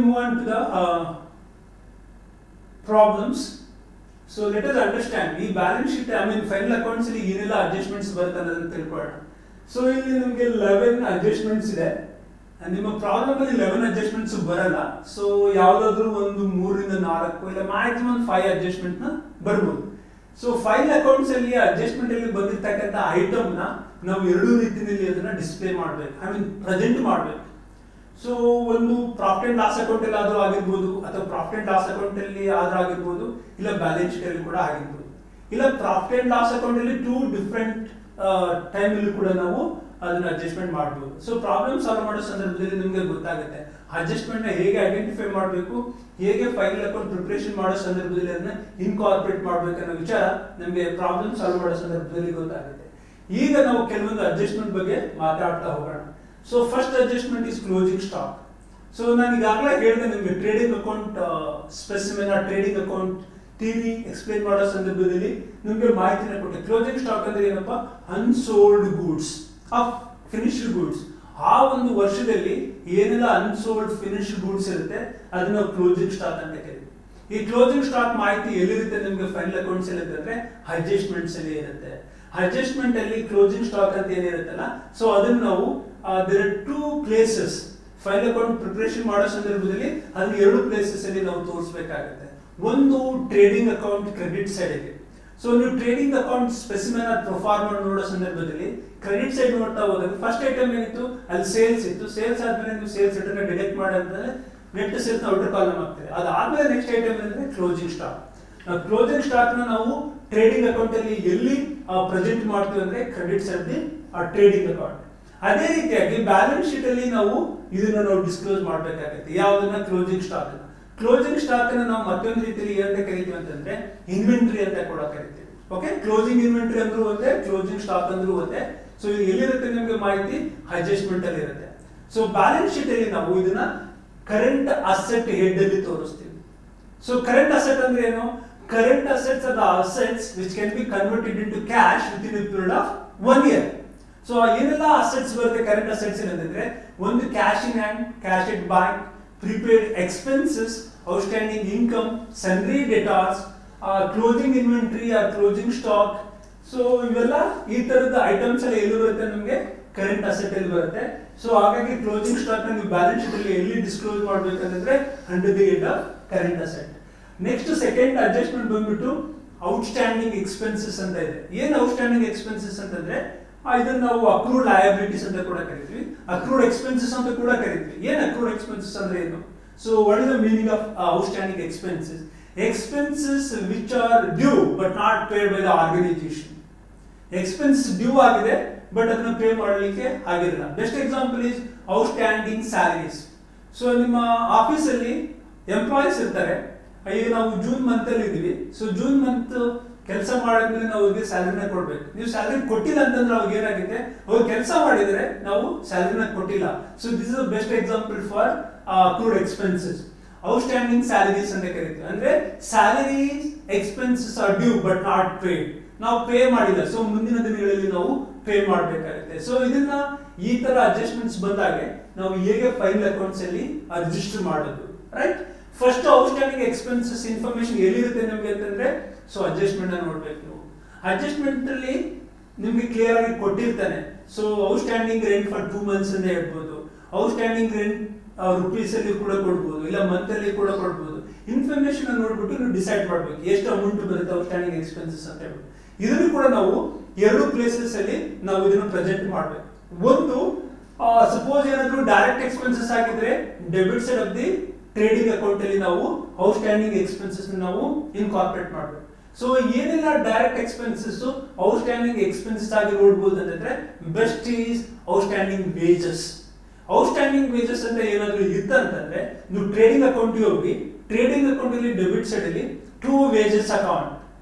move on to the problems. So let us understand ಈ balance sheet final accounts ಅಲ್ಲಿ ಏನೆಲ್ಲ adjustments ಬರುತ್ತೆ ಅನ್ನೋದನ್ನ ತಿಳ್ಕೊಳ್ಳೋಣ. ಸೊ ಇಲ್ಲಿ ನಿಮಗೆ 11 ಅಡ್ಜಸ್ಟ್ಮೆಂಟ್ಸ್ ಇದೆ. ನಿಮ್ಮ ಪ್ರಾಬ್ಲಮ್ ಅಲ್ಲಿ 11 ಅಡ್ಜಸ್ಟ್ಮೆಂಟ್ಸ್ ಬರಲ್ಲ. ಸೊ ಯಾವ್ದಾದ್ರು ಒಂದು 3 ರಿಂದ 4 ಇಲ್ಲ ಮ್ಯಾಕ್ಸಿಮಮ್ 5 ಅಡ್ಜಸ್ಟ್ಮೆಂಟ್ ನ ಬರ್ಬೋದು. ಸೊ ಫೈನಲ್ ಅಕೌಂಟ್ಸ್ ಅಲ್ಲಿ ಅಡ್ಜಸ್ಟ್ಮೆಂಟ್ ಅಲ್ಲಿ ಬಂದಿರ್ತಕ್ಕಂಥ ಐಟಮ್ ನ ನಾವು ಎರಡು ರೀತಿಯಲ್ಲಿ ಅದನ್ನ ಡಿಸ್ಪ್ಲೇ ಮಾಡ್ಬೇಕು, ಪ್ರೆಸೆಂಟ್ ಮಾಡ್ಬೇಕು. ಸೊ ಒಂದು ಪ್ರಾಫಿಟ್ ಅಂಡ್ ಲಾಸ್ ಅಕೌಂಟ್ ಅಲ್ಲಿ ಆದ್ರೂ ಆಗಿರ್ಬೋದು, ಅಥವಾ ಪ್ರಾಫಿಟ್ ಅಂಡ್ ಲಾಸ್ ಅಕೌಂಟ್ ಅಲ್ಲಿ ಆದ್ರೂ ಆಗಿರ್ಬೋದು, ಇಲ್ಲ ಬ್ಯಾಲೆನ್ಸ್ ಶೀಟ್ ಅಲ್ಲಿ ಕೂಡ ಆಗಿರ್ಬೋದು, ಇಲ್ಲ ಪ್ರಾಫಿಟ್ ಅಂಡ್ ಲಾಸ್ ಅಕೌಂಟ್ ಅಲ್ಲಿ 2 ಡಿಫರೆಂಟ್ ಟೈಮ್ ಅಲ್ಲಿ ಕೂಡ ನಾವು ಅದನ್ನ ಅಡ್ಜಸ್ಟ್ಮೆಂಟ್ ಮಾಡಬಹುದು. ಸೊ ಪ್ರಾಬ್ಲಮ್ ಸಾಲ್ವ್ ಮಾಡೋ ಸಂದರ್ಭದಲ್ಲಿ ನಿಮಗೆ ಗೊತ್ತಾಗುತ್ತೆ ಅಡ್ಜಸ್ಟ್ಮೆಂಟ್ ನ ಹೇಗೆ ಐಡೆಂಟಿಫೈ ಮಾಡಬೇಕು, ಹೇಗೆ ಫೈನಲ್ ಅಕೌಂಟ್ ಪ್ರಿಪರೇಷನ್ ಮಾಡೋ ಸಂದರ್ಭದಲ್ಲಿ ಅದನ್ನ ಇನ್ಕಾರ್ಪೊರೇಟ್ ಮಾಡಬೇಕು ಅನ್ನೋ ವಿಚಾರ ನಮಗೆ ಪ್ರಾಬ್ಲಮ್ ಸಾಲ್ವ್ ಮಾಡೋ ಸಂದರ್ಭದಲ್ಲಿ ಗೊತ್ತಾಗುತ್ತೆ. ಈಗ ನಾವು ಕೆಲವೊಂದು ಅಡ್ಜಸ್ಟ್ಮೆಂಟ್ ಬಗ್ಗೆ ಮಾತಾಡ್ತಾ ಹೋಗೋಣ. So first adjustment is closing stock. So ನಾನು ಈಗಾಗಲೇ ಹೇಳಿದೆ ನಿಮಗೆ trading account specimen trading account theory explain ಮಾಡೋ ಸಂದರ್ಭದಲ್ಲಿ ನಿಮಗೆ ಮಾಹಿತಿನ ಕೊಟ್ಟೆ. ಕ್ಲೋಸಿಂಗ್ ಸ್ಟಾಕ್ ಅಂದ್ರೆ ಏನಪ್ಪಾ, unsold goods of finished goods. ಆ ಒಂದು ವರ್ಷದಲ್ಲಿ ಏನೆಲ್ಲ ಅನ್ಸೋಲ್ಡ್ ಫಿನಿಶ್ಡ್ ಗೂಡ್ಸ್ ಇರುತ್ತೆ ಅದನ್ನ ಕ್ಲೋಸಿಂಗ್ ಸ್ಟಾಕ್ ಅಂತ ಕರೀತೀವಿ. ಈ ಕ್ಲೋಸಿಂಗ್ ಸ್ಟಾಕ್ ಮಾಹಿತಿ ಎಲ್ಲಿರುತ್ತೆ ನಿಮಗೆ ಫೈನಲ್ ಅಕೌಂಟ್ಸ್ ಅಲ್ಲಿ ಅಂದ್ರೆ ಅಡ್ಜಸ್ಟ್ಮೆಂಟ್ಸ್ ಅಲ್ಲಿ ಇರುತ್ತೆ. ಅಡ್ಜಸ್ಟ್ಮೆಂಟ್ ಅಲ್ಲಿ ಕ್ಲೋಸಿಂಗ್ ಸ್ಟಾಕ್ ಅಂತ ಏನಿರುತ್ತಲ್ಲ, ಸೊ ಅದನ್ನ ನಾವು there are 2 places final account preparation ಮಾಡೋ ಸಂದರ್ಭದಲ್ಲಿ ಅಲ್ಲಿ 2 ಪ್ಲೇಸಸ್ ಅಲ್ಲಿ ನಾವು ತೋರಿಸಬೇಕಾಗುತ್ತೆ. ಒಂದು ಟ್ರೇಡಿಂಗ್ ಅಕೌಂಟ್ ಕ್ರೆಡಿಟ್ ಸೈಡ್ ಇದೆ. ಸೊ ನೀವು ಟ್ರೇಡಿಂಗ್ ಅಕೌಂಟ್ ಸ್ಪೆಸಿಮೆನ್ ಪ್ರೊಫಾರ್ಮಾ ನೋಡೋ ಸಂದರ್ಭದಲ್ಲಿ ಕ್ರೆಡಿಟ್ ಸೈಡ್ ನೋಡ್ತಾ ಹೋದಾಗ ಫಸ್ಟ್ ಐಟಮ್ ಏನಿತ್ತು, ಅಲ್ಲಿ ಸೇಲ್ಸ್ ಇತ್ತು. ಸೇಲ್ಸ್ ಆದ್ಮೇಲೆ ನೀವು ಸೇಲ್ಸ್ ರಿಟರ್ನ್ ಡಿಡಕ್ಟ್ ಮಾಡಿದ್ರೆ ನೆಟ್ ಸೇಲ್ಸ್ ಔಟರ್ ಕಾಲಮ್ ಆಗ್ತದೆ. ಅದಾದ್ಮೇಲೆ ನೆಕ್ಸ್ಟ್ ಐಟಮ್ ಅಂದ್ರೆ ಕ್ಲೋಸಿಂಗ್ ಸ್ಟಾಕ್. ಕ್ಲೋಸಿಂಗ್ ಸ್ಟಾಕ್ ನ ನಾವು ಟ್ರೇಡಿಂಗ್ ಅಕೌಂಟ್ ಅಲ್ಲಿ ಎಲ್ಲಿ ಪ್ರೆಸೆಂಟ್ ಮಾಡ್ತೀವಿ ಅಂದ್ರೆ ಕ್ರೆಡಿಟ್ ಸೈಡ್ ಟ್ರೇಡಿಂಗ್ ಅಕೌಂಟ್. ಅದೇ ರೀತಿಯಾಗಿ ಬ್ಯಾಲೆನ್ಸ್ ಶೀಟ್ ಅಲ್ಲಿ ನಾವು ಇದನ್ನ ನಾವು ಡಿಸ್ಕ್ಲೋಸ್ ಮಾಡಬೇಕಾಗುತ್ತೆ. ಯಾವ್ದನ್ನ, ಕ್ಲೋಸಿಂಗ್ ಸ್ಟಾಕ್. ಕ್ಲೋಸಿಂಗ್ ಸ್ಟಾಕ್ ಅನ್ನು ನಾವು ಮತ್ತೊಂದು ರೀತಿಯಲ್ಲಿ ಏನಂತ ಕರಿತೀವಿ ಅಂತಂದ್ರೆ ಇನ್ವೆಂಟರಿ ಅಂತ ಕೂಡ ಕರಿತೀವಿ. ಓಕೆ, ಕ್ಲೋಸಿಂಗ್ ಇನ್ವೆಂಟರಿ ಅಂದ್ರೂ ಒಂದೇ, ಕ್ಲೋಸಿಂಗ್ ಸ್ಟಾಕ್ ಅಂದ್ರೂ ಒಂದೇ. ಸೊ ಇದು ಎಲ್ಲಿರುತ್ತೆ ನಿಮಗೆ ಮಾಹಿತಿ, ಅಡ್ಜಸ್ಟ್ಮೆಂಟ್ ಅಲ್ಲಿ ಇರುತ್ತೆ. ಸೊ ಬ್ಯಾಲೆನ್ಸ್ ಶೀಟ್ ಅಲ್ಲಿ ನಾವು ಇದನ್ನ ಕರೆಂಟ್ ಅಸೆಟ್ ಹೆಡ್ ಅಲ್ಲಿ ತೋರಿಸ್ತೀವಿ. ಸೊ ಕರೆಂಟ್ ಅಸೆಟ್ ಅಂದ್ರೆ ಏನು, current assets are the assets which can be converted into cash within a period of 1 year. So ಏನೆಲ್ಲ ಅಸೆಟ್ಸ್ ಬರುತ್ತೆ ಕರೆಂಟ್ ಅಸೆಟ್ಸ್ ಏನಂದ್ರೆ, ಒಂದು cash in hand, cash at bank, prepaid expenses, outstanding income, sundry debtors, closing inventory or closing stock. So ಇವೆಲ್ಲ ಈ ತರದ items ಎಲ್ಲ ಎಲ್ಲಿ ಬರುತ್ತೆ ನಮಗೆ, ಕರೆಂಟ್ ಅಸೆಟ್ ಅಲ್ಲಿ ಬರುತ್ತೆ. ಸೊ ಹಾಗಾಗಿ ಕ್ಲೋಸಿಂಗ್ ಸ್ಟಾಕ್ ನ ನೀವು ಬ್ಯಾಲೆನ್ಸ್ ಶೀಟ್ ಅಲ್ಲಿ ಎಲ್ಲಿ ಡಿಸ್ಕ್ಲೋಸ್ ಮಾಡಬೇಕಂದ್ರೆ under the head of current asset. Next second adjustment ಬಂದ್ಬಿಟ್ಟು ಔಟ್ಸ್ಟ್ಯಾಂಡಿಂಗ್ ಎಕ್ಸ್ಪೆನ್ಸಸ್ ಅಂತ ಇದೆ. ಏನ್ ಔಟ್ಸ್ಟ್ಯಾಂಡಿಂಗ್ ಎಕ್ಸ್ಪೆನ್ಸಸ್ ಅಂತಂದ್ರೆ ಇದನ್ನ ನಾವು ಅಕ್ರೂಡ್ ಲಯಬಿಲಿಟೀಸ್ ಅಂತ ಕೂಡ ಕರಿತೀವಿ, ಅಕ್ರೂಡ್ ಎಕ್ಸ್ಪೆನ್ಸಸ್ ಅಂತ ಕೂಡ ಕರಿತೀವಿ. ಏನ್ ಅಕ್ರೂಡ್ ಎಕ್ಸ್ಪೆನ್ಸಸ್ ಅಂದ್ರೆ ಏನು? So what is the meaning of outstanding expenses? Expenses which are due but not paid by the organisation. Expenses due ಆಗಿದೆ ಬಟ್ ಅದನ್ನ ಪೇ ಮಾಡಲಿಕ್ಕೆ ಆಗಿರಲ್ಲ. Best example is outstanding salaries. So ನಿಮ್ಮ ಆಫೀಸ್ ಅಲ್ಲಿ employees ಇರ್ತಾರೆ, ಈಗ ನಾವು ಜೂನ್ ಮಂತ್ ಅಲ್ಲಿ ಇದೀವಿ. ಸೊ ಜೂನ್ ಮಂತ್ ಕೆಲಸ ಮಾಡಿದ್ಮೇಲೆ ನಾವು ಅವ್ರಿಗೆ ಸ್ಯಾಲರಿನ ಕೊಡ್ಬೇಕು. ನೀವು ಸ್ಯಾಲರಿ ಕೊಟ್ಟಿಲ್ಲ ಅಂತಂದ್ರೆ ಅವ್ರಿಗೆ ಏನಾಗಿದೆ, ಅವ್ರು ಕೆಲಸ ಮಾಡಿದ್ರೆ ನಾವು ಸ್ಯಾಲರಿನ ಕೊಟ್ಟಿಲ್ಲ. So this is best example for accrued expenses. Outstanding salaries ಅಂತ ಕರೀತೀವಿ. ಅಂದ್ರೆ salaries expenses are due but not paid. ನಾವು ಪೇ ಮಾಡಿಲ್ಲ, ಸೊ ಮುಂದಿನ ದಿನಗಳಲ್ಲಿ ನಾವು ಪೇ ಮಾಡಬೇಕಾಗುತ್ತೆ. ಸೊ ಇದನ್ನ ಈ ತರ ಅಡ್ಜಸ್ಟ್ಮೆಂಟ್ಸ್ ಬಂದಾಗೆ ನಾವು ಹೇಗೆ ಫೈನಲ್ ಅಕೌಂಟ್ಸ್ ಅಲ್ಲಿ ರಿಜಿಸ್ಟರ್ ಮಾಡೋದು, right? First outstanding expenses information ಎಲ್ಲಿರುತ್ತೆ ನಮಗೆ ಅಂತಂದ್ರೆ, ಸೊ ಅಡ್ಜಸ್ಟ್ಮೆಂಟ್ ಅನ್ನು ನೋಡ್ಬೇಕು ನೀವು. ಅಡ್ಜಸ್ಟ್ಮೆಂಟ್ ಅಲ್ಲಿ ನಿಮ್ಗೆ ಕ್ಲಿಯರ್ ಆಗಿ ಕೊಟ್ಟಿರ್ತಾನೆ. So outstanding rent for 2 months ಅಂತ ಹೇಳ್ಬೋದು, ಔಟ್ಸ್ಟ್ಯಾಂಡಿಂಗ್ ರೆಂಟ್ ರುಪೀಸ್ ಅಲ್ಲಿ ಕೂಡ ಕೊಡ್ಬೋದು, ಇಲ್ಲ ಮಂತ್ ಅಲ್ಲಿ ಕೂಡ ಕೊಡ್ಬೋದು. ಇನ್ಫಾರ್ಮೇಶನ್ ಅನ್ನು ನೋಡ್ಬಿಟ್ಟು ನೀವು ಡಿಸೈಡ್ ಮಾಡ್ಬೇಕು ಎಷ್ಟು ಅಮೌಂಟ್ ಬರುತ್ತೆ ಔಟ್ಸ್ಟ್ಯಾಂಡಿಂಗ್ ಎಕ್ಸ್ಪೆನ್ಸಸ್ ಅಂತ ಹೇಳ್ಬಿಟ್ಟು. ಇದನ್ನು ಕೂಡ ನಾವು 2 ಪ್ಲೇಸಸ್ ಅಲ್ಲಿ ನಾವು ಇದನ್ನು ಪ್ರೆಸೆಂಟ್ ಮಾಡ್ಬೇಕು. ಒಂದು ಸಪೋಸ್ ಏನಾದ್ರು ಡೈರೆಕ್ಟ್ ಎಕ್ಸ್ಪೆನ್ಸಸ್ ಆಗಿದ್ರೆ debit side of the trading account ಅಲ್ಲಿ ನಾವು ಔಟ್ಸ್ಟ್ಯಾಂಡಿಂಗ್ ಎಕ್ಸ್ಪೆನ್ಸಸ್ ನಾವು ಇನ್ಕಾರ್ಪೊರೇಟ್ ಮಾಡಬೇಕು. ಸೊ ಏನೆಲ್ಲ ಡೈರೆಕ್ಟ್ ಎಕ್ಸ್ಪೆನ್ಸಸ್ ಔಟ್ಸ್ಟ್ಯಾಂಡಿಂಗ್ ಎಕ್ಸ್ಪೆನ್ಸಸ್ ಆಗಿ ನೋಡಬಹುದು ಅಂತಂದ್ರೆ, best is outstanding wages. Outstanding wages ಅಂತ ಏನಾದ್ರು ಇತ್ತ ಅಂತಂದ್ರೆ ನೀವು ಟ್ರೇಡಿಂಗ್ ಅಕೌಂಟ್ ಹೋಗಿ, ಟ್ರೇಡಿಂಗ್ ಅಕೌಂಟ್ ಅಲ್ಲಿ ಡೆಬಿಟ್ ಸೈಡ್ ಅಲ್ಲಿ 2 ವೇಜಸ್ ಅಕೌಂಟ್,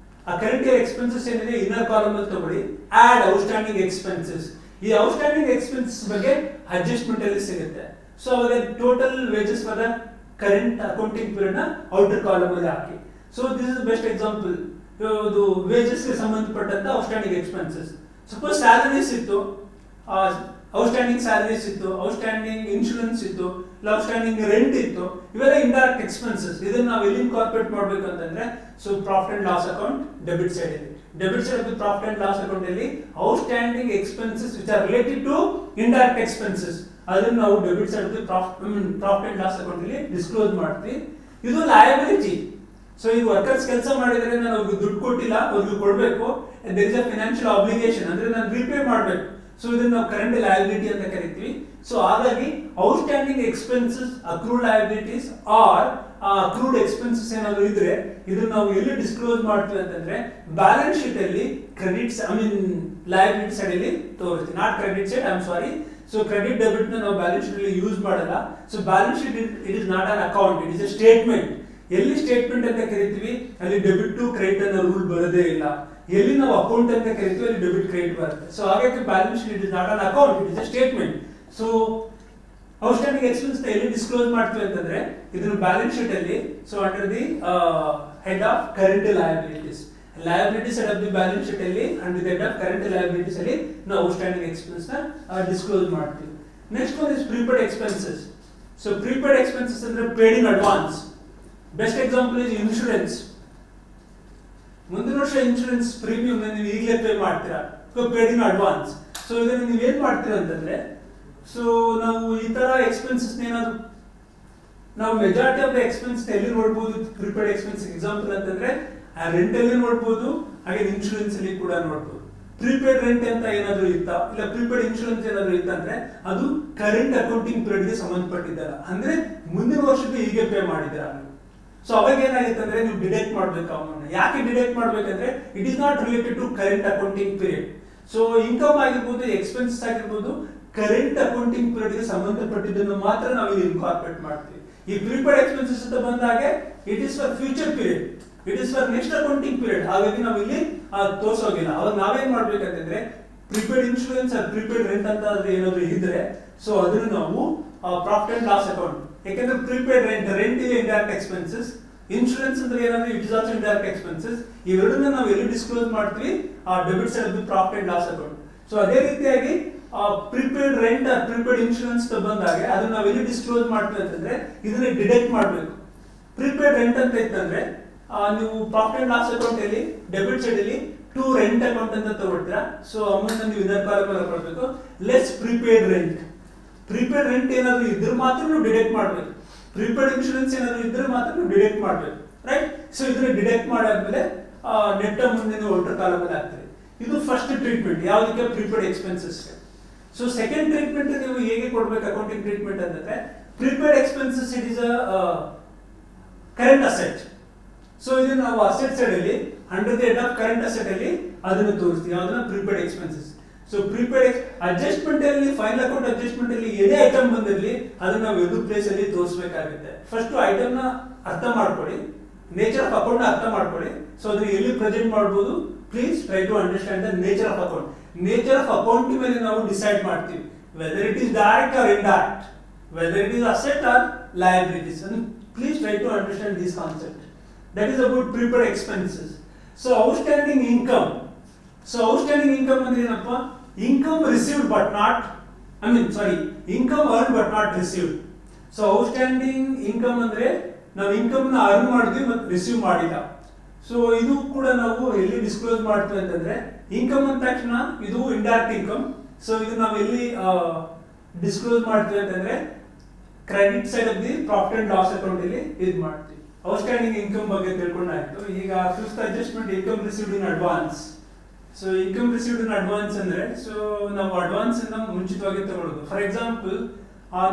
ಆ ಕರೆಂಟ್ ಇಯರ್ ಎಕ್ಸ್ಪೆನ್ಸಸ್ ಏನಿದೆ ಇನ್ನರ್ ಕಾಲಮ್ ಅಲ್ಲಿ ತಗೊಳ್ಳಿ, ಆಡ್ ಔಟ್ಸ್ಟ್ಯಾಂಡಿಂಗ್ ಎಕ್ಸ್ಪೆನ್ಸಸ್. ಈ ಔಟ್ಸ್ಟ್ಯಾಂಡಿಂಗ್ ಎಕ್ಸ್ಪೆನ್ಸಸ್ ಬಗ್ಗೆ ಅಡ್ಜಸ್ಟ್ಮೆಂಟ್ ಅಲ್ಲಿ ಸಿಗುತ್ತೆ. ಸೊ ಅವಾಗ total wages for the current accounting period ನ ಔಟರ್ ಕಾಲಮ್ ಅಲ್ಲಿ ಹಾಕಿ. So this is best example. ಇದು ವೇಜಸ್ ಗೆ ಸಂಬಂಧಪಟ್ಟಂತ ಔಟ್ಸ್ಟ್ಯಾಂಡಿಂಗ್ ಎಕ್ಸ್ಪೆನ್ಸಸ್. ಸಪೋಸ್ ಸ್ಯಾಲರೀಸ್ ಇತ್ತು, ಔಟ್ಸ್ಟ್ಯಾಂಡಿಂಗ್ ಸ್ಯಾಲರೀಸ್ ಇತ್ತು, ಔಟ್ಸ್ಟ್ಯಾಂಡಿಂಗ್ ಇನ್ಶೂರೆನ್ಸ್ ಇತ್ತು, ಇಲ್ಲ ಔಟ್ಸ್ಟ್ಯಾಂಡಿಂಗ್ ರೆಂಟ್ ಇತ್ತು, ಇವೆಲ್ಲ ಇಂಡೈರೆಕ್ಟ್ ಎಕ್ಸ್ಪೆನ್ಸಸ್. ಇದನ್ನ ನಾವು ಎಲ್ಲಿ ಇನ್ಕಾರ್ಪೊರೇಟ್ ಮಾಡಬೇಕು ಅಂತಂದ್ರೆ so profit and loss account debit side ಅಲ್ಲಿ, debit side of the profit and loss account ಅಲ್ಲಿ outstanding expenses which are related to indirect expenses ಅದನ್ನ ನಾವು debit side of the profit and loss account ಅಲ್ಲಿ disclose ಮಾಡ್ತೀವಿ. ಇದು liability. So ಈ workers ಕೆಲಸ ಮಾಡಿದ್ರೆ ನಾನು ಅವ್ರಿಗೆ ದುಡ್ಡು ಕೊಟ್ಟಿಲ್ಲ, ಅವ್ರಿಗೆ ಕೊಡಬೇಕು, there is a financial obligation, ಅಂದ್ರೆ ನಾನು ರೀಪೇ ಮಾಡಬೇಕು. ಸೊ ಇದನ್ನ ನಾವು ಕರೆಂಟ್ ಲಯಬಿಲಿಟಿ ಅಂತ ಕರಿತೀವಿ. ಸೊ ಹಾಗಾಗಿ outstanding expenses, accrued liabilities or accrued expenses ಏನಾದ್ರು ಇದ್ರೆ ಇದನ್ನ ನಾವು ಎಲ್ಲಿ ಡಿಸ್ಕ್ಲೋಸ್ ಮಾಡ್ತೀವಿ ಅಂತಂದ್ರೆ ಬ್ಯಾಲೆನ್ಸ್ ಶೀಟ್ ಅಲ್ಲಿ ಕ್ರೆಡಿಟ್ಸ್ ಲಯಬಿಲಿಟಿ ಸೈಡ್ ಅಲ್ಲಿ ತೋರಿಸ್ತೀವಿ, not credit side, I am sorry. So credit debit ನಾವು ಬ್ಯಾಲೆನ್ಸ್ ಶೀಟ್ ಅಲ್ಲಿ ಯೂಸ್ ಮಾಡಲ್ಲ. So balance sheet it is not an account, it is a statement. ಎಲ್ಲಿ ಸ್ಟೇಟ್ಮೆಂಟ್ ಅಂತ ಕರಿತೀವಿ ಅಲ್ಲಿ ಡೆಬಿಟ್ ಟು ಕ್ರೆಡಿಟ್ ಅನ್ನೋ ರೂಲ್ ಬರೋದೇ ಇಲ್ಲ. ಎಲ್ಲಿ ನಾವು ಅಕೌಂಟ್ ಅಂತ ಕರಿತೀವಿ ಅಲ್ಲಿ ಡೆಬಿಟ್ ಕ್ರೆಡಿಟ್ ಬರುತ್ತೆ. ಸೊ ಹಾಗಾಗಿ balance sheet it is not an account, it is a statement. So outstanding expense ಎಲ್ಲಿ ಡಿಸ್ಕ್ಲೋಸ್ ಮಾಡ್ತೀವಿ ಅಂತಂದ್ರೆ ಇದನ್ನ ಬ್ಯಾಲೆನ್ಸ್ ಶೀಟ್ ಅಲ್ಲಿ, so under the head of current liabilities, liability side of the balance sheet ಅಲ್ಲಿ under the head of current liabilities ಅಲ್ಲಿ ನಾವು outstanding expense ನ disclose ಮಾಡ್ತೀವಿ. Next one is prepaid expenses. So prepaid expenses ಅಂದ್ರೆ paid in advance. Best example is insurance. ಮುಂದಿನ ವರ್ಷ insurance premium ನೀವು ಈಗಲೇ ಪೇ ಮಾಡ್ತೀರಾ, ಪೇಡ್ ಇನ್ ಅಡ್ವಾನ್ಸ್. ಸೊ ಇದನ್ನ ನೀವು ಏನ್ ಮಾಡ್ತೀರಾ ಅಂತಂದ್ರೆ ಸೊ ನಾವು ಈ ತರ ಎಕ್ಸ್ಪೆನ್ಸಸ್ ಏನಾದ್ರು ನಾವು ಮೆಜಾರಿಟಿ ಆಫ್ ದ ಎಕ್ಸ್ಪೆನ್ಸ್ ಎಲ್ಲಿ ನೋಡ್ಬೋದು ಪ್ರಿಪೇರ್ಡ್ ಎಕ್ಸ್ಪೆನ್ಸ್ ಎಕ್ಸಾಂಪಲ್ ಅಂತಂದ್ರೆ ರೆಂಟ್ ಅಲ್ಲಿ ನೋಡ್ಬೋದು, ಹಾಗೆ ಇನ್ಶೂರೆನ್ಸ್ ಅಲ್ಲಿ ಕೂಡ ನೋಡ್ಬೋದು. ಪ್ರೀಪೇಡ್ ರೆಂಟ್ ಅಂತ ಏನಾದ್ರು ಇತ್ತ, ಇಲ್ಲ ಪ್ರೀಪೇಡ್ ಇನ್ಶೂರೆನ್ಸ್ ಏನಾದ್ರು ಇತ್ತ ಅಂದ್ರೆ ಅದು ಕರೆಂಟ್ ಅಕೌಂಟಿಂಗ್ ಪೀರಿಯಡ್ ಗೆ ಸಂಬಂಧಪಟ್ಟಿದ್ದಲ್ಲ, ಅಂದ್ರೆ ಮುಂದಿನ ವರ್ಷಕ್ಕೆ ಹೀಗೆ ಪೇ ಮಾಡಿದ್ದೀರಾ. ಸೊ ಅವಾಗ ಏನಾಗುತ್ತೆ ಅಂದ್ರೆ ನೀವು ಡಿಡಕ್ಟ್ ಮಾಡ್ಬೇಕು ಅಮೌಂಟ್. ಯಾಕೆ ಡಿಡಕ್ಟ್ ಮಾಡ್ಬೇಕಂದ್ರೆ it is not related to current accounting period. So income ಆಗಿರ್ಬೋದು, ಎಕ್ಸ್ಪೆನ್ಸಸ್ ಆಗಿರ್ಬೋದು, ಕರೆಂಟ್ ಅಕೌಂಟಿಂಗ್ ಪೀರಿಯಡ್ ಗೆ ಸಂಬಂಧಪಟ್ಟಿದ್ದನ್ನು ಮಾತ್ರ ನಾವು ಇಲ್ಲಿ ಇನ್ಕಾರ್ಪೊರೇಟ್ ಮಾಡ್ತೀವಿ. ಈ ಪ್ರೀಪೇಡ್ ಎಕ್ಸ್ಪೆನ್ಸಸ್ ಅಂತ ಬಂದಾಗೆ it is for future period, it is for next accounting period. ಹಾಗಾಗಿ ನಾವು ಇಲ್ಲಿ ತೋರಿಸೋಗಿಲ್ಲ. ಅವಾಗ ನಾವೇನ್ ಮಾಡ್ಬೇಕಂತಂದ್ರೆ prepaid insurance or prepaid rent ಅಂತ ಏನಾದ್ರು ಇದ್ರೆ ಸೊ ಅದನ್ನು ನಾವು ಪ್ರಾಫಿಟ್ ಅಂಡ್ ಲಾಸ್ ಅಕೌಂಟ್, ಯಾಕಂದ್ರೆ ಪ್ರೀಪೇಡ್ ರೆಂಟ್ ಇದೆ ಇಂಡೈರೆಕ್ಟ್ ಎಕ್ಸ್ಪೆನ್ಸಸ್, ಇನ್ಶೂರೆನ್ಸ್ ಅಂದ್ರೆ ಏನಾದ್ರು it is also indirect expenses. ಇವೆರಡನ್ನ ನಾವು ಎಲ್ಲಿ ಡಿಸ್ಕ್ಲೋಸ್ ಮಾಡ್ತೀವಿ debit side of the profit and loss account. So ಅದೇ ರೀತಿಯಾಗಿ prepaid rent R prepaid insurance ಬಂದಾಗ ಅದನ್ನ ನಾವು ಎಲ್ಲಿ ಡಿಸ್ಕ್ಲೋಸ್ ಮಾಡ್ತೀವಿ ಅಂತಂದ್ರೆ ಇದನ್ನ ಡಿಡಕ್ಟ್ ಮಾಡಬೇಕು. ಪ್ರೀಪೇಡ್ ರೆಂಟ್ ಅಂತ ಇತ್ತಂದ್ರೆ ನೀವು ಪ್ರಾಫಿಟ್ ಅಂಡ್ ಲಾಸ್ ಅಕೌಂಟ್ ಅಲ್ಲಿ ಡೆಬಿಟ್ ಸೈಡ್ ಅಲ್ಲಿ ಟು ರೆಂಟ್ ಅಕೌಂಟ್ ಅಂತ ತಗೊಳ್ತೀರಾ. ಸೊ ಅಮೌಂಟ್ ನೀವು ಇದರ ಕಾಲಕ್ಕೆ ಕೊಡಬೇಕು. Less prepaid rent, prepaid rent ಏನಾದ್ರು ಇದ್ರೆ ಮಾತ್ರ ನೀವು ಡಿಡಕ್ಟ್ ಮಾಡಬೇಕು. ಪ್ರೀಪೇಡ್ ಇನ್ಶೂರೆನ್ಸ್ ಏನಾದ್ರು ಇದ್ರೆ ಮಾತ್ರ ನೀವು ಡಿಡಕ್ಟ್ ಮಾಡಬೇಕು, ರೈಟ್? ಸೊ ಇದನ್ನ ಡಿಡಕ್ಟ್ ಮಾಡಾದ್ಮೇಲೆ ನೆಟ್ ಮುಂದೆ ನೀವು ಔಟರ್ ಕಾಲಮಲ್ಲಿ ಹಾಕ್ತೀರಿ. ಇದು ಫಸ್ಟ್ ಟ್ರೀಟ್ಮೆಂಟ್ ಯಾವುದಕ್ಕೆ prepaid expenses. So second treatment ನೀವು ಹೇಗೆ ಕೊಡ್ಬೇಕು ಅಕೌಂಟಿಂಗ್ ಟ್ರೀಟ್ಮೆಂಟ್ ಅಂತಂದ್ರೆ prepaid expenses it is a current asset. So ಇದನ್ನ ನಾವು ಅಸೆಟ್ ಸೈಡ್ ಅಲ್ಲಿ under the head of current asset ಅಲ್ಲಿ ಅದನ್ನು ತೋರಿಸ್ತೀವಿ, ಅದನ್ನ prepaid expenses. So prepaid adjustment ಅಲ್ಲಿ ಫೈನಲ್ ಅಕೌಂಟ್ ಅಡ್ಜಸ್ಟ್ಮೆಂಟ್ ಅಲ್ಲಿ ಏನೇ ಐಟಮ್ ಬಂದಿರಲಿ ಅದನ್ನ ನಾವು ಎರಡು ಪ್ಲೇಸ್ ಅಲ್ಲಿ ತೋರಿಸಬೇಕಾಗುತ್ತೆ. ಫಸ್ಟ್ ಐಟಮ್ ನ ಅರ್ಥ ಮಾಡ್ಕೊಳ್ಳಿ, ನೇಚರ್ ಆಫ್ ಅಕೌಂಟ್ ನ ಅರ್ಥ ಮಾಡ್ಕೊಳ್ಳಿ. ಸೊ ಅದನ್ನ ಎಲ್ಲಿ ಪ್ರೆಸೆಂಟ್ ಮಾಡಬಹುದು, please try to understand the nature of account. Nature of account ಮೇಲೆ ನಾವು ಡಿಸೈಡ್ ಮಾಡ್ತೀವಿ whether it is direct or indirect, whether it is asset or liabilities. Please try to understand this concept. That is about prepaid expenses. So outstanding income. So outstanding income ಅಂದ್ರೆ ಏನಪ್ಪ? Income received but not, income earned but not received. So outstanding income ಅಂದ್ರೆ ನಾವು income ನ earn ಮಾಡಿದ್ವಿ ಮತ್ತೆ receive ಮಾಡಿಲ್ಲ. So ಇದು ಕೂಡ ನಾವು ಎಲ್ಲಿ ಡಿಸ್ಕ್ಲೋಸ್ ಮಾಡ್ತೀವಿ ಅಂತಂದ್ರೆ ಇನ್ಕಮ್ ಅಂದ ತಕ್ಷಣ ಇದು ಇಂಡೈರೆಕ್ಟ್ ಇನ್ಕಮ್. ಸೊ ಇದು ನಾವು ಎಲ್ಲಿ ಡಿಸ್ಕ್ಲೋಸ್ ಮಾಡ್ತೀವಿ ಅಂತಂದ್ರೆ credit side of the profit and loss account ಅಲ್ಲಿ ಇದು ಮಾಡ್ತೀವಿ. ಔಟ್ಸ್ಟ್ಯಾಂಡಿಂಗ್ ಇನ್ಕಮ್ ಬಗ್ಗೆ ತಿಳ್ಕೊಂಡಾಯ್ತು. ಈಗ fifth adjustment income received in advance. So income received in advance ಅಂದ್ರೆ ಸೊ ನಾವು ಅಡ್ವಾನ್ಸ್ ಅನ್ನ ಮುಂಚಿತವಾಗಿ ತಗೊಳ್ಳೋದು. ಫಾರ್ ಎಕ್ಸಾಂಪಲ್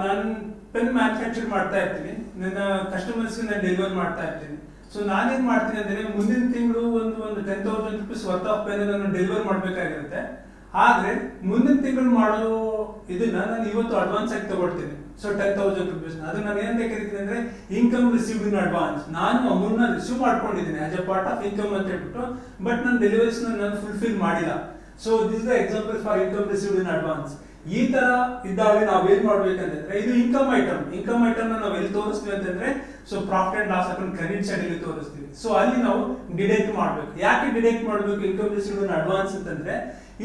ನಾನು ಪೆನ್ ಮ್ಯಾನುಫ್ಯಾಕ್ಚರ್ ಮಾಡ್ತಾ ಇರ್ತೀನಿ, ನನ್ನ ಕಸ್ಟಮರ್ಸ್ಗೆ ನಾನು ಡೆಲಿವರ್ ಮಾಡ್ತಾ ಇರ್ತೀನಿ. ಸೊ ನಾನೇನ್ ಮಾಡ್ತೀನಿ ಅಂದ್ರೆ ಮುಂದಿನ ತಿಂಗಳು ಒಂದು 10,000 rupees ವರ್ತ್ ಆಫ್ ಪೆನ್ ನಾನು ಡೆಲಿವರ್ ಮಾಡ್ಬೇಕಾಗಿರುತ್ತೆ. ಆದ್ರೆ ಮುಂದಿನ ತಿಂಗಳು ಮಾಡೋ ಇದನ್ನ ನಾನು ಇವತ್ತು ಅಡ್ವಾನ್ಸ್ ಆಗಿ ತಗೊಳ್ತೀನಿ. ಸೊ 10,000 rupees ಅದು ನಾನು ಏನಂತ ಕರಿತೀನಿ ಅಂದ್ರೆ ಇನ್ಕಮ್ ರಿಸೀವ್ಡ್ ಇನ್ ಅಡ್ವಾನ್ಸ್. ನಾನು ಅಮೌಂಟ್ ನ ರಿಸೀವ್ ಮಾಡ್ಕೊಂಡಿದ್ದೀನಿ as A part of income ಅಂತ ಹೇಳ್ಬಿಟ್ಟು, ಬಟ್ ನನ್ನ ಡೆಲಿವರೀಸ್ ನಾನು ಫುಲ್ಫಿಲ್ ಮಾಡಿಲ್ಲ. So this the example for income received in advance. ಈ ತರ ಇದ್ದಾಗ ನಾವೇನ್ ಮಾಡ್ಬೇಕಂತಂದ್ರೆ ಇದು ಇನ್ಕಮ್ ಐಟಮ್ ನಾವು ಎಲ್ಲಿ ತೋರಿಸ್ತೀವಿ ಅಂತಂದ್ರೆ so profit and loss account credit side ಅಲ್ಲಿ ತೋರಿಸ್ತೀವಿ. ಸೊ ಅಲ್ಲಿ ನಾವು ಡಿಡಕ್ಟ್ ಮಾಡ್ಬೇಕು. ಯಾಕೆ ಡಿಡಕ್ಟ್ ಮಾಡ್ಬೇಕು ಇನ್ಕಮ್ ರಿಸೀವ್ಡ್ ಅಡ್ವಾನ್ಸ್ ಅಂತಂದ್ರೆ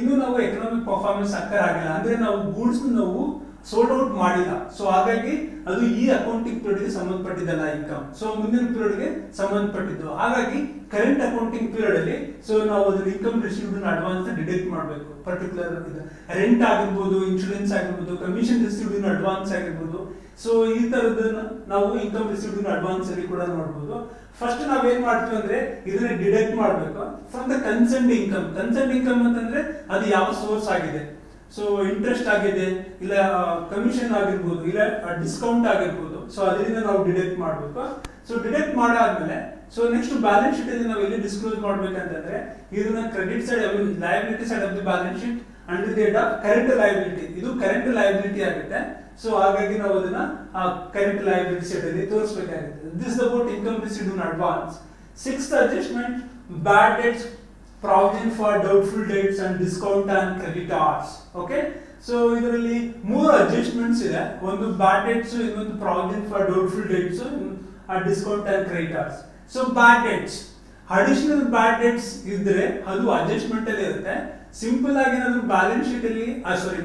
ಇನ್ನು ನಾವು ಎಕನಾಮಿಕ್ ಪರ್ಫಾರ್ಮೆನ್ಸ್ ಸಕ್ಕರ್ ಆಗಿಲ್ಲ, ಅಂದ್ರೆ ನಾವು ಗೂಡ್ಸ್ ನಾವು ಸೋಲ್ಡ್ ಔಟ್ ಮಾಡಿಲ್ಲ. ಸೊ ಹಾಗಾಗಿ ಅದು ಈ ಅಕೌಂಟಿಂಗ್ ಪೀರಿಯಡ್ ಗೆ ಸಂಬಂಧಪಟ್ಟಿದ್ದಲ್ಲ ಇನ್ಕಮ್, ಸೊ ಮುಂದಿನ ಪೀರಿಯಡ್ ಗೆ ಸಂಬಂಧಪಟ್ಟಿದ್ದು. ಹಾಗಾಗಿ ಕರೆಂಟ್ ಅಕೌಂಟಿಂಗ್ ಪೀರಿಯಡ್ ಅಲ್ಲಿ ಸೊ ನಾವು ಅದನ್ನ ಇನ್ಕಮ್ ರಿಸೀವ್ಡ್ ಅಡ್ವಾನ್ಸ್ ಡಿಡಕ್ಟ್ ಮಾಡಬೇಕು. ಪರ್ಟಿಕ್ಯುಲರ್ ರೆಂಟ್ ಆಗಿರ್ಬೋದು, ಇನ್ಶೂರೆನ್ಸ್ ಆಗಿರ್ಬೋದು, ಕಮಿಷನ್ ರಿಸೀವ್ಡ್ ಅಡ್ವಾನ್ಸ್ ಆಗಿರ್ಬೋದು. ಸೊ ಈ ತರದನ್ನ ನಾವು ಇನ್ಕಮ್ ರಿಸೀವ್ಡ್ ಅಡ್ವಾನ್ಸ್ ಅಲ್ಲಿ ಕೂಡ ನೋಡಬಹುದು. ಫಸ್ಟ್ ನಾವ್ ಏನ್ ಮಾಡ್ತೀವಿ ಅಂದ್ರೆ ಇದನ್ನ ಡಿಡಕ್ಟ್ ಮಾಡಬೇಕು from the concerned income. Concerned income ಅಂತಂದ್ರೆ ಅದು ಯಾವ ಸೋರ್ಸ್ ಆಗಿದೆ, ಸೊ ಇಂಟ್ರೆಸ್ಟ್ ಆಗಿದೆ, ಇಲ್ಲ ಕಮಿಷನ್ ಆಗಿರ್ಬೋದು, ಇಲ್ಲ ಡಿಸ್ಕೌಂಟ್ ಆಗಿರ್ಬೋದು. ಸೊ ಅದರಿಂದ ನಾವು ಡಿಡಕ್ಟ್ ಮಾಡಬೇಕು. ಸೊ ಡಿಡಕ್ಟ್ ಮಾಡಾದ್ಮೇಲೆ ಸೊ ನೆಕ್ಸ್ಟ್ ಬ್ಯಾಲೆನ್ಸ್ ಶೀಟ್ ಅಲ್ಲಿ ನಾವು ಎಲ್ಲಿ ಡಿಸ್ಕ್ಲೋಸ್ ಮಾಡ್ಬೇಕಂತಂದ್ರೆ ಇದನ್ನ credit side liability side of the balance sheet under the head of current liability. ಇದು ಕರೆಂಟ್ ಲಯಬಿಲಿಟಿ ಆಗುತ್ತೆ. ಸೊ ಹಾಗಾಗಿ ನಾವು ಅದನ್ನ ಕರೆಂಟ್ ಲಯಬಿಲಿಟಿ ಸೈಡ್ ಅಲ್ಲಿ ತೋರಿಸಬೇಕಾಗುತ್ತೆ. This is about income received in advance. Sixth adjustment bad debts, provision for doubtful debts and discount and creditors. Okay, so ಇದರಲ್ಲಿ ಮೂರು adjustments ಇದೆ. ಒಂದು ಬ್ಯಾಡ್ ಡೇಟ್ಸ್, ಇನ್ನೊಂದು provision for doubtful dates, discount and creditors. So bad dates, additional bad dates ಇದ್ರೆ ಅದು adjustment ಅಲ್ಲಿ ಇರುತ್ತೆ. Simple ಆಗಿ ಏನಾದ್ರು ಬ್ಯಾಲೆನ್ಸ್ ಶೀಟ್ ಅಲ್ಲಿ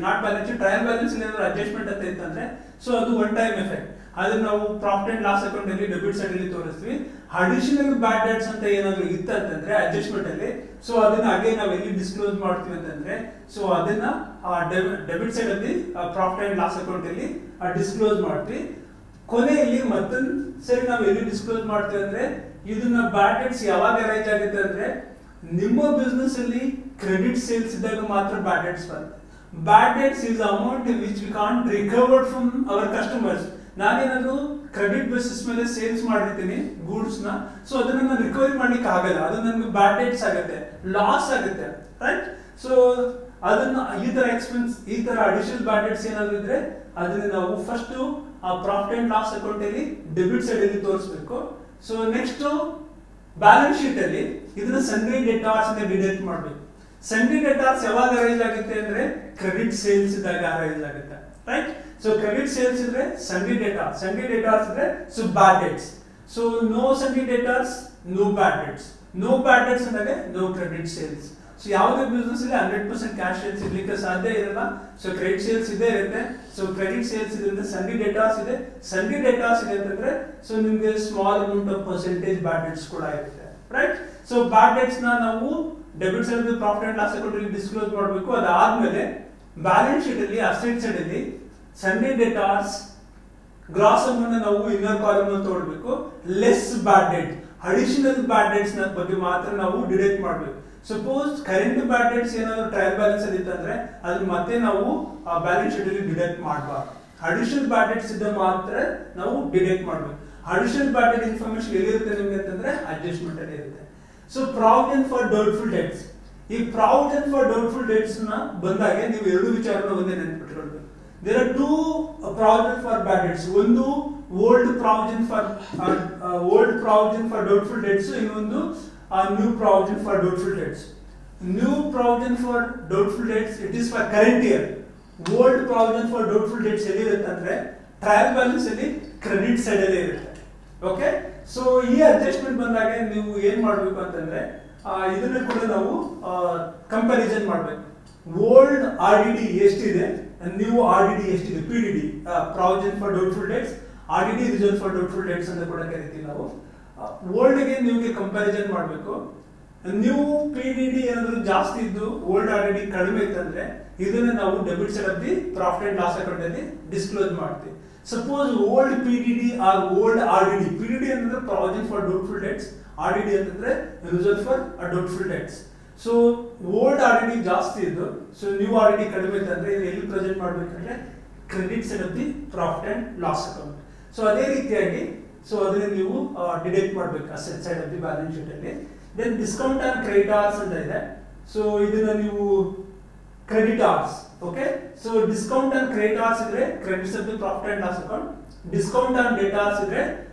not balance sheet, trial balance ಅಲ್ಲಿ ಏನಾದ್ರು ಅಡ್ಜಸ್ಟ್ಮೆಂಟ್ ಅಂತ ಇತ್ತಂದ್ರೆ ಸೊ ಅದು ಒನ್ ಟೈಮ್ ಎಫೆಕ್ಟ್. ಅದನ್ನ ನಾವು ಪ್ರಾಫಿಟ್ ಅಂಡ್ ಲಾಸ್ ಅಕೌಂಟ್ ಅಲ್ಲಿ ಡೆಬಿಟ್ ಸೈಡ್ ಅಲ್ಲಿ ತೋರಿಸ್ತೀವಿ. ಅಡಿಷನಲ್ ಬ್ಯಾಡ್ ಡೇಟ್ಸ್ ಅಂತ ಏನಾದ್ರು ಇತ್ತಂತಂದ್ರೆ ಅಡ್ಜಸ್ಟ್ಮೆಂಟ್ ಅಲ್ಲಿ, ಸೊ ಅದನ್ನ ಅಗೇನ್ ನಾವು ಎಲ್ಲಿ ಡಿಸ್ಕ್ಲೋಸ್ ಮಾಡ್ತೀವಿ ಅಂತಂದ್ರೆ ಸೊ ಅದನ್ನ ಡೆಬಿಟ್ ಸೈಡ್ ಅಲ್ಲಿ ಪ್ರಾಫಿಟ್ ಅಂಡ್ ಲಾಸ್ ಅಕೌಂಟ್ ಅಲ್ಲಿ ಡಿಸ್ಕ್ಲೋಸ್ ಮಾಡ್ತೀವಿ. ಕೊನೆಯಲ್ಲಿ ಮತ್ತೊಂದು ಸರಿ ನಾವು ಎಲ್ಲಿ ಡಿಸ್ಕ್ಲೋಸ್ ಮಾಡ್ತೀವಿ ಅಂದ್ರೆ ಇದನ್ನ ಬ್ಯಾಡ್ ಡೇಟ್ಸ್ ಯಾವಾಗ ಅರೈಜ್ ಆಗುತ್ತೆ ಅಂದ್ರೆ ನಿಮ್ಮ ಬಿಸ್ನೆಸ್ ಅಲ್ಲಿ ಕ್ರೆಡಿಟ್ ಸೇಲ್ಸ್ ಇದ್ದಾಗ ಮಾತ್ರ ಬ್ಯಾಡ್ ಡೇಟ್ಸ್ ಬರುತ್ತೆ. Bad debts is amount which we can't recovered from our customers. ನಾನೇನಾದ್ರು ಕ್ರೆಡಿಟ್ ಬೇಸಿಸ್ ಮೇಲೆ ಸೇಲ್ಸ್ ಮಾಡಿರ್ತೀನಿ ಗೂಡ್ಸ್ ನ, ಸೊ ಅದನ್ನ ನಾನು ರಿಕವರಿ ಮಾಡ್ಲಿಕ್ಕೆ ಆಗಲ್ಲ, ಅದು ನನಗೆ ಬ್ಯಾಡ್ ಡೇಟ್ಸ್ ಆಗುತ್ತೆ, ಲಾಸ್ ಆಗುತ್ತೆ, ರೈಟ್. ಸೊ ಅದನ್ನ ಈ ತರ ಎಕ್ಸ್ಪೆನ್ಸ್, ಈ ತರ ಅಡಿಷನಲ್ ಬ್ಯಾಡ್ ಡೇಟ್ಸ್ ಏನಾದ್ರು ಇದ್ರೆ ಅದನ್ನ ನಾವು ಫಸ್ಟ್ ಆ ಪ್ರಾಫಿಟ್ ಅಂಡ್ ಲಾಸ್ ಅಕೌಂಟ್ ಅಲ್ಲಿ ಡೆಬಿಟ್ ಸೈಡ್ ಅಲ್ಲಿ ತೋರಿಸಬೇಕು. ಸೊ ನೆಕ್ಸ್ಟ್ ಬ್ಯಾಲೆನ್ಸ್ ಶೀಟ್ ಅಲ್ಲಿ ಇದನ್ನ ಸನ್ರಿ ಡೆಟಾರ್ಸ್ ಅಂತ ಡಿಡಕ್ಟ್ ಮಾಡಬೇಕು. ಸನ್ರಿ ಡೆಟಾರ್ಸ್ ಯಾವಾಗ ಅರೈಸ್ ಆಗುತ್ತೆ ಅಂದ್ರೆ ಕ್ರೆಡಿಟ್ ಸೇಲ್ಸ್ ಇದ್ದಾಗ ಅರೈಸ್ ಆಗುತ್ತೆ, ರೈಟ್. ಸೊ ಕ್ರೆಡಿಟ್ ಸೇಲ್ಸ್ ಇದ್ರೆ ಸನ್ರಿ ಡೆಟಾರ್ಸ್ ಇದ್ರೆ so bad debts. So no sundry debtors, no bad debts. No bad debts ಅಂದಾಗ ನೋ ಕ್ರೆಡಿಟ್ ಸೇಲ್ಸ್. ಸೊ ಯಾವುದೇ ಬಿಸ್ನೆಸ್ ಅಲ್ಲಿ 100% ಕ್ಯಾಶ್ ಸೇಲ್ಸ್ ಇರ್ಲಿಕ್ಕೆ ಸಾಧ್ಯ ಇರಲ್ಲ. ಸೊ ಕ್ರೆಡಿಟ್ ಸೇಲ್ಸ್ ಇದೇ ಇರುತ್ತೆ. ಸೊ ಕ್ರೆಡಿಟ್ ಸೇಲ್ಸ್ ಇದೆ ಅಂದ್ರೆ ಸನ್ರಿ ಡೆಟಾರ್ಸ್ ಇದೆ. ಸನ್ರಿ ಡೆಟಾರ್ಸ್ ಇದೆ ಅಂತಂದ್ರೆ ಸೊ ನಿಮ್ಗೆ small amount of percentage bad dates ಕೂಡ ಇರುತ್ತೆ, ರೈಟ್. ಸೊ ಬ್ಯಾಡ್ ಡೇಟ್ಸ್ ನಾವು debit side profit and loss account ಅಲ್ಲಿ ಡಿಸ್ಕ್ಲೋಸ್ ಮಾಡಬೇಕು. ಅದಾದ್ಮೇಲೆ ಬ್ಯಾಲೆನ್ಸ್ ಶೀಟ್ ಅಲ್ಲಿ ಅಸೆಟ್ ಸೈಡ್ ಅಲ್ಲಿ ಸನ್ರಿ ಡೆಟಾರ್ಸ್ ಗ್ರಾಸ್ ಅಮೌಂಟ್ ನಾವು ಇನ್ನರ್ ಕಾಲಮ್ ಅಲ್ಲಿ ತಗೊಳ್ಬೇಕು. ಲೆಸ್ ಬ್ಯಾಡ್ ಡೇಟ್, ಅಡಿಷನಲ್ ಬ್ಯಾಡ್ ಡೇಟ್ಸ್ ನ ಬಗ್ಗೆ ಮಾತ್ರ ನಾವು ಡಿಡಕ್ಟ್ ಮಾಡಬೇಕು. ಸಪೋಸ್ ಕರೆಂಟ್ ಬ್ಯಾಡ್ ಡೇಟ್ಸ್ ಏನಾದ್ರು ಟ್ರಯಲ್ ಬ್ಯಾಲೆನ್ಸ್ ಅಲ್ಲಿ ಇತ್ತಂದ್ರೆ ಅದನ್ನ ಮತ್ತೆ ನಾವು ಬ್ಯಾಲೆನ್ಸ್ ಶೀಟ್ ಅಲ್ಲಿ ಡಿಡಕ್ಟ್ ಮಾಡಬಾರ್ದು. ಅಡಿಷನಲ್ ಬ್ಯಾಡ್ ಡೇಟ್ಸ್ ಇದ್ದ ಮಾತ್ರ ನಾವು ಡಿಡಕ್ಟ್ ಮಾಡಬೇಕು. ಅಡಿಷನಲ್ ಬ್ಯಾಡ್ ಡೇಟ್ ಇನ್ಫಾರ್ಮೇಶನ್ ಎಲ್ಲಿರುತ್ತೆ ನಿಮ್ಗೆ ಅಂತಂದ್ರೆ ಅಡ್ಜಸ್ಟ್ಮೆಂಟ್ ಅಲ್ಲಿ ಇರುತ್ತೆ. So provision for doubtful debts, ಈ ಪ್ರಾವಿಷನ್ ಫಾರ್ ಡೌಟ್ಫುಲ್ ಡೇಟ್ಸ್ ನ ಬಂದಾಗ ನೀವು ಎರಡು ವಿಚಾರನ ಒಂದೇ ನೆನಪಿಟ್ಕೊಳ್ಬೇಕು. There are two provision for bad debts. ಒಂದು old provision for doubtful debts, ಇನ್ನೊಂದು new provision for doubtful debts. New provision for doubtful debts, it is for current year. Old provision for doubtful debts ಎಲ್ಲಿ ಇರುತ್ತೆ ಅಂದ್ರೆ trial balance ಅಲ್ಲಿ credit side ಅಲ್ಲಿ ಇರುತ್ತೆ. Okay, so ಈ adjustment ಬಂದಾಗ ನೀವು ಏನ್ ಮಾಡ್ಬೇಕು ಅಂತಂದ್ರೆ ಇದನ್ನ ಕೂಡ ನಾವು ಕಂಪ್ಯಾರಿಸನ್ ಮಾಡ್ಬೇಕು. ಓಲ್ಡ್ RDD ಎಷ್ಟಿದೆ, ನ್ಯೂ RDD ಎಷ್ಟಿದೆ, PDD provision for doubtful debts, RDD reserve for doubtful dates ಅಂತ ಕೂಡ ಕರಿತೀವಿ ನಾವು. ಓಲ್ಡ್ ಗೆ ನೀವು ಕಂಪ್ಯಾರಿಸನ್ ಮಾಡಬೇಕು. ನ್ಯೂ PDD ಏನಾದ್ರು ಜಾಸ್ತಿ ಇದ್ದು ಓಲ್ಡ್ RDD ಕಡಿಮೆ ಇತ್ತಂದ್ರೆ ಇದನ್ನ ನಾವು debit side of the profit and loss account ಅಲ್ಲಿ ಡಿಸ್ಕ್ಲೋಸ್ ಮಾಡ್ತೀವಿ. Suppose old PDD or old RDD, PDD ಅಂತಂದ್ರೆ provision for doubtful debts, RDD ಅಂತಂದ್ರೆ reserve for doubtful debts. So old RDD ಜಾಸ್ತಿ ಇದ್ದು ಸೊ ನ್ಯೂ RDD ಕಡಿಮೆ ಇತ್ತಂದ್ರೆ ಎಲ್ಲಿ present ಮಾಡ್ಬೇಕಂದ್ರೆ credit side of the profit and loss account. So ಅದೇ ರೀತಿಯಾಗಿ ಸೊ ಅದನ್ನ ನೀವು ಡಿಡಕ್ಟ್ ಮಾಡಬೇಕು asset side of the balance sheet ಅಲ್ಲಿ. ದೆನ್ ಡಿಸ್ಕೌಂಟ್ ಅಂಡ್ ಕ್ರೆಡಿಟಾರ್ಸ್ ಅಂತ ಇದೆ. ಸೊ ಇದನ್ನ ನೀವು creditors, okay. So discount and creditors ಇದ್ರೆ credits of the profit and loss account. Discount and debtors ಇದ್ರೆ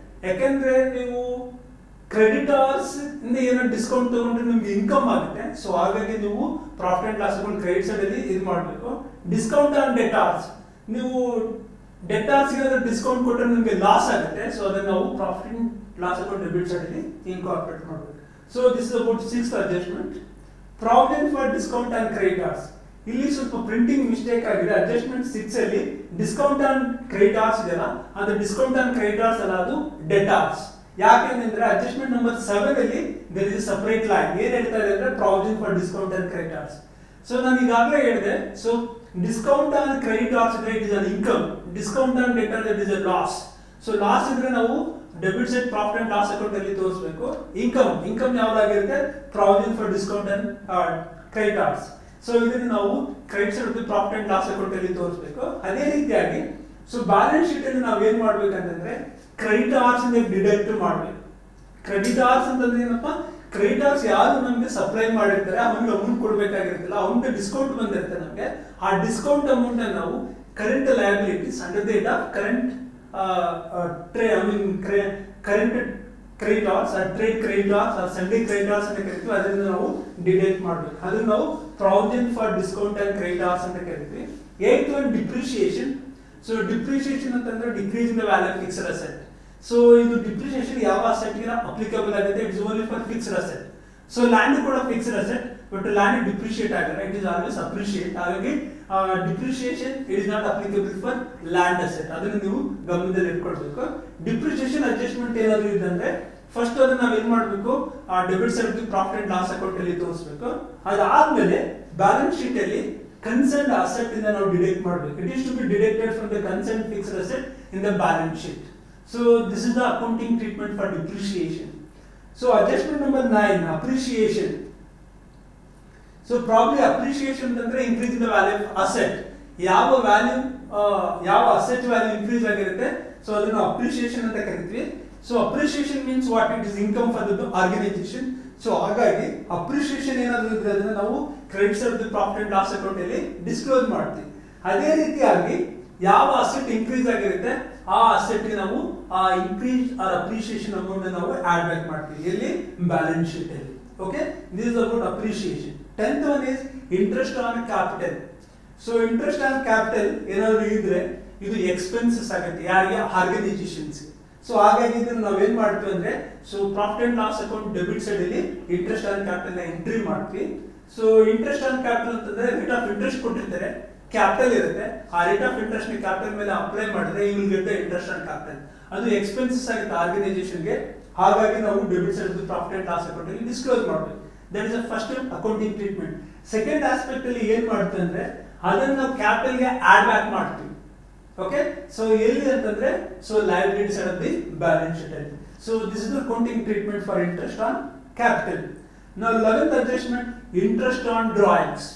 ಯಾಕಂದ್ರೆ ನೀವು ಕ್ರೆಡಿಟಾರ್ಸ್ ಇಂದ ಏನೋ ಡಿಸ್ಕೌಂಟ್ ತಗೊಂಡ್ರೆ ನಿಮ್ಗೆ ಇನ್ಕಮ್ ಆಗುತ್ತೆ. ಸೊ ಹಾಗಾಗಿ ನೀವು profit and loss account credit side ಅಲ್ಲಿ ಇದು ಮಾಡಬೇಕು. ಡಿಸ್ಕೌಂಟ್ ಆನ್ ಡೆಟಾರ್ಸ್, ನೀವು ಡೆಟಾರ್ಸ್ ಗೆ ಡಿಸ್ಕೌಂಟ್ ಕೊಟ್ಟರೆ ನಿಮಗೆ ಲಾಸ್ ಆಗುತ್ತೆ. ಸೊ ಅದನ್ನ ನಾವು profit and loss account debit side ಅಲ್ಲಿ ಇನ್ಕಾರ್ಪೊರೇಟ್ ಮಾಡಬೇಕು. So this is about 6th adjustment. Provident for discount on creditors, ಇಲ್ಲಿ ಸ್ವಲ್ಪ ಪ್ರಿಂಟಿಂಗ್ ಮಿಸ್ಟೇಕ್ ಆಗಿದೆ. ಅಡ್ಜಸ್ಟ್ಮೆಂಟ್ 6 ಅಲ್ಲಿ ಡಿಸ್ಕೌಂಟ್ ಆನ್ ಕ್ರೆಡಿಟಾರ್ಸ್ ಇದೆಯಲ್ಲ, ಅದು ಡಿಸ್ಕೌಂಟ್ ಆನ್ ಕ್ರೆಡಿಟಾರ್ಸ್ ಅಲ್ಲ, ಅದು ಡೆಟಾರ್ಸ್. ಯಾಕೆಂದ್ರೆ ಅಡ್ಜಸ್ಟ್ಮೆಂಟ್ ನಂಬರ್ 7 ಅಲ್ಲಿ ದೇರ್ ಇಸ್ ಸಪರೇಟ್ ಲೈನ್. ಏನ್ ಹೇಳ್ತಾ ಇದೆ ಅಂದ್ರೆ provident for discount on creditors. So ನಾನು ಈಗಾಗಲೇ ಹೇಳಿದೆ, ಸೊ ಡಿಸ್ಕೌಂಟ್ ಆನ್ ಕ್ರೆಡಿಟಾರ್ಸ್ ಇದ್ರೆ it is an income, discount on debtors it is a loss. So loss ಇದ್ರೆ ನಾವು debit side profit and loss account ಅಲ್ಲಿ ತೋರಿಸಬೇಕು. ಇನ್ಕಮ್ ಯಾವ್ದಾಗಿರುತ್ತೆ, provident for discount and creditors. So ಇದನ್ನು ನಾವು credit side profit and loss account ಅಲ್ಲಿ ತೋರಿಸಬೇಕು. ಅದೇ ರೀತಿಯಾಗಿ ಸೊ ಬ್ಯಾಲೆನ್ಸ್ ಶೀಟ್ ಅಲ್ಲಿ ನಾವು ಏನ್ ಮಾಡ್ಬೇಕಂತಂದ್ರೆ ಕ್ರೆಡಿಟಾರ್ಸ್ ಇಂದ ಡಿಡಕ್ಟ್ ಮಾಡಬೇಕು. ಕ್ರೆಡಿಟಾರ್ಸ್ ಅಂತಂದ್ರೆ ಏನಪ್ಪ, ಕ್ರೆಡಿಟಾರ್ಸ್ ಯಾರು ನಮಗೆ ಸಪ್ಲೈ ಮಾಡಿರ್ತಾರೆ ಅವನಿಗೆ ಅಮೌಂಟ್ ಕೊಡಬೇಕಾಗಿರುತ್ತಲ್ಲ, ಅವನಿಗೆ ಡಿಸ್ಕೌಂಟ್ ಬಂದಿರುತ್ತೆ ನಮಗೆ. ಆ ಡಿಸ್ಕೌಂಟ್ ಅಮೌಂಟ್ ಅನ್ನು ನಾವು current liabilities under the head of current current creditors, trade creditors, sundry creditors ಅಂತ ಕರಿತೀವಿ. ಅದರಿಂದ ನಾವು ಡಿಡಕ್ಟ್ ಮಾಡಬೇಕು. ಅದನ್ನ ನಾವು provident for discount and creditors ಅಂತ ಕರಿತೀವಿ. 8th one depreciation. So depreciation ಅಂತಂದ್ರೆ decrease in the value of fixed asset. So ಇದು ಡಿಪ್ರಿಸಿಯೇಷನ್ ಯಾವ ಅಸೆಟ್ ಗೆ ಅಪ್ಲಿಕಬಲ್ ಆಗುತ್ತೆ, it's only for fixed asset. So land ಕೂಡ fixed asset, but land depreciate ಆಗಲ್ಲ, it is always appreciate. ಹಾಗಾಗಿ depreciation it is not applicable for land asset. ಅದನ್ನು ನೀವು ಗಮನದಲ್ಲಿ ಇಟ್ಕೊಳ್ಬೇಕು. ಡಿಪ್ರಿಷಿಯೇಷನ್ ಅಡ್ಜಸ್ಟ್ಮೆಂಟ್ ಏನಾದ್ರು ಇದಂದ್ರೆ ಫಸ್ಟ್ ಅದನ್ನ ನಾವು ಏನ್ ಮಾಡಬೇಕು, debit side profit and loss account ಅಲ್ಲಿ ತೋರಿಸಬೇಕು. ಅದಾದ್ಮೇಲೆ ಬ್ಯಾಲೆನ್ಸ್ ಶೀಟ್ ಅಲ್ಲಿ ಕನ್ಸರ್ನ್ ಅಸೆಟ್ ಇಂದ ನಾವು ಡಿಡಕ್ಟ್ ಮಾಡಬೇಕು. It is to be deducted from the concern fixed asset in the balance sheet. So this is the accounting treatment for depreciation. So adjustment number 9, appreciation. So probably appreciation ಅಂದ್ರೆ increase in the value of asset. ಯಾವ value ಯಾವ asset value increase ಆಗಿರುತ್ತೆ, so ಅದನ್ನು appreciation ಅಂತ ಕರಿತೀವಿ. So appreciation means what, it is income for the organisation. So ಹಾಗಾಗಿ appreciation ಏನಾದ್ರು ಇದ್ರೆ ಅದನ್ನ ನಾವು credit side profit and loss account ಅಲ್ಲಿ ಡಿಸ್ಕ್ಲೋಸ್ ಮಾಡ್ತೀವಿ. ಅದೇ ರೀತಿಯಾಗಿ ಯಾವ ಅಸೆಟ್ ಇನ್ಕ್ರೀಸ್ ಆಗಿರುತ್ತೆ ಆ ಅಸೆಟ್ ಗೆ ನಾವು ಆ ಇನ್ಕ್ರೀಸ್ ಆರ್ ಅಪ್ರಿಷಿಯೇಷನ್ ಅಮೌಂಟ್ ನಾವು ಆಡ್ ಬ್ಯಾಕ್ ಮಾಡ್ತೀವಿ ಎಲ್ಲಿ, ಬ್ಯಾಲೆನ್ಸ್ ಶೀಟ್ ಅಲ್ಲಿ. Okay, this is about appreciation. 10th one is interest on capital. So interest on capital ಏನಾದ್ರು ಇದ್ರೆ ಇದು ಎಕ್ಸ್ಪೆನ್ಸಸ್ ಆಗುತ್ತೆ ಯಾರಿಗೆ, ಆರ್ಗನೈಸೇಷನ್ಸ್. ಸೊ ಹಾಗಾಗಿ ಇದನ್ನ ನಾವೇನ್ ಮಾಡ್ತೀವಿ ಅಂದ್ರೆ, so profit and loss account debit side ಅಲ್ಲಿ ಇಂಟ್ರೆಸ್ಟ್ ಆನ್ ಕ್ಯಾಪಿಟಲ್ ನ ಎಂಟ್ರಿ ಮಾಡ್ತೀವಿ. ಸೊ ಇಂಟ್ರೆಸ್ಟ್ ಆನ್ ಕ್ಯಾಪಿಟಲ್ ಅಂತಂದ್ರೆ ರೇಟ್ ಆಫ್ ಇಂಟ್ರೆಸ್ಟ್ ಕೊಟ್ಟಿರ್ತಾರೆ, ಕ್ಯಾಪಿಟಲ್ ಇರುತ್ತೆ, ಆ ರೇಟ್ ಆಫ್ ಇಂಟ್ರೆಸ್ಟ್ ನ ಕ್ಯಾಪಿಟಲ್ ಮೇಲೆ ಅಪ್ಲೈ ಮಾಡಿದ್ರೆ you will get the interest on capital. ಅದು ಎಕ್ಸ್ಪೆನ್ಸಸ್ ಆಗುತ್ತೆ ಆರ್ಗನೈಸೇಷನ್ ಗೆ. ಹಾಗಾಗಿ ನಾವು debit side profit and loss account ಅಲ್ಲಿ ಡಿಸ್ಕ್ಲೋಸ್ ಮಾಡಬೇಕು. That is the first accounting treatment. Second aspect ಅಲ್ಲಿ ಏನ್ ಮಾಡ್ತೀವಿ ಅಂದ್ರೆ ಅದನ್ನ ನಾವು ಕ್ಯಾಪಿಟಲ್ ಗೆ ಆಡ್ ಬ್ಯಾಕ್ ಮಾಡ್ತೀವಿ. ಓಕೆ, ಸೊ ಎಲ್ಲಿ ಅಂತಂದ್ರೆ so liability side of the balance sheet ಅಲ್ಲಿ. So this is the accounting treatment for interest on capital. Now 11th adjustment, interest on drawings.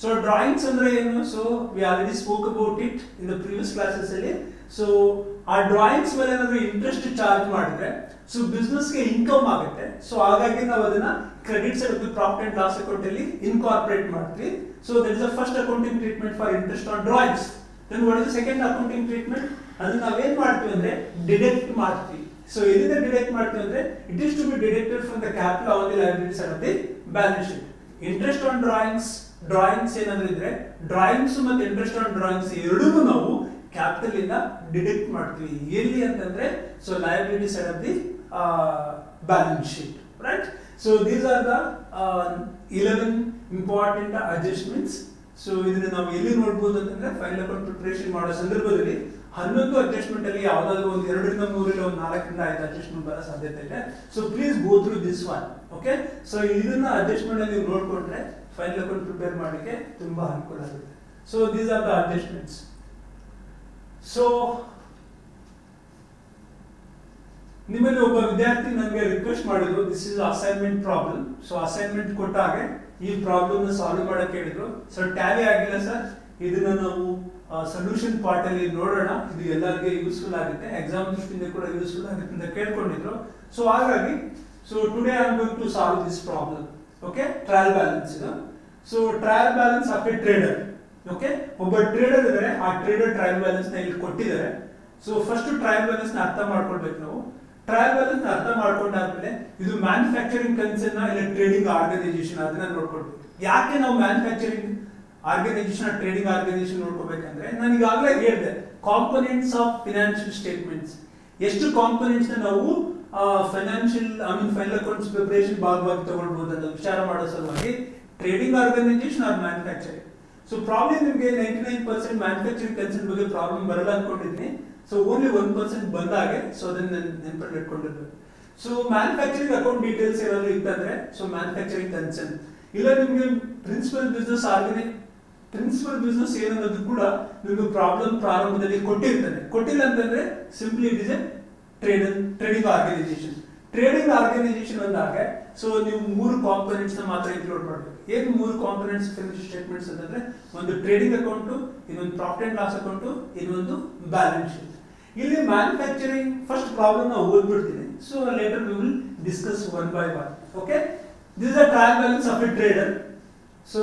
So drawings ಅಂದ್ರೆ ಏನು, so we already spoke about it in the previous classes ಅಲ್ಲಿ. So ಆ drawings ಮೇಲೆ ಏನಾದ್ರು interest charge ಮಾಡಿದ್ರೆ so business ಗೆ income ಆಗುತ್ತೆ. So ಹಾಗಾಗಿ ನಾವು ಅದನ್ನ credit side of the profit and loss account ಅಲ್ಲಿ ಇನ್ಕಾರ್ಪೊರೇಟ್ ಮಾಡ್ತೀವಿ. So that is the first accounting treatment for interest on drawings. Then what is the second accounting treatment, ಅದನ್ನ ನಾವೇನ್ ಮಾಡ್ತೀವಿ ಅಂದ್ರೆ ಡಿಡಕ್ಟ್ ಮಾಡ್ತೀವಿ. ಸೊ ಎಲ್ಲಿಂದ ಡಿಡಕ್ಟ್ ಮಾಡ್ತೀವಿ ಅಂದ್ರೆ it is to be deducted from the capital on the liability side of the balance sheet. Interest on drawings ಏನಾದ್ರು ಇದ್ರೆ ಡ್ರಾಯಿಂಗ್ಸ್ ಮತ್ತೆ ಇಂಟ್ರೆಸ್ಟ್ ಆನ್ ಡ್ರಾಯಿಂಗ್ಸ್ ಎರಡೂ ನಾವು ಕ್ಯಾಪಿಟಲ್ ಇಂದ ಡಿಡಕ್ಟ್ ಮಾಡ್ತೀವಿ. ಎಲ್ಲಿ ಅಂತಂದ್ರೆ so liability side of the balance sheet, right? So these are the 11 important adjustments. So ಇದನ್ನ ನಾವು ಎಲ್ಲಿ ನೋಡಬಹುದು ಅಂತಂದ್ರೆ ಫೈನಲ್ ಅಕೌಂಟ್ ಪ್ರಿಪರೇಷನ್ ಮಾಡೋ ಸಂದರ್ಭದಲ್ಲಿ 11 ಅಡ್ಜಸ್ಟ್ಮೆಂಟ್ ಅಲ್ಲಿ ಯಾವ್ದಾದ್ರು ಒಂದು 2 ರಿಂದ 3 ಇಲ್ಲ ಒಂದು 4 ರಿಂದ 5 ಅಡ್ಜಸ್ಟ್ಮೆಂಟ್ ಬರೋ ಸಾಧ್ಯತೆ ಇದೆ. So please go through this one. Okay, so ಇದನ್ನ ಅಡ್ಜಸ್ಟ್ಮೆಂಟ್ ಅಲ್ಲಿ ನೀವು ನೋಡ್ಕೊಂಡ್ರೆ ಫೈನಲ್ ಅಕೌಂಟ್ ಪ್ರಿಪೇರ್ ಮಾಡಲಿಕ್ಕೆ ತುಂಬಾ ಅನುಕೂಲ ಆಗುತ್ತೆ. So these are the adjustments. So ನಿಮ್ಮಲ್ಲಿ ಒಬ್ಬ ವಿದ್ಯಾರ್ಥಿ ನನಗೆ ರಿಕ್ವೆಸ್ಟ್ ಮಾಡಿದ್ರು, this is assignment problem. So assignment ಕೊಟ್ಟಾಗ ಈ ಪ್ರಾಬ್ಲಮ್ ನ ಸಾಲ್ವ್ ಮಾಡಕ್ಕೆ ಹೇಳಿದ್ರು. ಸೊ ಟ್ಯಾಲಿ ಆಗಿಲ್ಲ ಸರ್, ಇದನ್ನ ನಾವು ಸೊಲ್ಯೂಷನ್ ಪಾರ್ಟ್ ಅಲ್ಲಿ ನೋಡೋಣ, ಇದು ಎಲ್ಲರಿಗೆ ಯೂಸ್ಫುಲ್ ಆಗುತ್ತೆ, ಎಕ್ಸಾಮ್ ದೃಷ್ಟಿಯಿಂದ ಕೂಡ ಯೂಸ್ಫುಲ್ ಆಗುತ್ತೆ ಅಂತ ಕೇಳ್ಕೊಂಡಿದ್ರು. ಸೊ ಹಾಗಾಗಿ so today I am going to solve this problem. Okay, trial balance ಇದು. So trial balance of a trader. Okay, ಒಬ್ಬ ಟ್ರೇಡರ್ ಇದ್ದಾರೆ, ಆ ಟ್ರೇಡರ್ ಟ್ರಯಲ್ ಬ್ಯಾಲೆನ್ಸ್ ನ ಇಲ್ಲಿ ಕೊಟ್ಟಿದ್ದಾರೆ. ಸೊ ಫಸ್ಟ್ ಟ್ರಯಲ್ ಬ್ಯಾಲೆನ್ಸ್ ನ ಅರ್ಥ ಮಾಡ್ಕೊಳ್ಬೇಕು ನಾವು. ಟ್ರಯಲ್ ಬ್ಯಾಲೆನ್ಸ್ ಅರ್ಥ ಮಾಡ್ಕೊಂಡಾದ್ಮೇಲೆ ಇದು ಮ್ಯಾನುಫ್ಯಾಕ್ಚರಿಂಗ್ ಕನ್ಸರ್ನ್ ಇಲ್ಲ ಟ್ರೇಡಿಂಗ್ ಆರ್ಗನೈಸೇಷನ್ ಅದನ್ನ ನೋಡ್ಕೊಳ್ಬೇಕು. ಯಾಕೆ ನಾವು ಮ್ಯಾನುಫ್ಯಾಕ್ಚರಿಂಗ್ ಆರ್ಗನೈಸೇಷನ್ ಟ್ರೇಡಿಂಗ್ ಆರ್ಗನೈಸೇಷನ್ ನೋಡ್ಕೋಬೇಕಂದ್ರೆ ನಾನು ಈಗಾಗಲೇ ಹೇಳಿದೆ ಕಾಂಪೊನೆಂಟ್ಸ್ ಆಫ್ ಫಿನಾನ್ಷಿಯಲ್ ಸ್ಟೇಟ್ಮೆಂಟ್ಸ್, ಎಷ್ಟು ಕಾಂಪೊನೆಂಟ್ಸ್ ನಾವು ಫೈನಾನ್ಷಿಯಲ್ ಫೈನಲ್ ಅಕೌಂಟ್ಸ್ ಪ್ರಿಪರೇಷನ್ ಭಾಗವಾಗಿ ತಗೊಳ್ಬಹುದು ಅಂತ ವಿಚಾರ ಮಾಡೋ ಸಲುವಾಗಿ trading organisation or manufacturing. So problem ನಿಮಗೆ 99% ಮ್ಯಾನುಫ್ಯಾಕ್ಚರಿಂಗ್ ಕನ್ಸರ್ನ್ ಬಗ್ಗೆ ಪ್ರಾಬ್ಲಮ್ ಬರಲ್ಲ ಅನ್ಕೊಂಡಿದ್ದೀನಿ. ಸೊ ಓನ್ಲಿ 1% ಬಂದಾಗೆ ಸೊ ಅದನ್ನ ನೆನಪಲ್ಲಿ ಇಟ್ಕೊಂಡಿರ್ಬೇಕು. ಸೊ ಮ್ಯಾನುಫ್ಯಾಕ್ಚರಿಂಗ್ ಅಕೌಂಟ್ ಡೀಟೇಲ್ಸ್ ಏನಾದ್ರು ಇತ್ತಂದ್ರೆ ಸೊ ಮ್ಯಾನುಫ್ಯಾಕ್ಚರಿಂಗ್ ಕನ್ಸರ್ನ್, ಇಲ್ಲ ನಿಮ್ಗೆ ಪ್ರಿನ್ಸಿಪಲ್ ಬಿಸ್ನೆಸ್ ಏನನ್ನೋದು ಕೂಡ ನಿಮ್ಗೆ ಪ್ರಾಬ್ಲಮ್ ಪ್ರಾರಂಭದಲ್ಲಿ ಕೊಟ್ಟಿರ್ತಾನೆ. ಕೊಟ್ಟಿಲ್ಲ ಅಂತಂದ್ರೆ simply it is a trading organisation. Trading organisation ಅಂದಾಗ ಸೊ ನೀವು 3 ಕಾಂಪೊನೆಂಟ್ಸ್ ಮಾತ್ರ ಇನ್ಕ್ಲೂಡ್ ಮಾಡಬೇಕು. ಏನು 3 ಕಾಂಪೊನೆಂಟ್ಸ್ ಫಿನಾನ್ಷಿಯಲ್ ಸ್ಟೇಟ್ಮೆಂಟ್ಸ್ ಅಂತಂದ್ರೆ ಒಂದು ಟ್ರೇಡಿಂಗ್ ಅಕೌಂಟ್, ಇನ್ನೊಂದು ಪ್ರಾಫಿಟ್ ಅಂಡ್ ಲಾಸ್ ಅಕೌಂಟ್, ಇನ್ನೊಂದು ಬ್ಯಾಲೆನ್ಸ್ ಶೀಟ್. ಇಲ್ಲಿ ಮ್ಯಾನುಫ್ಯಾಕ್ಚರಿಂಗ್ ಫಸ್ಟ್ ಪ್ರಾಬ್ಲಮ್ ನಾವು ಓದ್ಬಿಡ್ತೀನಿ. So later we will discuss one by one. Okay, this is a trial balance of a trader. So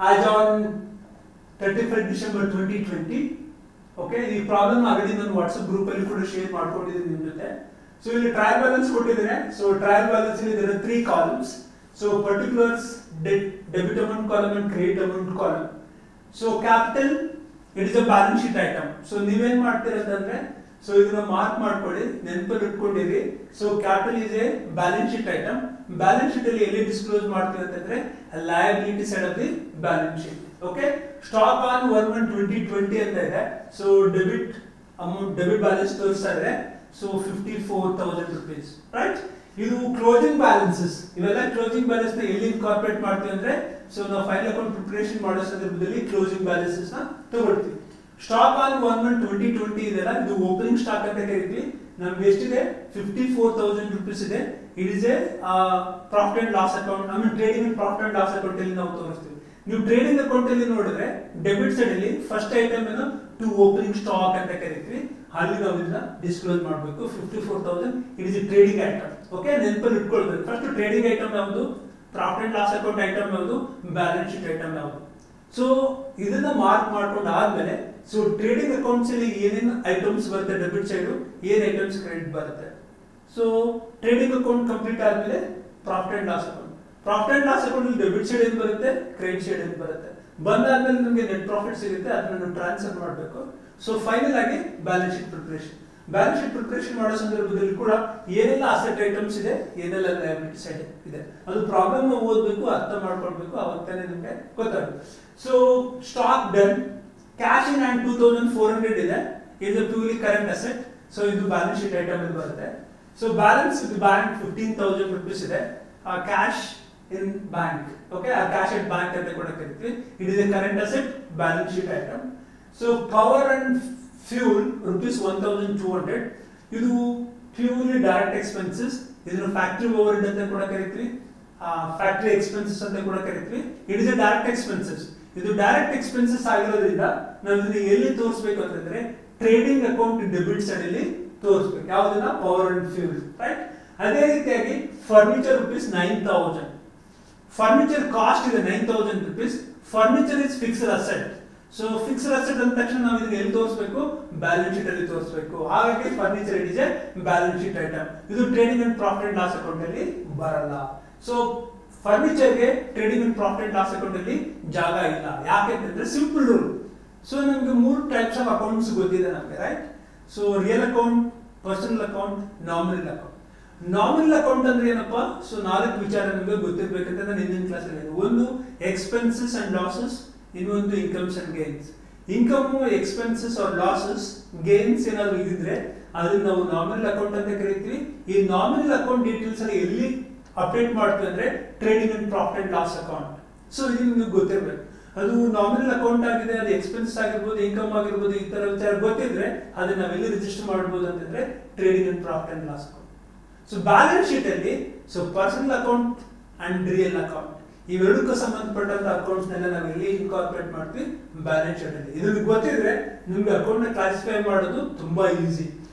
as on 31st December 2020. Okay, ಈ problem already ನಾನು WhatsApp group ಅಲ್ಲಿ ಕೂಡ share ಮಾಡ್ಕೊಂಡಿದ್ದೀನಿ ನಿಮ್ಮ ಜೊತೆ. So ಇಲ್ಲಿ ಟ್ರಯಲ್ ಬ್ಯಾಲೆನ್ಸ್ ಕೊಟ್ಟಿದ್ದಾರೆ. So trial balance ಇಲ್ಲಿ there are 3 columns. So particulars, debit amount column and credit amount column. So capital it is a balance sheet item. So ನೀವೇನ್ ಮಾಡ್ತೀರಾ ಅಂತಂದ್ರೆ ಸೊ ಇದನ್ನ ಮಾರ್ಕ್ ಮಾಡ್ಕೊಳ್ಳಿ, ನೆನಪಲ್ಲಿ ಇಟ್ಕೊಂಡಿರಿ. So capital is a balance sheet item. Balance sheet ಅಲ್ಲಿ ಎಲ್ಲಿ disclose ಮಾಡ್ತೀವಿ ಅಂತಂದ್ರೆ liability side of the balance sheet. Okay, stock on 1/1/2020 ಅಂತ ಇದೆ. ಸೊ ಡೆಬಿಟ್ ಬ್ಯಾಲೆನ್ಸ್ ತೋರಿಸ್ತಾ ಇದೆ. So 54,000 rupees, right. ಇದು ಕ್ಲೋಸಿಂಗ್ ಬ್ಯಾಲೆನ್ಸಸ್. ಇವೆಲ್ಲ ಕ್ಲೋಸಿಂಗ್ ಬ್ಯಾಲೆನ್ಸ್ ನ ಎಲ್ಲಿ ಇನ್ಕಾರ್ಪೊರೇಟ್ ಮಾಡ್ತೀವಿ ಅಂದ್ರೆ ಸೊ ನಾವು ಫೈನಲ್ ಅಕೌಂಟ್ ಪ್ರಿಪರೇಷನ್ ಮಾಡೋ ಸಂದರ್ಭದಲ್ಲಿ ಕ್ಲೋಸಿಂಗ್ ಬ್ಯಾಲೆನ್ಸಸ್ ನ ತಗೊಳ್ತೀವಿ. ಸ್ಟಾಕ್ ಆನ್ 1/1/2020 ಇದೆಲ್ಲ ಇದು ಓಪನಿಂಗ್ ಸ್ಟಾಕ್ ಅಂತ ಕರಿತೀವಿ. ನಮ್ಗೆ ಎಷ್ಟಿದೆ 54,000 rupees ಇದೆ. It is A profit and loss account. Trading and profit and loss account ಅಲ್ಲಿ ನಾವು ತೋರಿಸ್ತೀವಿ. ನೀವು ಟ್ರೇಡಿಂಗ್ ಅಕೌಂಟ್ ಅಲ್ಲಿ ನೋಡಿದ್ರೆ ಡೆಬಿಟ್ ಸೈಡ್ ಅಲ್ಲಿ ಫಸ್ಟ್ ಐಟಮ್ ಏನು ಟು ಓಪನಿಂಗ್ ಸ್ಟಾಕ್ ಅಂತ ಕರಿತೀವಿ. ಅಲ್ಲಿ ನಾವು ಇದನ್ನ ಡಿಸ್ಕ್ಲೋಸ್ ಮಾಡಬೇಕು. 54,000 it is a trading item. Okay, ನೆನಪಲ್ಲಿ ಇಟ್ಕೊಳ್ಬೇಕು. ಫಸ್ಟ್ ಟ್ರೇಡಿಂಗ್ ಐಟಮ್ ಯಾವುದು, profit and loss account item ಯಾವುದು, ಬ್ಯಾಲೆನ್ಸ್ ಶೀಟ್ ಐಟಮ್ ಯಾವುದು. ಸೊ ಇದನ್ನ ಮಾರ್ಕ್ ಮಾಡ್ಕೊಂಡು ಆದ್ಮೇಲೆ ಸೊ ಟ್ರೇಡಿಂಗ್ ಅಕೌಂಟ್ಸ್ ಅಲ್ಲಿ ಏನೇನು ಐಟಮ್ಸ್ ಬರುತ್ತೆ ಡೆಬಿಟ್ ಸೈಡ್, ಏನ್ ಐಟಮ್ಸ್ ಕ್ರೆಡಿಟ್ ಬರುತ್ತೆ. ಸೊ ಟ್ರೇಡಿಂಗ್ ಅಕೌಂಟ್ ಕಂಪ್ಲೀಟ್ ಆದ್ಮೇಲೆ profit and loss account. Profit and loss account debit side ಏನ್ ಬರುತ್ತೆ, ಕ್ರೆಡಿಟ್ ಸೈಡ್ ಏನ್ ಬರುತ್ತೆ. ಬಂದಾದ್ಮೇಲೆ ನಿಮಗೆ ನೆಟ್ ಪ್ರಾಫಿಟ್ ಸಿಗುತ್ತೆ, ಅದನ್ನ ಟ್ರಾನ್ಸ್ಫರ್ ಮಾಡಬೇಕು. ಸೊ ಫೈನಲ್ ಆಗಿ balance sheet preparation. Balance sheet preparation ಮಾಡೋ ಸಂದರ್ಭದಲ್ಲಿ ಕೂಡ ಏನೆಲ್ಲ ಅಸೆಟ್ ಐಟಮ್ಸ್ ಇದೆ, ಏನೆಲ್ಲ ಲಯಬಿಲಿಟಿ ಸೈಡ್ ಇದೆ, ಅದು ಪ್ರಾಬ್ಲಮ್ ಓದಬೇಕು, ಅರ್ಥ ಮಾಡ್ಕೊಳ್ಬೇಕು, ಅವಾಗ್ತಾನೆ ನಿಮಗೆ ಗೊತ್ತಾಗುತ್ತೆ. So stock done, cash in hand 2,400 ಇದೆ. ಇದು ಪ್ಯೂರ್ಲಿ ಕರೆಂಟ್ ಅಸೆಟ್. ಸೊ ಇದು ಬ್ಯಾಲೆನ್ಸ್ ಶೀಟ್ ಐಟಮ್ ಅಲ್ಲಿ ಬರುತ್ತೆ. ಸೊ ಬ್ಯಾಲೆನ್ಸ್ ಬ್ಯಾಂಕ್ 15,000 rupees ಇದೆ. Cash in bank, okay, cash at bank ಅಂತ ಕೂಡ ಕರಿತೀವಿ. It is A current asset, balance sheet item. So power and fuel rupees 1,200. ಇದು purely direct expenses. ಇದನ್ನು factory over head ಅಂತ ಕೂಡ ಕರಿತೀವಿ, ಫ್ಯಾಕ್ಟರಿ ಎಕ್ಸ್ಪೆನ್ಸಸ್ ಅಂತ ಕೂಡ ಕರಿತೀವಿ. It is A direct expenses. ಇದು ಡೈರೆಕ್ಟ್ ಎಕ್ಸ್ಪೆನ್ಸಸ್ ಆಗಿರೋದ್ರಿಂದ ನಾವು ಇದನ್ನ ಎಲ್ಲಿ ತೋರಿಸಬೇಕು ಅಂತಂದ್ರೆ ಟ್ರೇಡಿಂಗ್ ಅಕೌಂಟ್ ಡೆಬಿಟ್ ಸೈಡ್ ಅಲ್ಲಿ ತೋರಿಸಬೇಕು. ಯಾವುದನ್ನ, ಪವರ್ ಅಂಡ್ ಫ್ಯೂಲ್, ರೈಟ್. ಅದೇ ರೀತಿಯಾಗಿ ಫರ್ನಿಚರ್ rupees 9,000. ಫರ್ನಿಚರ್ ಕಾಸ್ಟ್ ಇದೆ 9,000 rupees. Furniture is fixed asset. So fixed asset ಅಂದ ತಕ್ಷಣ ನಾವು ಇದನ್ನ ಎಲ್ಲಿ ತೋರಿಸಬೇಕು, ಬ್ಯಾಲೆನ್ಸ್ ಶೀಟ್ ಅಲ್ಲಿ ತೋರಿಸಬೇಕು. ಹಾಗಾಗಿ furniture it is a balance sheet item. ಇದು trading and profit and loss account ಅಲ್ಲಿ ಬರಲ್ಲ. ಸೊ ಫರ್ನಿಚರ್ ಗೆ trading and profit and loss account ಅಲ್ಲಿ ಜಾಗ ಇಲ್ಲ. ಯಾಕೆಂತಂದ್ರೆ ಸಿಂಪಲ್ ರೂಲ್. ಸೊ ನಮ್ಗೆ 3 ಟೈಪ್ಸ್ ಆಫ್ ಅಕೌಂಟ್ಸ್ ಗೊತ್ತಿದೆ ನಮ್ಗೆ, right. So real account, personal account, nominal account. Nominal account ಅಂದ್ರೆ ಏನಪ್ಪಾ, ಸೊ 4 ವಿಚಾರ ನಿಮಗೆ ಗೊತ್ತಿರ್ಬೇಕಂತ ನಾನು ಹಿಂದಿನ ಕ್ಲಾಸ್ ಅಲ್ಲಿ ಹೇಳಿದೆ. ಒಂದು ಎಕ್ಸ್ಪೆನ್ಸಸ್ ಅಂಡ್ ಲಾಸಸ್, ಇನ್ನೊಂದು incomes and gains. Income, expenses or losses, gains ಏನಾದ್ರು ಇದ್ರೆ ಅದನ್ನ ನಾವು ನಾಮಿನಲ್ ಅಕೌಂಟ್ ಅಂತ ಕರಿತೀವಿ. ಈ ನಾಮಿನಲ್ ಅಕೌಂಟ್ ಡೀಟೇಲ್ಸ್ ಅಲ್ಲಿ ಎಲ್ಲಿ ಅಪ್ಡೇಟ್ ಮಾಡ್ತೀವಿ ಅಂದ್ರೆ trading and profit and loss account. So ಇದು ನಿಮಗೆ ಗೊತ್ತಿರ್ಬೇಕು. ಅದು ನಾಮಿನಲ್ ಅಕೌಂಟ್ ಆಗಿದೆ, ಅದು ಎಕ್ಸ್ಪೆನ್ಸಸ್ ಆಗಿರ್ಬೋದು, ಇನ್ಕಮ್ ಆಗಿರ್ಬೋದು, ಈ ತರ ವಿಚಾರ ಗೊತ್ತಿದ್ರೆ ಅದನ್ನ ನಾವೆಲ್ಲಿ ರಿಜಿಸ್ಟರ್ ಮಾಡಬಹುದು ಅಂತಂದ್ರೆ trading and profit and loss account. So balance sheet ಅಲ್ಲಿ so personal account and real account ಇವೆರಡಕ್ಕೂ ಸಂಬಂಧಪಟ್ಟಂತ ಅಕೌಂಟ್ಸ್ ನೆಲ್ಲ ನಾವು ಎಲ್ಲಿ ಇನ್ಕಾರ್ಪೊರೇಟ್ ಮಾಡ್ತೀವಿ, ಬ್ಯಾಲೆನ್ಸ್ ಶೀಟ್ ಅಲ್ಲಿ. ಇದು ಗೊತ್ತಿದ್ರೆ ನಿಮ್ಗೆ ಅಕೌಂಟ್ ನ ಕ್ಲಾಸಿಫೈ ಮಾಡೋದು ತುಂಬಾ easy.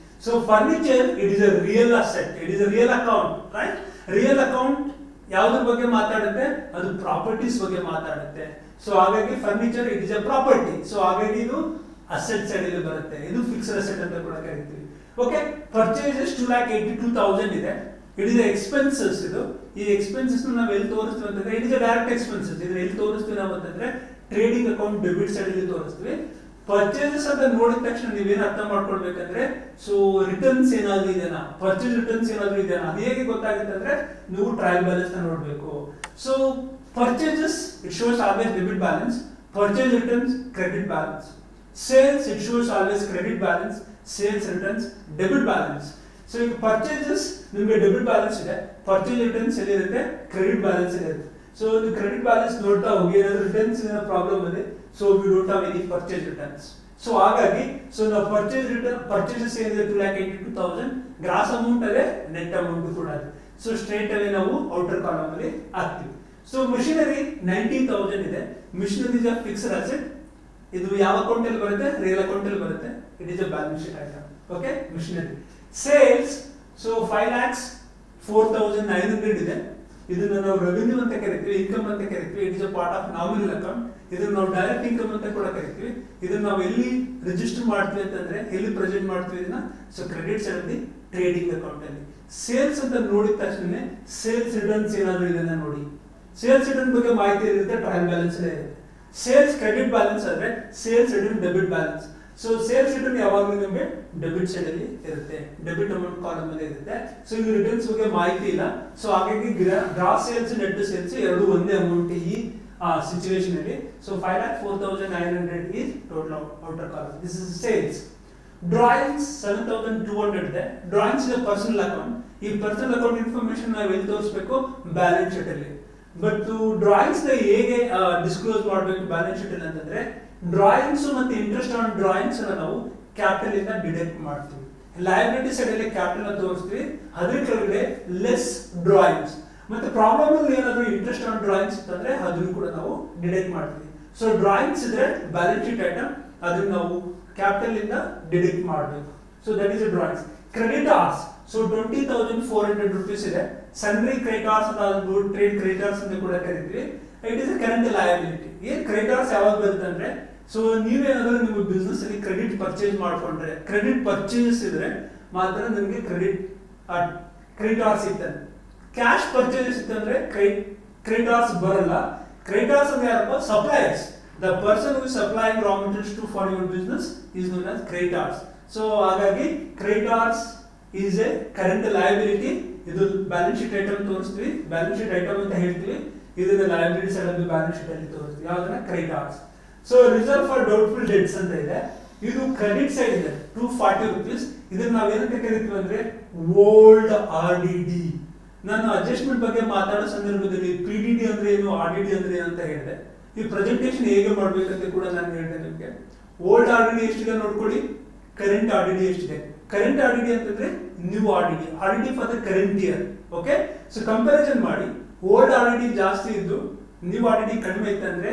So furniture it is a real asset, it is a real account, right. Real account ಯಾವುದ್ರ ಬಗ್ಗೆ ಮಾತಾಡುತ್ತೆ, ಅದು ಪ್ರಾಪರ್ಟೀಸ್ ಬಗ್ಗೆ ಮಾತಾಡುತ್ತೆ. ಸೊ ಹಾಗಾಗಿ furniture it is a property. So ಹಾಗಾಗಿ ಇದು ಅಸೆಟ್ ಸೈಡ್ ಅಲ್ಲಿ ಬರುತ್ತೆ. ಇದು ಫಿಕ್ಸ್ಡ್ ಅಸೆಟ್ ಅಂತ ಕೂಡ ಕರಿತೀವಿ. ಓಕೆ, ಪರ್ಚೇಸಸ್ 2,82,000 ಇದೆ. It is expenses. ಇದು ಈ ಎಕ್ಸ್ಪೆನ್ಸಸ್ ನಾವು ಎಲ್ಲಿ ತೋರಿಸ್ತೀವಿ ಅಂತಂದ್ರೆ ಇಟ್ ಇಸ್ ಡೈರೆಕ್ಟ್ ಎಕ್ಸ್ಪೆನ್ಸಸ್. ಇದನ್ನ ಎಲ್ಲಿ ತೋರಿಸ್ತೀವಿ ನಾವು ಅಂತಂದ್ರೆ ಟ್ರೇಡಿಂಗ್ ಅಕೌಂಟ್ ಡೆಬಿಟ್ ಸೈಡ್ ಅಲ್ಲಿ ತೋರಿಸ್ತೀವಿ. ಪರ್ಚೇಸಸ್ ಅಂತ ನೋಡಿದ ತಕ್ಷಣ ನೀವೇನು ಅರ್ಥ ಮಾಡ್ಕೊಳ್ಬೇಕಂದ್ರೆ, ಸೊ ರಿಟರ್ನ್ಸ್ ಏನಾದ್ರು ಇದೆನಾ, ಪರ್ಚೇಸ್ ರಿಟರ್ನ್ಸ್ ಏನಾದ್ರು ಇದೆನಾ, ಅದು ಹೇಗೆ ಗೊತ್ತಾಗುತ್ತೆ ಅಂದ್ರೆ ನೀವು ಟ್ರಯಲ್ ಬ್ಯಾಲೆನ್ಸ್ ನ ನೋಡಬೇಕು. So purchases it shows always debit balance, purchase returns credit balance, sales it shows always credit balance, sales returns debit balance. So ಈಗ ಪರ್ಚೇಸಸ್ ನಿಮಗೆ ಡೆಬಿಟ್ ಬ್ಯಾಲೆನ್ಸ್ ಇದೆ, ಪರ್ಚೇಸ್ ರಿಟರ್ನ್ಸ್ ಎಲ್ಲಿರುತ್ತೆ, ಕ್ರೆಡಿಟ್ ಬ್ಯಾಲೆನ್ಸ್ ಇರುತ್ತೆ. So ನೀವು credit balance ನೋಡ್ತಾ ಹೋಗಿ, ಏನಾದ್ರು returns problem ಇದೆ, so we don't have any purchase returns. So ಹಾಗಾಗಿ ಸೊ ನಾವು ಪರ್ಚೇಸಸ್ ಏನಿದೆ 2,82,000 ಗ್ರಾಸ್ ಅಮೌಂಟ್ ಅದೇ, ನೆಟ್ ಅಮೌಂಟ್ ಕೂಡ ಇದೆ. ಸೊ ಸ್ಟ್ರೇಟ್ ಅಲ್ಲಿ ನಾವು ಔಟರ್ ಕಾಲಮ್ ಅಲ್ಲಿ ಹಾಕ್ತೀವಿ. ಸೊ ಮಿಷನರಿ 19,000 ಇದೆ. Machinery is a fixed asset. ಇದು ಯಾವ ಅಕೌಂಟ್ ಅಲ್ಲಿ ಬರುತ್ತೆ, ರಿಯಲ್ ಅಕೌಂಟ್ ಅಲ್ಲಿ ಬರುತ್ತೆ. It is a balance sheet item. Okay, machinery. Sales so 5,04,900 ಇದೆ. ಇದನ್ನ ನಾವು ರೆವಿನ್ಯೂ ಅಂತ ಕರಿತೀವಿ, ಇನ್ಕಮ್ ಅಂತ ಕರಿತೀವಿ. It is a part of nominal account. ಇದನ್ನ ನಾವು ಡೈರೆಕ್ಟ್ ಇನ್ಕಮ್ ಅಂತ ಕೂಡ ಕರಿತೀವಿ. ಇದನ್ನ ನಾವು ಎಲ್ಲಿ ರಿಜಿಸ್ಟರ್ ಮಾಡ್ತೀವಿ ಅಂತಂದ್ರೆ, ಎಲ್ಲಿ ಪ್ರೆಸೆಂಟ್ ಮಾಡ್ತೀವಿ ಇದನ್ನ, ಸೊ ಕ್ರೆಡಿಟ್ ಸೈಡ್ ಅಲ್ಲಿ ಟ್ರೇಡಿಂಗ್ ಅಕೌಂಟ್ ಅಲ್ಲಿ. ಸೇಲ್ಸ್ ಅಂತ ನೋಡಿದ ತಕ್ಷಣ ಸೇಲ್ಸ್ ರಿಟರ್ನ್ಸ್ ಏನಾದ್ರು ಇದನ್ನ ನೋಡಿ. ಸೇಲ್ಸ್ ರಿಟರ್ನ್ ಬಗ್ಗೆ ಮಾಹಿತಿ ಇರುತ್ತೆ, ಟ್ರಯಲ್ ಬ್ಯಾಲೆನ್ಸ್ ಇರುತ್ತೆ. ಸೇಲ್ಸ್ ಕ್ರೆಡಿಟ್ ಬ್ಯಾಲೆನ್ಸ್ ಅಂದ್ರೆ sales return debit balance. So sales return ಯಾವಾಗಲೂ ನಮಗೆ ಡೆಬಿಟ್ ಸೈಡ್ ಅಲ್ಲಿ ಇರುತ್ತೆ, ಡೆಬಿಟ್ ಅಮೌಂಟ್ ಕಾಲಮ್ ಅಲ್ಲಿ ಇರುತ್ತೆ. ಸೊ ಇಲ್ಲಿ ರಿಟರ್ನ್ಸ್ ಬಗ್ಗೆ ಮಾಹಿತಿ ಇಲ್ಲ. ಸೊ ಹಾಗಾಗಿ ಗ್ರಾಸ್ ಸೇಲ್ಸ್ ನೆಟ್ ಸೇಲ್ಸ್ ಎರಡು ಒಂದೇ ಅಮೌಂಟ್ ಈ ಸಿಚುವೇಶನ್ ಅಲ್ಲಿ. So 5,04,900 is total outer column. This is sales. Drawings 7,200 ಇದೆ. Drawings is a personal account. ಈ ಪರ್ಸನಲ್ ಅಕೌಂಟ್ ಇನ್ಫಾರ್ಮೇಶನ್ ನಾವು ಎಲ್ಲಿ ತೋರಿಸಬೇಕು, ಬ್ಯಾಲೆನ್ಸ್ ಶೀಟ್ ಅಲ್ಲಿ. ಬಟ್ ಡ್ರಾಯಿಂಗ್ಸ್ ನ ಹೇಗೆ ಡಿಸ್ಕ್ಲೋಸ್ ಮಾಡಬೇಕು ಬ್ಯಾಲೆನ್ಸ್ ಶೀಟ್ ಅಲ್ಲಿ ಅಂತಂದ್ರೆ, ಡ್ರಾಯಿಂಗ್ಸ್ ಮತ್ತೆ ಇಂಟ್ರೆಸ್ಟ್ ಆನ್ ಡ್ರಾಯಿಂಗ್ಸ್ ನಾವು ಕ್ಯಾಪಿಟಲ್ ಇಂದ ಡಿಡಕ್ಟ್ ಮಾಡ್ತೀವಿ. ಲಯಬಿಲಿಟಿ ಸೈಡ್ ಅಲ್ಲಿ ಕ್ಯಾಪಿಟಲ್ ಅನ್ನು ತೋರಿಸ್ತೀವಿ, ಅದ್ರ ಕೆಳಗಡೆ ಲೆಸ್ ಡ್ರಾಯಿಂಗ್ಸ್. ಮತ್ತೆ ಪ್ರಾಬ್ಲಮ್ ಅಲ್ಲಿ ಏನಾದ್ರು ಇಂಟ್ರೆಸ್ಟ್ ಆನ್ ಡ್ರಾಯಿಂಗ್ಸ್ ಅಂತಂದ್ರೆ ಅದನ್ನು ಕೂಡ ನಾವು ಡಿಡಕ್ಟ್ ಮಾಡ್ತೀವಿ. ಸೊ ಡ್ರಾಯಿಂಗ್ಸ್ ಇದ್ರೆ ಬ್ಯಾಲೆನ್ಸ್ ಶೀಟ್ ಐಟಮ್, ಅದನ್ನ ನಾವು ಕ್ಯಾಪಿಟಲ್ ಇಂದ ಡಿಡಕ್ಟ್ ಮಾಡಬೇಕು. So that is drawings. Creditors so 20,400 rupees ಇದೆ. ಸನ್ರಿ ಕ್ರೆಡಿಟಾರ್ಸ್ ಅಂತ ಟ್ರೇಡ್ ಕ್ರೆಡಿಟಾರ್ಸ್ ಅಂತ ಕೂಡ ಕರಿತೀವಿ. It is a current liability. ಏನ್ ಕ್ರೆಡಿಟಾರ್ಸ್ ಯಾವಾಗ ಬರುತ್ತೆ ಅಂದ್ರೆ, ಸೊ ನೀವೇನಾದ್ರೂ ನಿಮ್ಮ ಬಿಸ್ನೆಸ್ ಅಲ್ಲಿ ಕ್ರೆಡಿಟ್ ಪರ್ಚೇಸ್ ಮಾಡ್ಕೊಂಡ್ರೆ, ಕ್ರೆಡಿಟ್ ಪರ್ಚೇಸ್ ಇದ್ರೆ ಮಾತ್ರ ನಿಮಗೆ ಕ್ರೆಡಿಟಾರ್ಸ್ ಇರ್ತದೆ. ಕ್ಯಾಶ್ ಪರ್ಚೇಸ್ ಇತ್ತಂದ್ರೆ ಕ್ರೆಡಿಟಾರ್ಸ್ ಬರಲ್ಲ. ಕ್ರೆಡಿಟಾರ್ಸ್ ಅಂದ್ರೆ ಯಾರಪ್ಪ, suppliers. The person who is supplying raw materials to for your business is known as creditors. So ಹಾಗಾಗಿ creditors is a current liability. ಇದು ಬ್ಯಾಲೆನ್ಸ್ ಶೀಟ್ ಐಟಮ್ ತೋರಿಸ್ತೀವಿ, ಬ್ಯಾಲೆನ್ಸ್ ಶೀಟ್ ಐಟಮ್ ಅಂತ ಹೇಳ್ತೀವಿ. ಇದನ್ನ ಲಯಬಿಲಿಟಿ ಸೈಡ್ ಅಲ್ಲಿ balance sheet ಅಲ್ಲಿ ತೋರಿಸ್ತೀವಿ. ಯಾವ್ದನ್ನ, creditors. So reserve for doubtful debts ಅಂತ ಇದೆ. ಇದು ಕ್ರೆಡಿಟ್ ಸೈಡ್ ಇದೆ 240 rupees. ಇದನ್ನ ನಾವು ಏನಂತ ಕರಿತೀವಿ ಅಂದ್ರೆ ಓಲ್ಡ್ RDD. ನಾನು ಅಡ್ಜಸ್ಟ್ಮೆಂಟ್ ಬಗ್ಗೆ ಮಾತಾಡೋ ಸಂದರ್ಭದಲ್ಲಿ PDD ಅಂದ್ರೆ ಏನು, RDD ಅಂದ್ರೆ ಏನು ಅಂತ ಹೇಳಿದೆ. ಈ ಪ್ರೆಸೆಂಟೇಷನ್ ಹೇಗೆ ಮಾಡ್ಬೇಕಂತ ಕೂಡ ನಾನು ಹೇಳಿದೆ ನಿಮಗೆ. ಓಲ್ಡ್ RDD ಎಷ್ಟಿದೆ ನೋಡ್ಕೊಳ್ಳಿ, ಕರೆಂಟ್ RDD ಎಷ್ಟಿದೆ. ಕರೆಂಟ್ RDD ಅಂತಂದ್ರೆ new RDD for the current year. Okay, so comparison ಮಾಡಿ. ಓಲ್ಡ್ RDD ಜಾಸ್ತಿ ಇದ್ದು ನ್ಯೂ RDD ಕಡಿಮೆ ಇತ್ತಂದ್ರೆ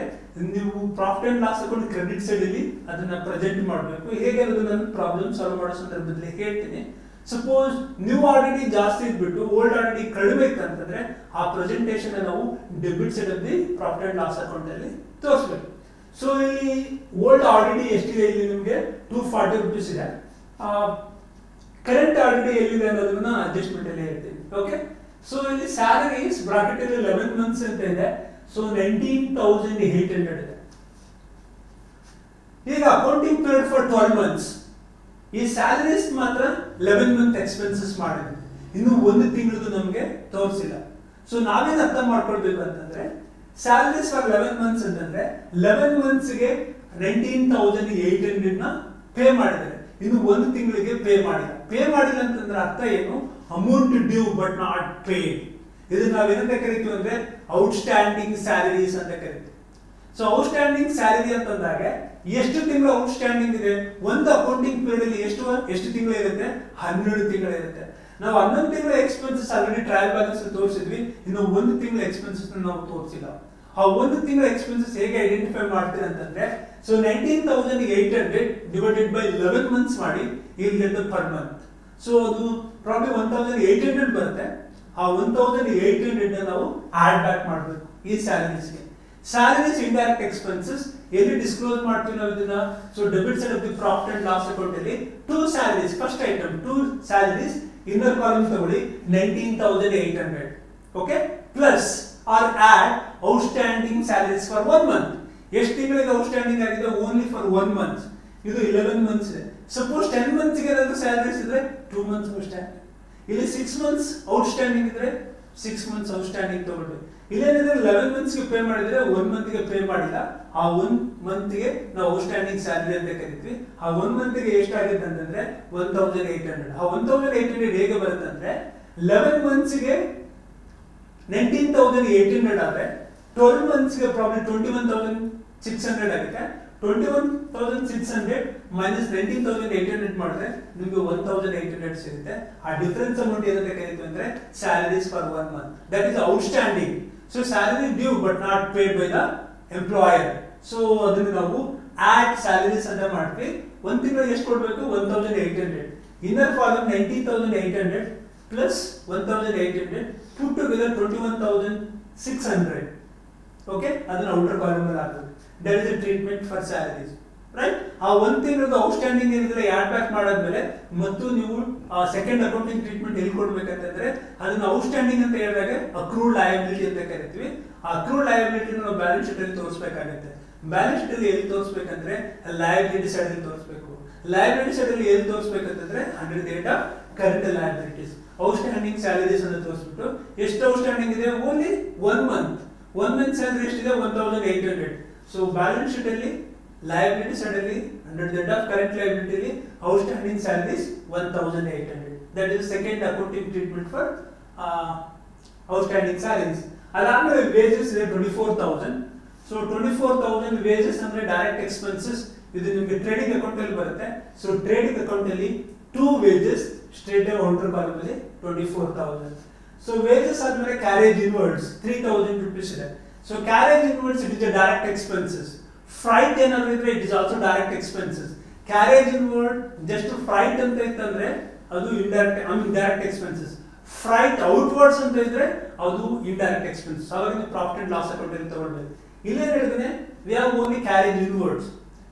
ನೀವು profit and loss account credit side ಅಲ್ಲಿ ಅದನ್ನ ಪ್ರೆಸೆಂಟ್ ಮಾಡಬೇಕು. ಹೇಗೆ ಅನ್ನೋದು ನಾನು ಪ್ರಾಬ್ಲಮ್ ಸಾಲ್ವ್ ಮಾಡೋ ಸಂದರ್ಭದಲ್ಲಿ ಹೇಳ್ತೀನಿ. ಸಪೋಸ್ ನ್ಯೂ RDD ಜಾಸ್ತಿ ಇದ್ಬಿಟ್ಟು ಓಲ್ಡ್ RDD ಕಡಿಮೆ ಇತ್ತು ಅಂತಂದ್ರೆ ಆ ಪ್ರೆಸೆಂಟೇಷನ್ ನಾವು ಡೆಬಿಟ್ ಸೈಡ್ ಅಲ್ಲಿ ಪ್ರಾಫಿಟ್ ಅಂಡ್ ಲಾಸ್ ಅಕೌಂಟ್ ಅಲ್ಲಿ ತೋರಿಸಬೇಕು. ಸೊ ಇಲ್ಲಿ ಓಲ್ಡ್ RDD ಎಷ್ಟಿದೆ, ಇಲ್ಲಿ ನಿಮಗೆ 240 rupees ಇದೆ. ಕರೆಂಟ್ RDD ಎಲ್ಲಿದೆ ಅನ್ನೋದನ್ನ ಅಡ್ಜಸ್ಟ್ಮೆಂಟ್ ಅಲ್ಲಿ ಹೇಳ್ತೀನಿ. ಓಕೆ, ಸೊ ಇಲ್ಲಿ ಸ್ಯಾಲರೀಸ್ ಬ್ರಾಕೆಟ್ ಅಲ್ಲಿ 11 months ಅಂತ ಇದೆ. ಸೊ 19,800 ಇದೆ. ಈಗ ಅಕೌಂಟಿಂಗ್ ಪೀರಿಯಡ್ ಫಾರ್ 12 months. ಈ ಸ್ಯಾಲರೀಸ್ ಮಾತ್ರ 11 month ಎಕ್ಸ್ಪೆನ್ಸಸ್ ಮಾಡಿದೆ, ಇನ್ನು ಒಂದು ತಿಂಗಳದ್ದು ನಮಗೆ ತೋರಿಸಿಲ್ಲ. ಸೊ ನಾವೇನು ಅರ್ಥ ಮಾಡ್ಕೊಳ್ಬೇಕು ಅಂತಂದ್ರೆ, ಸ್ಯಾಲರೀಸ್ ಫಾರ್ 11 months ಅಂತಂದ್ರೆ 11 months ಗೆ 19,800 ನ ಪೇ ಮಾಡಿದ್ದಾರೆ, ಇನ್ನು ಒಂದು ತಿಂಗಳಿಗೆ ಪೇ ಮಾಡಿಲ್ಲ. ಪೇ ಮಾಡಿಲ್ಲ ಅಂತಂದ್ರೆ ಅರ್ಥ ಏನು, amount due but not paid. ಇದನ್ನ ನಾವೇನಂತ ಕರಿತೀವಿ ಅಂದ್ರೆ ಔಟ್ಸ್ಟ್ಯಾಂಡಿಂಗ್ ಸ್ಯಾಲರೀಸ್ ಅಂತ ಕರಿತೀವಿ. ಸೊ ಔಟ್ಸ್ಟ್ಯಾಂಡಿಂಗ್ ಸ್ಯಾಲರಿ ಅಂತಂದಾಗ ಎಷ್ಟು ತಿಂಗಳು ಔಟ್ಸ್ಟ್ಯಾಂಡಿಂಗ್ ಇದೆ, ಒಂದು ಅಕೌಂಟಿಂಗ್ ಪೀರಿಯಡ್ ಅಲ್ಲಿ ಎಷ್ಟು ತಿಂಗಳು ಇರುತ್ತೆ, 12 ತಿಂಗಳು ಇರುತ್ತೆ. ನಾವು 11 ತಿಂಗಳ ಎಕ್ಸ್ಪೆನ್ಸಸ್ ಆಲ್ರೆಡಿ ಟ್ರಯಲ್ ಬ್ಯಾಲೆನ್ಸ್ ತೋರಿಸಿದ್ವಿ, ಇನ್ನು ಒಂದು ತಿಂಗಳ ಎಕ್ಸ್ಪೆನ್ಸಸ್ ನಾವು ತೋರಿಸಿಲ್ಲ. ಆ ಒಂದು ತಿಂಗಳ ಎಕ್ಸ್ಪೆನ್ಸಸ್ ಹೇಗೆ ಐಡೆಂಟಿಫೈ ಮಾಡ್ತೀವಿ ಅಂತಂದ್ರೆ, ಸೊ 19,800 ಡಿವೈಡೆಡ್ ಬೈ 11 months ಮಾಡಿ, ಇಲ್ಲಿ ಗೆಟ್ ಪರ್ ಮಂತ್. ಸೊ ಅದು ಪ್ರಾಬ್ಲಿ 1,800 ಬರುತ್ತೆ. ಆ 1,800 ನಾವು ಆಡ್ ಬ್ಯಾಕ್ ಮಾಡಬೇಕು ಈ ಸ್ಯಾಲರೀಸ್ಗೆ. ಸ್ಯಾಲರೀಸ್ ಇಂಡೈರೆಕ್ಟ್ ಎಕ್ಸ್ಪೆನ್ಸಸ್ ಎಲ್ಲಿ ಡಿಸ್ಕ್ಲೋಸ್ ಮಾಡ್ತೀವಿ ನಾವು ಇದನ್ನ. So debit side of the profit and loss account ಅಲ್ಲಿ 2 salaries, first item 2 salaries, inner column ತಗೊಳ್ಳಿ 19,800. Okay, plus or add outstanding salaries for 1 month. ಎಷ್ಟು ತಿಂಗಳಿಗೆ ಔಟ್ಸ್ಟ್ಯಾಂಡಿಂಗ್ ಆಗಿದೆ? Only for 1 month. ಇದು 11 ಮಂತ್ಸ್ ಇದೆ. ಸಪೋಸ್ 10 ಮಂತ್ಸ್ ಗೆ ಏನಾದರೂ ಸ್ಯಾಲರೀಸ್ ಇದ್ರೆ 2 ಮಂತ್ಸ್ ಔಟ್ಸ್ಟ್ಯಾಂಡಿಂಗ್. ಇಲ್ಲಿ 6 ಮಂತ್ಸ್ ಔಟ್ಸ್ಟ್ಯಾಂಡಿಂಗ್ ಇದ್ರೆ 6 ಮಂತ್ಸ್ ಔಟ್ಸ್ಟ್ಯಾಂಡಿಂಗ್ ತಗೊಳ್ಳಿ. ಇಲ್ಲೇನಿದ್ರೆ 11 ಮಂತ್ಸ್ ಗೆ ಪೇ ಮಾಡಿದ್ರೆ 1 ಮಂತ್ ಗೆ ಪೇ ಮಾಡಿಲ್ಲ, ಆ 1 ಮಂತ್ ಗೆ ನಾವು ಔಟ್ಸ್ಟ್ಯಾಂಡಿಂಗ್ ಸ್ಯಾಲರಿ ಅಂತ ಕರಿತೀವಿ. ಆ 1 ಮಂತ್ ಗೆ ಎಷ್ಟಾಗುತ್ತೆ ಅಂತಂದ್ರೆ 1,800. ಆ 1,800 ಹೇಗೆ ಬರುತ್ತೆ ಅಂದ್ರೆ 11 ಮಂತ್ಸ್ ಗೆ 19,800 ಆದ್ರೆ 12 ಮಂತ್ಸ್ ಗೆ ಪ್ರಾಬ್ಲಮ್ 21,600 ಆಗುತ್ತೆ. 21,600 ಮೈನಸ್ 19,800 ಮಾಡಿದ್ರೆ ನಿಮಗೆ 1,800 ಸಿಗುತ್ತೆ. ಆ ಡಿಫರೆನ್ಸ್ ಅಮೌಂಟ್ ಏನಂತ ಕರೀತೀವಿ ಅಂದ್ರೆ salaries for 1 month. That is outstanding. So salary due but not paid by the employer. So ಅದನ್ನು ನಾವು ಆಡ್ ಸ್ಯಾಲರೀಸ್ ಅಂತ ಮಾಡ್ತೀವಿ. ಒಂದು ತಿಂಗಳು ಎಷ್ಟು ಕೊಡಬೇಕು? 1,800. Inner column 19,800 plus 1,800 put together 21,600. Okay, ಅದನ್ನ ಔಟರ್ ಕಾಲಮ್ ಅಲ್ಲಿ ಹಾಕಬೇಕು. That is A treatment for salaries, right? ಆ 1 ತಿಂಗಳದ ಔಟ್ಸ್ಟ್ಯಾಂಡಿಂಗ್ ಏನಿದ್ರೆ ಆಡ್ ಬ್ಯಾಕ್ ಮಾಡಾದ್ಮೇಲೆ ಮತ್ತು ನೀವು ಸೆಕೆಂಡ್ ಅಕೌಂಟಿಂಗ್ ಟ್ರೀಟ್ಮೆಂಟ್ ಎಲ್ಲಿ ಕೊಡ್ಬೇಕಂತಂದ್ರೆ ಅದನ್ನ ಔಟ್ಸ್ಟ್ಯಾಂಡಿಂಗ್ ಅಂತ ಹೇಳಿದಾಗ ಅಕ್ರೂಡ್ ಲಯಬಿಲಿಟಿ ಅಂತ ಕರಿತೀವಿ. ಆ ಅಕ್ರೂಡ್ ಲಯಬಿಲಿಟಿ ನಾವು ಬ್ಯಾಲೆನ್ಸ್ ಶೀಟ್ ಅಲ್ಲಿ ತೋರಿಸಬೇಕಾಗುತ್ತೆ. ಬ್ಯಾಲೆನ್ಸ್ ಶೀಟ್ ಅಲ್ಲಿ ಎಲ್ಲಿ ತೋರಿಸಬೇಕಂದ್ರೆ ಲಯಬಿಲಿಟಿ ಸೈಡ್ ಅಲ್ಲಿ ತೋರಿಸಬೇಕು. ಲಯಬಿಲಿಟಿ ಸೈಡ್ ಅಲ್ಲಿ ಎಲ್ಲಿ ತೋರಿಸಬೇಕಂತಂದ್ರೆ under the head of current liabilities outstanding salaries ಅಂತ ತೋರಿಸ್ಬಿಟ್ಟು ಎಷ್ಟು ಔಟ್ಸ್ಟ್ಯಾಂಡಿಂಗ್ ಇದೆ? Only 1 month. 1 ಮಂತ್ ಸ್ಯಾಲರಿ ಎಷ್ಟಿದೆ? 1,800. ಸೊ ಬ್ಯಾಲೆನ್ಸ್ ಶೀಟ್ ಅಲ್ಲಿ ಲಯಬಿಲಿಟಿ ಸೈಡ್ ಅಲ್ಲಿ under the head of current liability ಅಲ್ಲಿ outstanding salaries 1,800. That is second accounting treatment for outstanding salaries. ಅದಾದ್ಮೇಲೆ wages ಇದೆ 24,000. ಸೊ 24,000 ವೇಜಸ್ ಅಂದ್ರೆ ಡೈರೆಕ್ಟ್ ಎಕ್ಸ್ಪೆನ್ಸಸ್. ಇದು ನಿಮಗೆ ಟ್ರೇಡಿಂಗ್ ಅಕೌಂಟ್ ಅಲ್ಲಿ ಬರುತ್ತೆ. ಸೊ ಟ್ರೇಡಿಂಗ್ ಅಕೌಂಟ್ ಅಲ್ಲಿ 2 ವೇಜಸ್ ಸ್ಟ್ರೇಟ್ ಔಟರ್ ಕಾಲಮ್ ಅಲ್ಲಿ 24,000. ಸೊ ವೇಜಸ್ ಆದ್ಮೇಲೆ ಕ್ಯಾರೇಜ್ ಇನ್ವರ್ಡ್ಸ್ 3,000 rupees ಇದೆ. So carriage inwards it is a direct expenses. Freight ಏನಾದ್ರು ಇದ್ರೆ it is also direct expenses. Carriage inward just freight ಅಂತ ಇತ್ತಂದ್ರೆ ಅದು indirect direct expenses. Freight outwards ಅಂತ ಇದ್ರೆ ಅದು ಇಂಡೈರೆಕ್ಟ್ ಎಕ್ಸ್ಪೆನ್ಸಸ್. ಹಾಗಾಗಿ ಪ್ರಾಫಿಟ್ ಅಂಡ್ ಲಾಸ್ ಅಕೌಂಟ್ ಅಲ್ಲಿ ತಗೊಳ್ಬೇಕು. ಇಲ್ಲೇನು ಹೇಳಿದ್ರೆ we have only carriage inwards.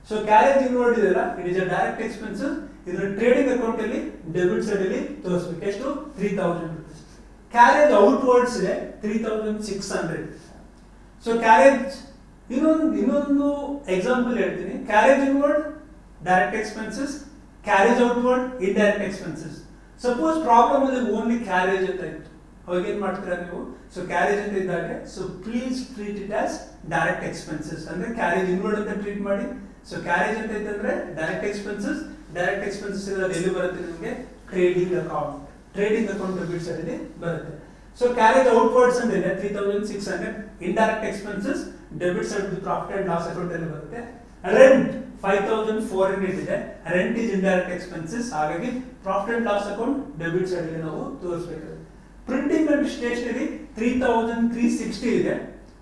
So carriage inward ಇದೆಲ್ಲ it is a direct expenses. ಇದನ್ನ ಟ್ರೇಡಿಂಗ್ ಅಕೌಂಟ್ ಅಲ್ಲಿ ಡೆಬಿಟ್ ಸೈಡ್ ಅಲ್ಲಿ ತೋರಿಸಬೇಕು. ಎಷ್ಟು? 3,000 rupees. ಕ್ಯಾರೇಜ್ ಔಟ್ವರ್ಡ್ಸ್ ಇದೆ 3,600. ಸೊ ಕ್ಯಾರೇಜ್ ಇನ್ನೊಂದು ಎಕ್ಸಾಂಪಲ್ ಹೇಳ್ತೀನಿ. Carriage inward direct expenses, carriage outward indirect expenses. Suppose problem ಅಲ್ಲಿ ಓನ್ಲಿ ಕ್ಯಾರೇಜ್ ಅಂತ ಇತ್ತು, ಅವಾಗ ಏನ್ ಮಾಡ್ತೀರಾ ನೀವು? ಸೊ ಕ್ಯಾರೇಜ್ ಅಂತ ಇದ್ದಾಗ so please treat it as direct expenses ಅಂದ್ರೆ ಕ್ಯಾರೇಜ್ ಇನ್ವರ್ಡ್ ಅಂತ ಟ್ರೀಟ್ ಮಾಡಿ. ಸೊ ಕ್ಯಾರೇಜ್ ಅಂತ ಇತ್ತಂದ್ರೆ ಡೈರೆಕ್ಟ್ ಎಕ್ಸ್ಪೆನ್ಸಸ್. ಡೈರೆಕ್ಟ್ ಎಕ್ಸ್ಪೆನ್ಸಸ್ ಇರೋದು ಎಲ್ಲಿ ಬರುತ್ತೆ ನಿಮಗೆ? Trading account. Trading account debit side ಅಲ್ಲಿ ಬರುತ್ತೆ. ಸೊ ಕ್ಯಾರೇಜ್ ಔಟ್ವರ್ಡ್ಸ್ ಅಂತ ಇದೆ 3,600. Indirect expenses debit side profit and loss account ಅಲ್ಲಿ ಬರುತ್ತೆ. ರೆಂಟ್ 5,400 ಇದೆ. Rent is indirect expenses. ಹಾಗಾಗಿ profit and loss account debit side ಅಲ್ಲಿ ನಾವು ತೋರಿಸಬೇಕಾಗುತ್ತೆ. ಪ್ರಿಂಟಿಂಗ್ ಅಂಡ್ ಸ್ಟೇಷನರಿ 3,360 ಇದೆ.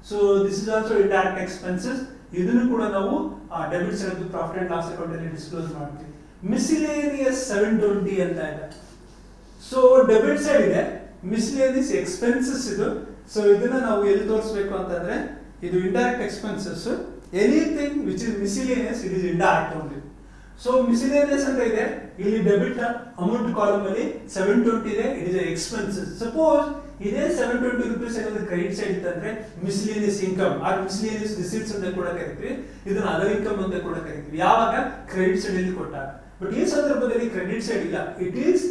So this is also indirect expenses. ಇದನ್ನು ಕೂಡ ನಾವು debit side profit and loss account ಅಲ್ಲಿ ಡಿಸ್ಕ್ಲೋಸ್ ಮಾಡ್ತೀವಿ. ಮಿಸ್ಸಿಲೇನಿಯಸ್ 720 ಅಂತ ಇದೆ. ಸೊ ಡೆಬಿಟ್ ಸೈಡ್ ಇದೆ, ಮಿಸ್ಸಿಲೇನಿಯಸ್ ಎಕ್ಸ್ಪೆನ್ಸಸ್ ಇದು. ಸೊ ಇದನ್ನ ನಾವು ಎಲ್ಲಿ ತೋರಿಸಬೇಕು ಅಂತಂದ್ರೆ ಇದು indirect expenses. Anything which is miscellaneous it is indirect only. So miscellaneous ಅಂತ ಇದೆ ಇಲ್ಲಿ ಡೆಬಿಟ್ ಅಮೌಂಟ್ ಕಾಲಮ್ ಅಲ್ಲಿ 720 ಇದೆ. It is expenses. ಸಪೋಸ್ ಇದೇ 720 rupees ಏನಾದ್ರು ಕ್ರೆಡಿಟ್ ಸೈಡ್ ಇತ್ತಂದ್ರೆ ಮಿಸ್ಲಿನಿಯಸ್ ಇನ್ಕಮ್ ಆರ್ ಮಿಸ್ಲಿನಿಯಸ್ ರಿಸೀಟ್ಸ್ ಅಂತ ಕೂಡ ಕರಿತೀವಿ. ಇದನ್ನ ಅದರ್ ಇನ್ಕಮ್ ಅಂತ ಕೂಡ ಕರಿತೀವಿ ಯಾವಾಗ ಕ್ರೆಡಿಟ್ ಸೈಡ್ ಅಲ್ಲಿ ಕೊಟ್ಟಾಗ. ಬಟ್ ಈ ಸಂದರ್ಭದಲ್ಲಿ ಕ್ರೆಡಿಟ್ ಸೈಡ್ ಇಲ್ಲ, it is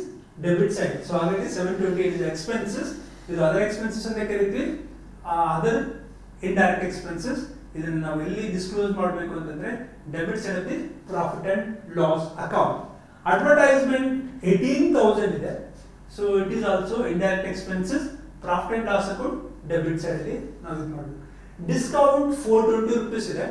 debit side. So ಹಾಗಾಗಿ 720 ಇಸ್ ಎಕ್ಸ್ಪೆನ್ಸಸ್. ಇದು ಅದರ್ ಎಕ್ಸ್ಪೆನ್ಸಸ್ ಅಂತ ಕರಿತೀವಿ. ಅದರ್ ಇಂಡೈರೆಕ್ಟ್ ಎಕ್ಸ್ಪೆನ್ಸಸ್ ಇದನ್ನ ನಾವು ಎಲ್ಲಿ ಡಿಸ್ಕ್ಲೋಸ್ ಮಾಡಬೇಕು ಅಂತಂದ್ರೆ debit side of the profit and loss account. Advertisement 18,000 ಇದೆ. So it is also indirect expenses. Profit and loss account debit side ಅಲ್ಲಿ ನಾವು ಇದು ಮಾಡಬೇಕು. ಡಿಸ್ಕೌಂಟ್ 420 rupees ಇದೆ,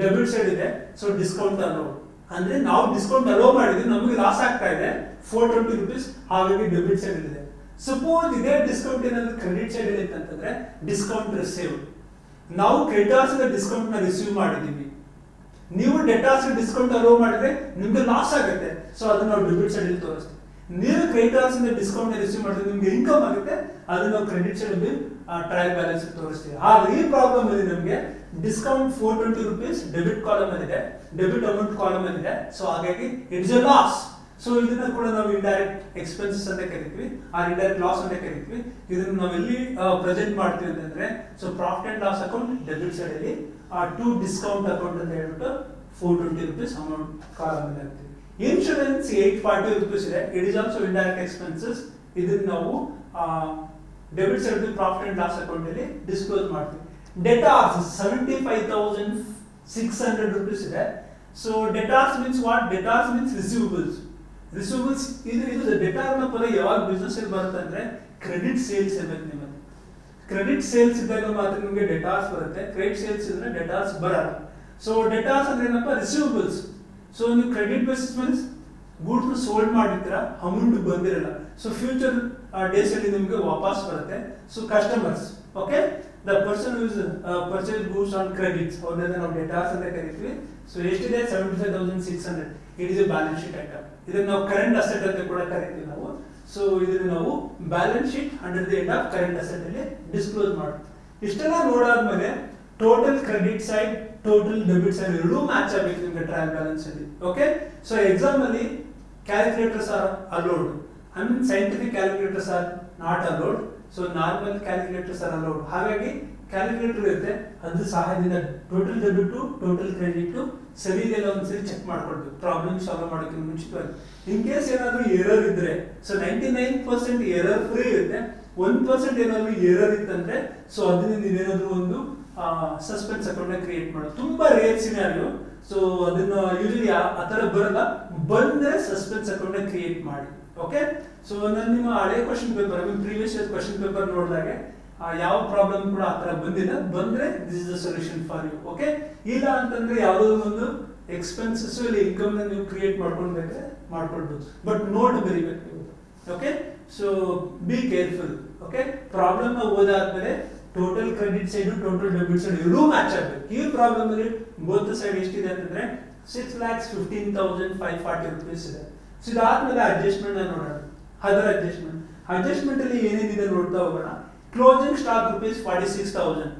ಡೆಬಿಟ್ ಸೈಡ್ ಇದೆ. ಸೊ ಡಿಸ್ಕೌಂಟ್ ಅಲೋ ಅಂದ್ರೆ ನಾವು ಡಿಸ್ಕೌಂಟ್ ಅಲೋ ಮಾಡಿದ್ವಿ, ನಮಗೆ ಲಾಸ್ ಆಗ್ತಾ ಇದೆ 420 rupees, ಹಾಗಾಗಿ ಡೆಬಿಟ್ ಸೈಡ್ ಇದೆ. ಸಪೋಸ್ ಇದೇ ಡಿಸ್ಕೌಂಟ್ ಏನಾದ್ರು ಕ್ರೆಡಿಟ್ ಸೈಡ್ ಅಲ್ಲಿ ಅಂತಂದ್ರೆ ಡಿಸ್ಕೌಂಟ್ ರಿಸೀವ್. ನಾವು ಕ್ರೆಡಿಟರ್ಸ್ ಡಿಸ್ಕೌಂಟ್ ನ ರಿಸೀವ್ ಮಾಡಿದೀವಿ, ನೀವು ಡೆಟಾರ್ಸ್ ಡಿಸ್ಕೌಂಟ್ ಅಲೋ ಮಾಡಿದ್ರೆ ನಿಮ್ಗೆ ಲಾಸ್ ಆಗುತ್ತೆ. ಸೊ ಅದನ್ನ ನಾವು ಡೆಬಿಟ್ ಸೈಡ್ ಅಲ್ಲಿ ತೋರಿಸ್ತೀವಿ. ನೀವು ಕ್ರೆಡಿಟರ್ಸ್ ಡಿಸ್ಕೌಂಟ್ ರಿಸೀವ್ ಮಾಡಿದ್ರೆ ನಿಮ್ಗೆ ಇನ್ಕಮ್ ಆಗುತ್ತೆ, ಅದನ್ನ ನಾವು ಕ್ರೆಡಿಟ್ ಸೈಡ್ ಅಲ್ಲಿ ಟ್ರಯಲ್ ಬ್ಯಾಲೆನ್ಸ್ ತೋರಿಸ್ತೀವಿ. ಆದ್ರೆ ಈ ಪ್ರಾಬ್ಲಮ್ ಅಲ್ಲಿ ನಮಗೆ ಡಿಸ್ಕೌಂಟ್ 420 rupees ಡೆಬಿಟ್ ಕಾಲಮ್ ಅಲ್ಲಿ ಇದೆ, ಡೆಬಿಟ್ ಅಮೌಂಟ್ ಕಾಲಮ್ ಅಲ್ಲಿ ಇದೆ. ಸೊ ಹಾಗಾಗಿ ಇಟ್ಸ್ ಎ ಲಾಸ್. ಸೊ ಇದನ್ನ ಕೂಡ ನಾವು ಇಂಡೈರೆಕ್ಟ್ ಎಕ್ಸ್ಪೆನ್ಸಸ್ ಅಂತ ಕರಿತೀವಿ, ಆ ಇಂಡೈರೆಕ್ಟ್ ಲಾಸ್ ಅಂತ ಕರಿತೀವಿ. ಇದನ್ನ ನಾವು ಎಲ್ಲಿ ಪ್ರೆಸೆಂಟ್ ಮಾಡ್ತೀವಿ ಅಂತಂದ್ರೆ, so profit and loss account debit side ಅಲ್ಲಿ ಟು ಡಿಸ್ಕೌಂಟ್ ಅಕೌಂಟ್ ಅಂತ ಹೇಳ್ಬಿಟ್ಟು 420 rupees ಅಮೌಂಟ್ ಕಾಲಮ್ ಅಲ್ಲಿ ಹಾಕ್ತೀವಿ. ಇನ್ಶೂರೆನ್ಸ್ 840 rupees ಇದೆ, it is also indirect expenses. ಇದನ್ನ ನಾವು debit side profit and loss account ಅಲ್ಲಿ ಡಿಸ್ಕ್ಲೋಸ್ ಮಾಡ್ತೀವಿ. ಡೆಟಾರ್ಸ್ 75,600 rupees ಇದೆ. So debtors means what? Debtors means receivables. Receivables ಇದು ಡೆಟಾರ್ ನ ಪದ ಯಾವಾಗ ಬಿಸ್ನೆಸ್ ಅಲ್ಲಿ ಬರುತ್ತೆ ಅಂದ್ರೆ ಕ್ರೆಡಿಟ್ ಸೇಲ್ಸ್ ಇರಬೇಕು ನಿಮಗೆ. ಕ್ರೆಡಿಟ್ ಸೇಲ್ಸ್ ಇದ್ದಾಗ ಮಾತ್ರ ನಿಮಗೆ ಡೆಟಾರ್ಸ್ ಬರುತ್ತೆ, ಕ್ರೆಡಿಟ್ ಸೇಲ್ಸ್ ಇದ್ರೆ ಡೆಟಾರ್ಸ್ ಬರಲ್ಲ. ಸೊ ಡೆಟಾರ್ಸ್ ಅಂದ್ರೆ ಏನಪ್ಪ? ರಿಸೀವಬಲ್ಸ್. ಸೊ ನೀವು ಕ್ರೆಡಿಟ್ ಬೇಸಿಸ್ ಮೇಲೆ ಗೂಡ್ಸ್ ಸೋಲ್ಡ್ ಮಾಡಿರ್ತೀರಾ, ಅಮೌಂಟ್ ಬಂದಿರಲ್ಲ. ಸೊ ಫ್ಯೂಚರ್ ಡೇಸ್ ಅಲ್ಲಿ ನಿಮಗೆ ವಾಪಸ್ ಬರುತ್ತೆ. So customers, okay, the person use purchase goods on credits, ಅವ್ರನ್ನ ನಾವು ಡೆಟಾರ್ಸ್ ಅಂತ ಕರಿತೀವಿ. ಸೊ ಎಷ್ಟಿದೆ? 75,600. It is a balance sheet item. ಇದನ್ನ ನಾವು ಕರೆಂಟ್ ಅಸೆಟ್ ಅಂತ ಕೂಡ ಕರಿತೀವಿ ನಾವು. ಸೊ ಇದನ್ನ ನಾವು balance sheet under the end of current asset ಅಲ್ಲಿ ಡಿಸ್ಕ್ಲೋಸ್ ಮಾಡ್ತೀವಿ. ಇಷ್ಟೆಲ್ಲ ನೋಡಾದ್ಮೇಲೆ total credit side, total debit side ಎರಡೂ ಮ್ಯಾಚ್ ಆಗಬೇಕು ನಿಮಗೆ ಟ್ರಯಲ್ ಬ್ಯಾಲೆನ್ಸ್ ಅಲ್ಲಿ. ಓಕೆ, ಸೊ ಎಕ್ಸಾಮ್ ಅಲ್ಲಿ calculators are allowed, I mean scientific calculators are not allowed. So normal calculators are allowed. ಹಾಗಾಗಿ ಕ್ಯಾಲ್ಕುಲೇಟರ್ ಇರುತ್ತೆ, ಅದ್ರ ಸಹಾಯದಿಂದ total debit to total credit ಸರಿ ಇದೆಲ್ಲ ಒಂದ್ಸರಿ ಚೆಕ್ ಮಾಡ್ಕೊಳ್ಬೇಕು ಪ್ರಾಬ್ಲಮ್ ಸಾಲ್ವ್ ಮಾಡೋಕೆ ಮುಂಚಿತವಾಗಿ. ಇನ್ ಕೇಸ್ ಏನಾದ್ರು ಎರರ್ ಇದ್ರೆ, ಸೊ 99% ಎರರ್ ಫ್ರೀ ಇರುತ್ತೆ, 1% ಏನಾದ್ರು ಎರರ್ ಇತ್ತಂದ್ರೆ ಸೊ ಅದನ್ನ ನೀವೇನಾದ್ರೂ ಒಂದು ಸಸ್ಪೆನ್ಸ್ ಅಕೌಂಟ್ ಕ್ರಿಯೇಟ್ ಮಾಡೋದು ತುಂಬಾ ರೇರ್ ಸಿನಾರಿಯೋ. ಸೊ ಅದನ್ನ ಯೂಶಲಿ ಆ ತರ ಬರಲ್ಲ, ಬಂದ್ರೆ ಸಸ್ಪೆನ್ಸ್ ಅಕೌಂಟ್ ಕ್ರಿಯೇಟ್ ಮಾಡಿ. ಓಕೆ, ಸೊ ನಾನು ನಿಮ್ಮ ಹಳೆ question paper, I mean previous year question paper ನೋಡಿದಾಗ ಯಾವ ಪ್ರಾಬ್ಲಮ್ ಕೂಡ ಆ ತರ ಬಂದಿಲ್ಲ. ಬಂದ್ರೆ this is the solution for you. Okay, ಇಲ್ಲ ಅಂತಂದ್ರೆ ಯಾವುದೋ ಒಂದು ಎಕ್ಸ್ಪೆನ್ಸಸ್ ಇಲ್ಲ ಇನ್ಕಮ್ ನ ನೀವು ಕ್ರಿಯೇಟ್ ಮಾಡ್ಕೊಳ್ಬೇಕಾದ್ರೆ ಮಾಡ್ಕೊಳ್ಬಹುದು, ಬಟ್ ನೋಟ್ ಬರೀಬೇಕು. Okay, so be careful. Okay, problem ನ ಓದಾದ್ಮೇಲೆ total credit side, total debit side ಎರಡೂ ಮ್ಯಾಚ್ ಆಗಬೇಕು. ಈ ಪ್ರಾಬ್ಲಮ್ ಅಲ್ಲಿ ಬೋತ್ ಸೈಡ್ ಎಷ್ಟಿದೆ ಅಂತಂದ್ರೆ 6,15,540 rupees ಇದೆ. ಸೊ ಇದಾದ್ಮೇಲೆ ಅಡ್ಜಸ್ಟ್ಮೆಂಟ್ ನೋಡೋಣ. ಅದರ್ ಅಡ್ಜಸ್ಟ್ಮೆಂಟ್ ಅಲ್ಲಿ ಏನೇನಿದೆ ನೋಡ್ತಾ ಹೋಗೋಣ. Closing stock rupees 46,000.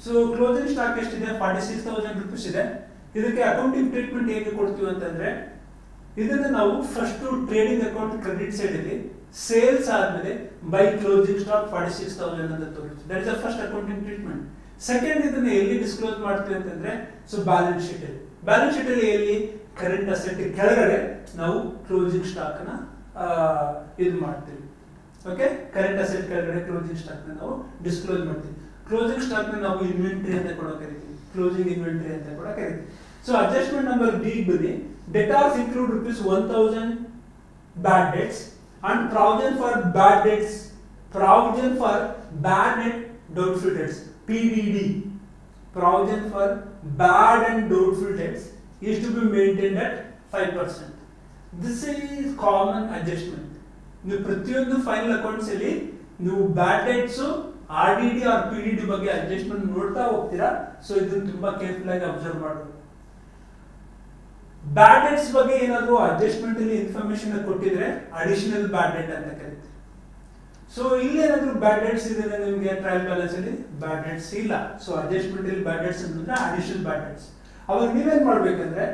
So closing stock ಎಷ್ಟಿದೆ? 46,000 rupees ಇದೆ. ಇದಕ್ಕೆ ಅಕೌಂಟಿಂಗ್ ಟ್ರೀಟ್ಮೆಂಟ್ ಹೇಗೆ ಕೊಡ್ತೀವಿ ಅಂತಂದ್ರೆ, ಇದನ್ನ ನಾವು first trading account credit side ಅಲ್ಲಿ ಸೇಲ್ಸ್ ಆದ್ಮೇಲೆ ಬೈ ಕ್ಲೋಸಿಂಗ್ ಸ್ಟಾಕ್ 46,000 ಅಂತ ತೋರಿಸ್ತೀವಿ. That is the first accounting treatment. Second, ಇದನ್ನ ಎಲ್ಲಿ ಡಿಸ್ಕ್ಲೋಸ್ ಮಾಡ್ತೀವಿ ಅಂತಂದ್ರೆ, ಸೊ ಬ್ಯಾಲೆನ್ಸ್ ಶೀಟ್ ಅಲ್ಲಿ. ಬ್ಯಾಲೆನ್ಸ್ ಶೀಟ್ ಅಲ್ಲಿ ಎಲ್ಲಿ? ಕರೆಂಟ್ ಅಸೆಟ್ ಕೆಳಗಡೆ ನಾವು ಕ್ಲೋಸಿಂಗ್ ಸ್ಟಾಕ್ ನ ಇದು ಮಾಡ್ತೀವಿ. ಓಕೆ, ಕರೆಂಟ್ ಅಸೆಟ್ ಕೆಳಗಡೆ ಕ್ಲೋಸಿಂಗ್ ಸ್ಟಾಕ್ ನ ನಾವು ಡಿಸ್ಕ್ಲೋಸ್ ಮಾಡ್ತೀವಿ. ಕ್ಲೋಸಿಂಗ್ ಸ್ಟಾಕ್ ನ ನಾವು ಇನ್ವೆಂಟರಿ ಅಂತ ಕೂಡ ಕರಿತೀವಿ, ಕ್ಲೋಸಿಂಗ್ ಇನ್ವೆಂಟರಿ ಅಂತ ಕೂಡ ಕರಿತೀವಿ. ಸೊ ಅಡ್ಜಸ್ಟ್ಮೆಂಟ್ ನಂಬರ್ ಡಿ ಬನ್ನಿ. Debtors include ₹1,000 bad debts and provision for bad debts, provision for bad and doubtful debts, PDD, provision for bad and doubtful debts is to be maintained at 5%. This is common adjustment. ನೀವು ಪ್ರತಿಯೊಂದು final accounts ಅಲ್ಲಿ ನೀವು ಬ್ಯಾಡ್ debts, RDD or PDD ಬಗ್ಗೆ adjustment ನೋಡ್ತಾ ಹೋಗ್ತೀರಾ. So ಇದನ್ನ ತುಂಬಾ careful ಆಗಿ ಅಬ್ಸರ್ವ್ ಮಾಡಬೇಕು. ಬ್ಯಾಡ್ ಡೆಟ್ಸ್ ಬಗ್ಗೆ ಏನಾದ್ರು ಅಡ್ಜಸ್ಟ್ಮೆಂಟ್ ಅಲ್ಲಿ ಇನ್ಫಾರ್ಮೇಶನ್ ಕೊಟ್ಟಿದ್ರೆ ಅಡಿಷನಲ್ ಬ್ಯಾಡ್ ಡೆಟ್ ಅಂತ ಕರೀತೀವಿ. ಸೊ ಇಲ್ಲಿ ಏನಾದ್ರು ಬ್ಯಾಡ್ ಡೆಟ್ಸ್ ಇದೆ ನಿಮಗೆ ಟ್ರಯಲ್ ಬ್ಯಾಲೆನ್ಸ್ ಅಲ್ಲಿ ಬ್ಯಾಡ್ ಡೆಟ್ಸ್ ಇಲ್ಲ. ಸೊ ಅಡ್ಜಸ್ಟ್ಮೆಂಟ್ ಅಲ್ಲಿ ಬ್ಯಾಡ್ ಡೆಟ್ಸ್ ಅಂದ್ರೆ ಅಡಿಷನಲ್ ಬ್ಯಾಡ್ ಡೆಟ್ಸ್. ಅವಾಗ ನೀವೇನ್ ಮಾಡ್ಬೇಕಂದ್ರೆ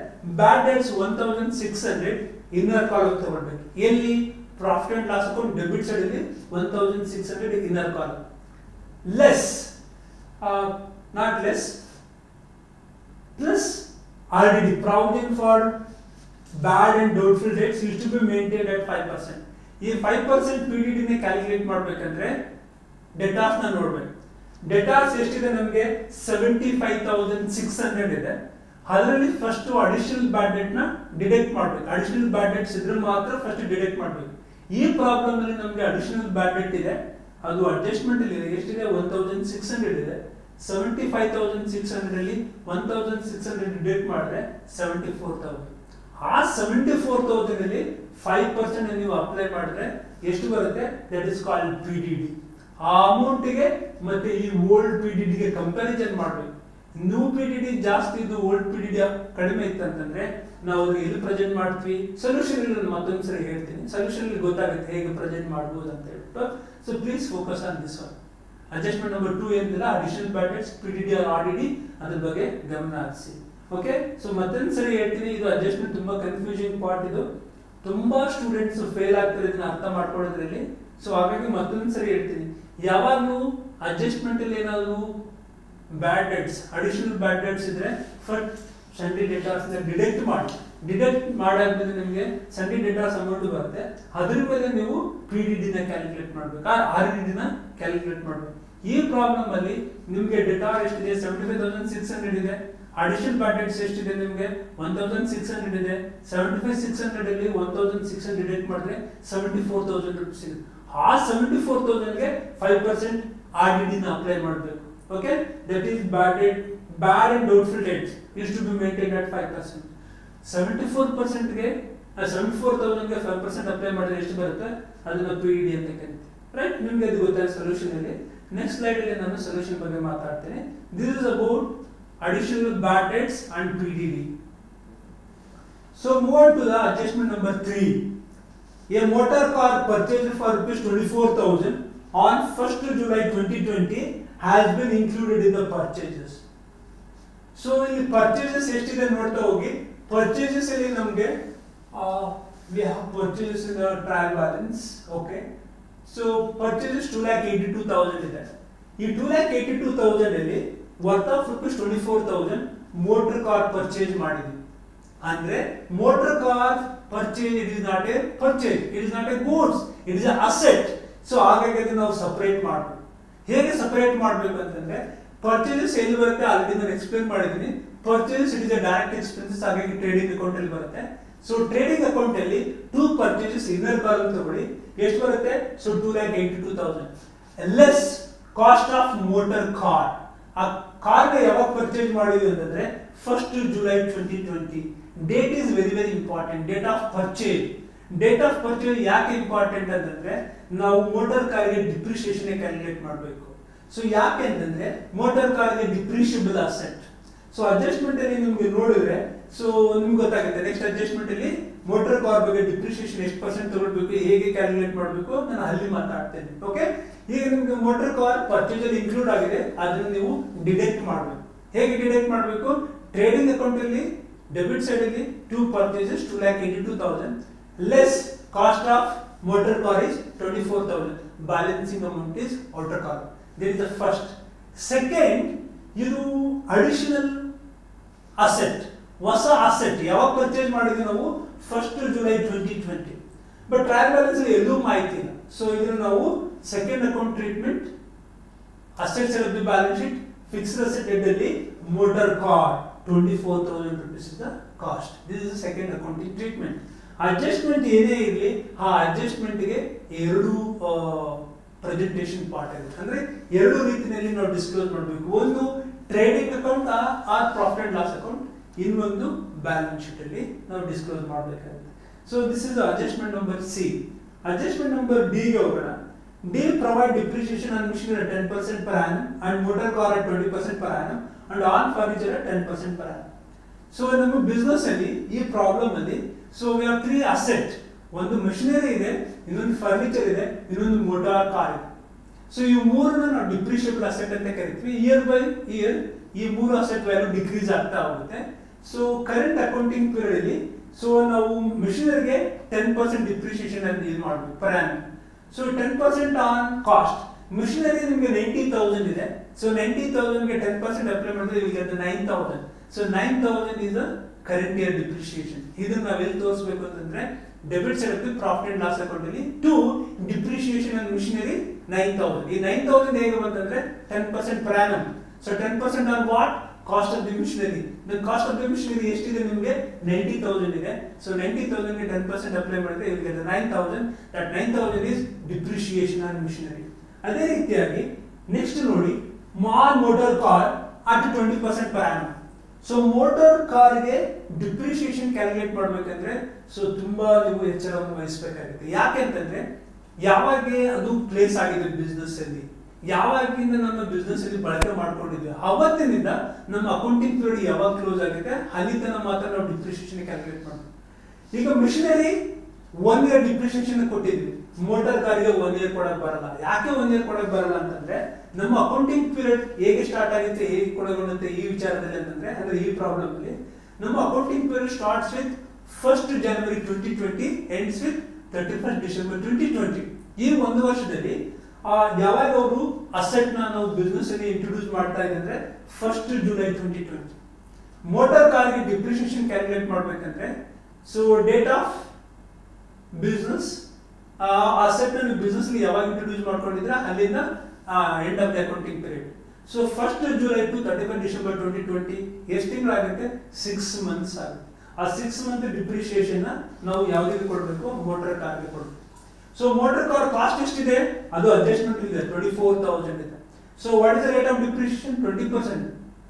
ಬ್ಯಾಡ್ ಡೆಟ್ಸ್ 1,600 ಇನ್ನರ್ ಕಾಲಮ್ ತಗೊಳ್ಬೇಕು. ಎಲ್ಲಿ? Profit and loss account debit side ಅಲ್ಲಿ 1,600 inner column. Less, not less, plus RDD, provision for bad and doubtful debts is to be maintained at 5%. ಈ 5% PDD ನ calculate ಮಾಡಬೇಕಂದ್ರೆ ಡೆಟಾರ್ಸ್ ನ ನೋಡ್ಬೇಕು. ಡೆಟಾರ್ಸ್ ಎಷ್ಟಿದೆ ನಮಗೆ? 75,600 ಇದೆ. ಅದರಲ್ಲಿ ಫಸ್ಟ್ ಅಡಿಷನಲ್ ಬ್ಯಾಡ್ ಡೆಟ್ ನ ಡಿಡಕ್ಟ್ ಮಾಡಬೇಕು. ಅಡಿಷನಲ್ ಬ್ಯಾಡ್ ಡೆಟ್ಸ್ ಇದ್ರೆ ಮಾತ್ರ ಫಸ್ಟ್ ಡಿಡಕ್ಟ್ ಮಾಡಬೇಕು. ಈ ಪ್ರಾಬ್ಲಮ್ ಅಲ್ಲಿ ನಮಗೆ ಅಡಿಷನಲ್ ಬ್ಯಾಡ್ ಡೆಟ್ ಇದೆ, ಅದು ಅಡ್ಜಸ್ಟ್ಮೆಂಟ್ ಅಲ್ಲಿ ಎಷ್ಟಿದೆ? 1,600 ಇದೆ. 75,600 ಅಲ್ಲಿ 1,600 ಡಿಡಕ್ಟ್ ಮಾಡಿದ್ರೆ 74,000. ಆ 74,000 ಅಲ್ಲಿ 5% ನೀವು ಅಪ್ಲೈ ಮಾಡಿದ್ರೆ ಎಷ್ಟು ಬರುತ್ತೆ? That is called PDD. ಆ ಅಮೌಂಟ್ ಗೆ ಮತ್ತೆ ಈ ಓಲ್ಡ್ PDD ಗೆ ಕಂಪ್ಯಾರಿಸನ್ ಮಾಡಬೇಕು. ನ್ಯೂ PDD ಜಾಸ್ತಿ ಇದ್ದು ಓಲ್ಡ್ PDD ಕಡಿಮೆ ಇತ್ತಂತಂದ್ರೆ ನಾವು ಎಲ್ಲಿ ಪ್ರೆಸೆಂಟ್ ಮಾಡ್ತೀವಿ? ಸೊಲ್ಯೂಷನ್ ಅಲ್ಲಿ ಮತ್ತೊಂದು ಸರಿ ಹೇಳ್ತೀನಿ. ಸೊಲ್ಯೂಷನ್ ಅಲ್ಲಿ ಗೊತ್ತಾಗುತ್ತೆ ಹೇಗೆ ಪ್ರೆಸೆಂಟ್ ಮಾಡಬಹುದು ಅಂತ ಹೇಳ್ಬಿಟ್ಟು. So please focus on this one. Adjustment number 2 ಏನಿಲ್ಲ ಅಡಿಷನಲ್ ಬ್ಯಾಡ್ ಡೆಟ್ಸ್ ಪಿಡಿಡಿ ಆರ್ ಆರ್ಡಿಡಿ ಅದ್ರ ಬಗ್ಗೆ ಗಮನ ಹರಿಸಿ. ಓಕೆ, ಸೊ ಮತ್ತೊಂದು ಸರಿ ಹೇಳ್ತೀನಿ, ಇದು ಅಡ್ಜಸ್ಟ್ಮೆಂಟ್ ತುಂಬಾ ಕನ್ಫ್ಯೂಸಿಂಗ್ ಪಾರ್ಟ್. ಇದು ತುಂಬಾ ಸ್ಟೂಡೆಂಟ್ಸ್ ಫೇಲ್ ಆಗ್ತಾರೆ ಇದನ್ನ ಅರ್ಥ ಮಾಡ್ಕೊಳ್ಳೋದ್ರಲ್ಲಿ. ಸೊ ಹಾಗಾಗಿ ಮತ್ತೊಂದು ಸರಿ ಹೇಳ್ತೀನಿ, ಯಾವಾಗಲೂ ಅಡ್ಜಸ್ಟ್ಮೆಂಟ್ ಅಲ್ಲಿ ಏನಾದ್ರು ಬ್ಯಾಡ್ ಡೆಟ್ಸ್ ಅಡಿಷನಲ್ ಬ್ಯಾಡ್ ಡೆಟ್ಸ್ ಇದ್ರೆ ಫಸ್ಟ್ ಸಂಡಿ ಡೇಟಾಸ್ ಡಿಡಕ್ಟ್ ಮಾಡಾದ್ಮೇಲೆ ನಿಮಗೆ ಸಂಡಿ ಡೇಟಾಸ್ ಅಮೌಂಟ್ ಬರುತ್ತೆ. ಅದ್ರ ಮೇಲೆ ನೀವು PDD ನ ಕ್ಯಾಲ್ಕುಲೇಟ್ ಮಾಡ್ಬೇಕು, RDD ನ ಕ್ಯಾಲ್ಕುಲೇಟ್ ಮಾಡ್ಬೇಕು. ಈ ಪ್ರಾಬ್ಲಮ್ ಅಲ್ಲಿ ನಿಮಗೆ ಡೇಟಾ ಎಷ್ಟಿದೆ 75,600 ಇದೆ. ಅಡಿಷನಲ್ ಬ್ಯಾಡ್ ಡೆಟ್ಸ್ ಎಷ್ಟಿದೆ ನಿಮಗೆ 1,600 ಇದೆ. 75,600 ಅಲ್ಲಿ 1,600 ಡಿಡಕ್ಟ್ ಮಾಡಿದ್ರೆ 74,000 ರೂಪೀಸ್ ಇದೆ. ಆ 74,000 ಗೆ 5% RDD ನ ಅಪ್ಲೈ ಮಾಡಬೇಕು. Okay, that is bad and doubtful debts is to be maintained at 5%. 74% ಗೆ 74,000 ಗೆ 5% ಅಪ್ಲೈ ಮಾಡಿದ್ರೆ ಎಷ್ಟು ಬರುತ್ತೆ ಅದನ್ನ PDD ಅಂತ ಕರೀತೀವಿ. ರೈಟ್, ನಿಮಗೆ ಅದು ಗೊತ್ತಾಯ್ತು ಸೊಲ್ಯೂಷನ್ ಅಲ್ಲಿ. ನೆಕ್ಸ್ಟ್ ಸ್ಲೈಡ್ ಅಲ್ಲಿ ನಾನು ಸೊಲ್ಯೂಷನ್ ಬಗ್ಗೆ ಮಾತಾಡ್ತೇನೆ. This is about additional bad debts and PDD. So move on to the adjustment number 3. A motor car purchased for ₹24,000 on 1st July 2020 has been included in the purchases. So ಇಲ್ಲಿ purchases ಎಷ್ಟಿದೆ ನೋಡ್ತಾ ಹೋಗಿ. Purchases ಅಲ್ಲಿ ನಮಗೆ we have purchases in the trial balance. Okay, so purchases 2,82,000 ಇದೆ. ಈ 2,82,000 ಅಲ್ಲಿ worth of ₹24,000 motor car purchase ಮಾಡಿದ್ವಿ. ಅಂದ್ರೆ motor car purchase it is not A purchase, it is not A goods, it is A asset. So ಹಾಗಾಗಿ ಅದನ್ನ ನಾವು separate ಮಾಡಬೇಕು. ಹೇಗೆ ಸಪರೇಟ್ ಮಾಡಬೇಕು ಅಂತಂದ್ರೆ ಪರ್ಚೇಸಸ್ ಎಲ್ಲಿ ಬರುತ್ತೆ ಆಲ್ರೆಡಿ ನಾನು ಎಕ್ಸ್ಪ್ಲೇನ್ ಮಾಡಿದ್ದೀನಿ. Purchase it is A direct expenses, ಹಾಗಾಗಿ ಟ್ರೇಡಿಂಗ್ ಅಕೌಂಟ್ ಅಲ್ಲಿ ಬರುತ್ತೆ. ಸೊ ಟ್ರೇಡಿಂಗ್ ಅಕೌಂಟ್ ಅಲ್ಲಿ 2 ಪರ್ಚೇಸಸ್ ಇನ್ನರ್ ಕಾಲಮ್ ತಗೊಳ್ಳಿ, ಎಷ್ಟು ಬರುತ್ತೆ? So 2,82,000 less cost of motor car. ಆ ಕಾರ್ನ ಯಾವಾಗ ಪರ್ಚೇಸ್ ಮಾಡಿದ್ವಿ ಅಂತಂದ್ರೆ 1st July 2020. Date is very very important. Date of purchase ಯಾಕೆ ಇಂಪಾರ್ಟೆಂಟ್ ಅಂತಂದ್ರೆ ನಾವು ಮೋಟರ್ ಕಾರ್ಗೆ ಡಿಪ್ರಿಸಿಯೇಷನ್ ಕ್ಯಾಲ್ಕುಲೇಟ್ ಮಾಡಬೇಕು. ಸೊ ಯಾಕೆ ಅಂತಂದ್ರೆ ಮೋಟರ್ ಕಾರ್ಗೆ ಡಿಪ್ರಿಷಿಯಬಲ್ ಅಸೆಟ್. ಸೊ ಅಡ್ಜಸ್ಟ್ಮೆಂಟ್ ಅಲ್ಲಿ ನಿಮ್ಗೆ ನೋಡಿದ್ರೆ ಸೊ ನಿಮ್ಗೆ ಗೊತ್ತಾಗುತ್ತೆ. ನೆಕ್ಸ್ಟ್ ಅಡ್ಜಸ್ಟ್ಮೆಂಟ್ ಅಲ್ಲಿ ಮೋಟರ್ ಕಾರ್ ಬಗ್ಗೆ ಡಿಪ್ರಿಸಿಯೇಷನ್ ಎಷ್ಟು % ತಗೊಳ್ಬೇಕು, ಹೇಗೆ ಕ್ಯಾಲ್ಕುಲೇಟ್ ಮಾಡಬೇಕು ನಾನು ಅಲ್ಲಿ ಮಾತಾಡ್ತೇನೆ. ಓಕೆ, ಈಗ ನಿಮ್ಗೆ ಮೋಟರ್ ಕಾರ್ ಪರ್ಚೇಸ್ ಅಲ್ಲಿ ಇನ್ಕ್ಲೂಡ್ ಆಗಿದೆ, ಅದನ್ನ ನೀವು ಡಿಡಕ್ಟ್ ಮಾಡಬೇಕು. ಹೇಗೆ ಡಿಡಕ್ಟ್ ಮಾಡಬೇಕು? ಟ್ರೇಡಿಂಗ್ ಅಕೌಂಟ್ ಅಲ್ಲಿ ಡೆಬಿಟ್ ಸೈಡ್ ಅಲ್ಲಿ 2 purchases 2,82,000 less cost of motor car is 24,000. Balancing amount is outer column. This is the first. Second, ಇದು additional asset. ಹೊಸ asset ಯಾವಾಗ ಪರ್ಚೇಸ್ ಮಾಡಿದ್ವಿ ನಾವು 1st July 2020. But trial balance ಅಲ್ಲಿ ಎಲ್ಲೂ ಮಾಹಿತಿ ಇಲ್ಲ. ಸೊ ಇದನ್ನು ನಾವು second account treatment assets of the balance sheet fixed asset head ಅಲ್ಲಿ motor car 24,000 rupees is the cost. This is the second accounting treatment. Adjustment ಏನೇ ಇರಲಿ ಆ ಅಡ್ಜಸ್ಟ್ಮೆಂಟ್ ಗೆ ಎರಡು ಪ್ರೆಸೆಂಟೇಷನ್ ಪಾರ್ಟ್ ಇದೆ. ಅಂದ್ರೆ ಎರಡು ರೀತಿಯಲ್ಲಿ ನಾವು ಡಿಸ್ಕ್ಲೋಸ್ ಮಾಡಬೇಕು. ಒಂದು trading account or profit and loss account, ಇನ್ನೊಂದು ಬ್ಯಾಲೆನ್ಸ್ ಶೀಟ್ ಅಲ್ಲಿ ನಾವು ಡಿಸ್ಕ್ಲೋಸ್ ಮಾಡಬೇಕಾಗುತ್ತೆ. So this is adjustment number C. Adjustment number D ಗೆ ಹೋಗೋಣ. D provide depreciation on machinery 10% per annum and motor car at 20% per annum and on furniture at 10% per annum. So ನಮ್ಮ business ಅಲ್ಲಿ ಈ problem ಅಲ್ಲಿ so we have 3 asset. ಒಂದು machinery ಇದೆ, ಇನ್ನೊಂದು furniture ಇದೆ, ಇನ್ನೊಂದು ಮೋಟಾರ್ ಕಾರ್ ಇದೆ. ಸೊ ಈ ಮೂರನ್ನ ನಾವು ಡಿಪ್ರಿಷಿಯಬಲ್ ಅಸೆಟ್ ಅಂತ ಕರಿತೀವಿ. ಇಯರ್ ಬೈ ಇಯರ್ ಈ ಮೂರು ಅಸೆಟ್ ವ್ಯಾಲ್ಯೂ ಡಿಕ್ರೀಸ್ ಆಗ್ತಾ ಹೋಗುತ್ತೆ. ಸೊ ಕರೆಂಟ್ ಅಕೌಂಟಿಂಗ್ ಪೀರಿಯಡ್ ಅಲ್ಲಿ ಸೊ ನಾವು ಮೆಷಿನರಿಗೆ 10% ಡಿಪ್ರಿಷಿಯೇಷನ್ ಅನ್ನು ಯೂಸ್ ಮಾಡಬೇಕು per annum. So 10% on cost. Machinery ನಿಮಗೆ 90,000 ಇದೆ. ಸೊ 90,000 ಗೆ 10% ಅಪ್ಲೈ ಮಾಡಿದ್ರೆ you will get 9,000. So 9,000 is the current year depreciation. ಇದನ್ನ ನಾವು ಎಲ್ಲಿ ತೋರಿಸಬೇಕು ಅಂತಂದ್ರೆ debit side of the profit and loss account ಅಲ್ಲಿ ಟು ಡಿಪ್ರಿಷಿಯೇಷನ್ ಆನ್ ಮಿಷನರಿ 9,000. ಈ 9,000 ಹೇಗೆ ಬಂತಂದ್ರೆ 10% per annum. So 10% on what? Cost of the machinery. The cost of the machinery ಎಷ್ಟಿದೆ ನಿಮಗೆ 90,000 ಇದೆ. So 90,000 ಗೆ 10% ಅಪ್ಲೈ ಮಾಡಿದ್ರೆ you will get 9,000. That 9,000 is depreciation on machinery. ಅದೇ ರೀತಿಯಾಗಿ ನೆಕ್ಸ್ಟ್ ನೋಡಿ ಮಾಲ್ motor car at 20% per annum. So motor ಕಾರ್ಗೆ ಡಿಪ್ರಿಷಿಯೇಷನ್ ಕ್ಯಾಲ್ಕುಲೇಟ್ ಮಾಡ್ಬೇಕಂದ್ರೆ ಸೊ ತುಂಬಾ ನೀವು ಎಚ್ಚರವನ್ನು ವಹಿಸಬೇಕಾಗುತ್ತೆ. ಯಾಕೆ ಅಂತಂದ್ರೆ ಯಾವಾಗ ಅದು ಪ್ಲೇಸ್ ಆಗಿದೆ ಬಿಸ್ನೆಸ್ ಅಲ್ಲಿ, ಯಾವಾಗಿಂದ ನಮ್ಮ ಬಿಸ್ನೆಸ್ ಅಲ್ಲಿ ಬಳಕೆ ಮಾಡ್ಕೊಂಡಿದ್ವಿ ಅವತ್ತಿನಿಂದ ನಮ್ಮ ಅಕೌಂಟಿಂಗ್ ಪೀರಿಯಡ್ ಯಾವಾಗ ಕ್ಲೋಸ್ ಆಗಿದೆ ಅಲ್ಲಿ ತನಕ ಮಾತ್ರ ನಾವು ಡಿಪ್ರಿಷಿಯೇಷನ್ ಕ್ಯಾಲ್ಕುಲೇಟ್ ಮಾಡ್ತೀವಿ. ಈಗ ಮಿಷನರಿ 1 year ಡಿಪ್ರಿಸಿಯೇಷನ್ ಕೊಟ್ಟಿದ್ವಿ. ಮೋಟಾರ್ ಕಾರಿಗೆ 1 year ಕೊಡಕ್ ಬರಲ್ಲ. ಯಾಕೆ 1 year ಕೊಡಕ್ ಬರಲ್ಲ ಅಂತಂದ್ರೆ ನಮ್ಮ ಅಕೌಂಟಿಂಗ್ ಪೀರಿಯಡ್ ಹೇಗೆ ಸ್ಟಾರ್ಟ್ ಆಗುತ್ತೆ, ಹೇಗೆ ಕೊಡಗೊಳ್ಳುತ್ತೆ ಈ ವಿಚಾರದಲ್ಲಿ ಅಂತಂದ್ರೆ, ಅಂದ್ರೆ ಈ ಪ್ರಾಬ್ಲಮ್ ಅಲ್ಲಿ ನಮ್ಮ accounting period starts with 1st January 2020 ends with 31st December 2020. ಈ ಒಂದು ವರ್ಷದಲ್ಲಿ ಯಾವಾಗ ಅವರು ಅಸೆಟ್ ನಾವು ಬಿಸ್ನೆಸ್ ಅಲ್ಲಿ ಇಂಟ್ರೊಡ್ಯೂಸ್ ಮಾಡ್ತಾ ಇದ್ರೆ 1st July 2020. ಮೋಟಾರ್ ಕಾರ್ಗೆ ಡಿಪ್ರಿಸಿಯೇಷನ್ ಕ್ಯಾಲ್ಕುಲೇಟ್ ಮಾಡ್ಬೇಕಂದ್ರೆ so date of business asset ನ ಬಿಸ್ನೆಸ್ ಅಲ್ಲಿ ಯಾವಾಗ ಇಂಟ್ರೊಡ್ಯೂಸ್ ಮಾಡ್ಕೊಂಡಿದ್ರೆ ಅಲ್ಲಿಂದ end of the accounting period. So 1st July to 31st December 2020 ಎಷ್ಟು ತಿಂಗಳಾಗುತ್ತೆ? 6 months ಆಗುತ್ತೆ. ಆ 6 month ಡಿಪ್ರಿಸಿಯೇಷನ್ ನಾವು ಯಾವ್ದಕ್ಕೆ ಕೊಡಬೇಕು? ಮೋಟಾರ್ ಕಾರ್ಗೆ ಕೊಡಬೇಕು. ಸೊ ಮೋಟಾರ್ ಕಾರ್ ಕಾಸ್ಟ್ ಎಷ್ಟಿದೆ? ಅದು ಅಡ್ಜಸ್ಟ್ಮೆಂಟ್ ಇದೆ 24,000 ಇದೆ. So what is the rate of depreciation? 20%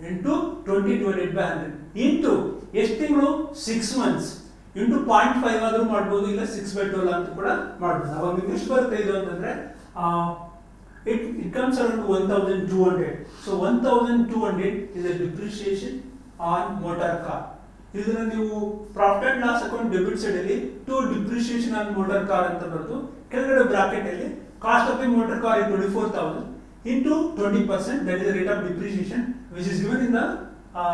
into 20 divided by 100 into ಎಷ್ಟು ತಿಂಗಳು? 6 months into 0.5 ಆದ್ರೂ ಮಾಡಬಹುದು, ಇಲ್ಲ 6/12 ಅಂತ ಕೂಡ ಮಾಡಬಹುದು. ಅವಾಗ ನಿಮ್ಗೆ ಎಷ್ಟು ಬರುತ್ತೆ ಇದು ಅಂತಂದ್ರೆ it comes around 1,200. So 1,200 is a depreciation on motor car. ಇದನ್ನ ನೀವು profit and loss account debit side ಅಲ್ಲಿ to depreciation on motor car ಅಂತ ಬರೆದು ಕೆಳಗಡೆ ಬ್ರಾಕೆಟ್ ಅಲ್ಲಿ cost of the motor car is 24,000 into 20%, that is the rate of depreciation which is given in the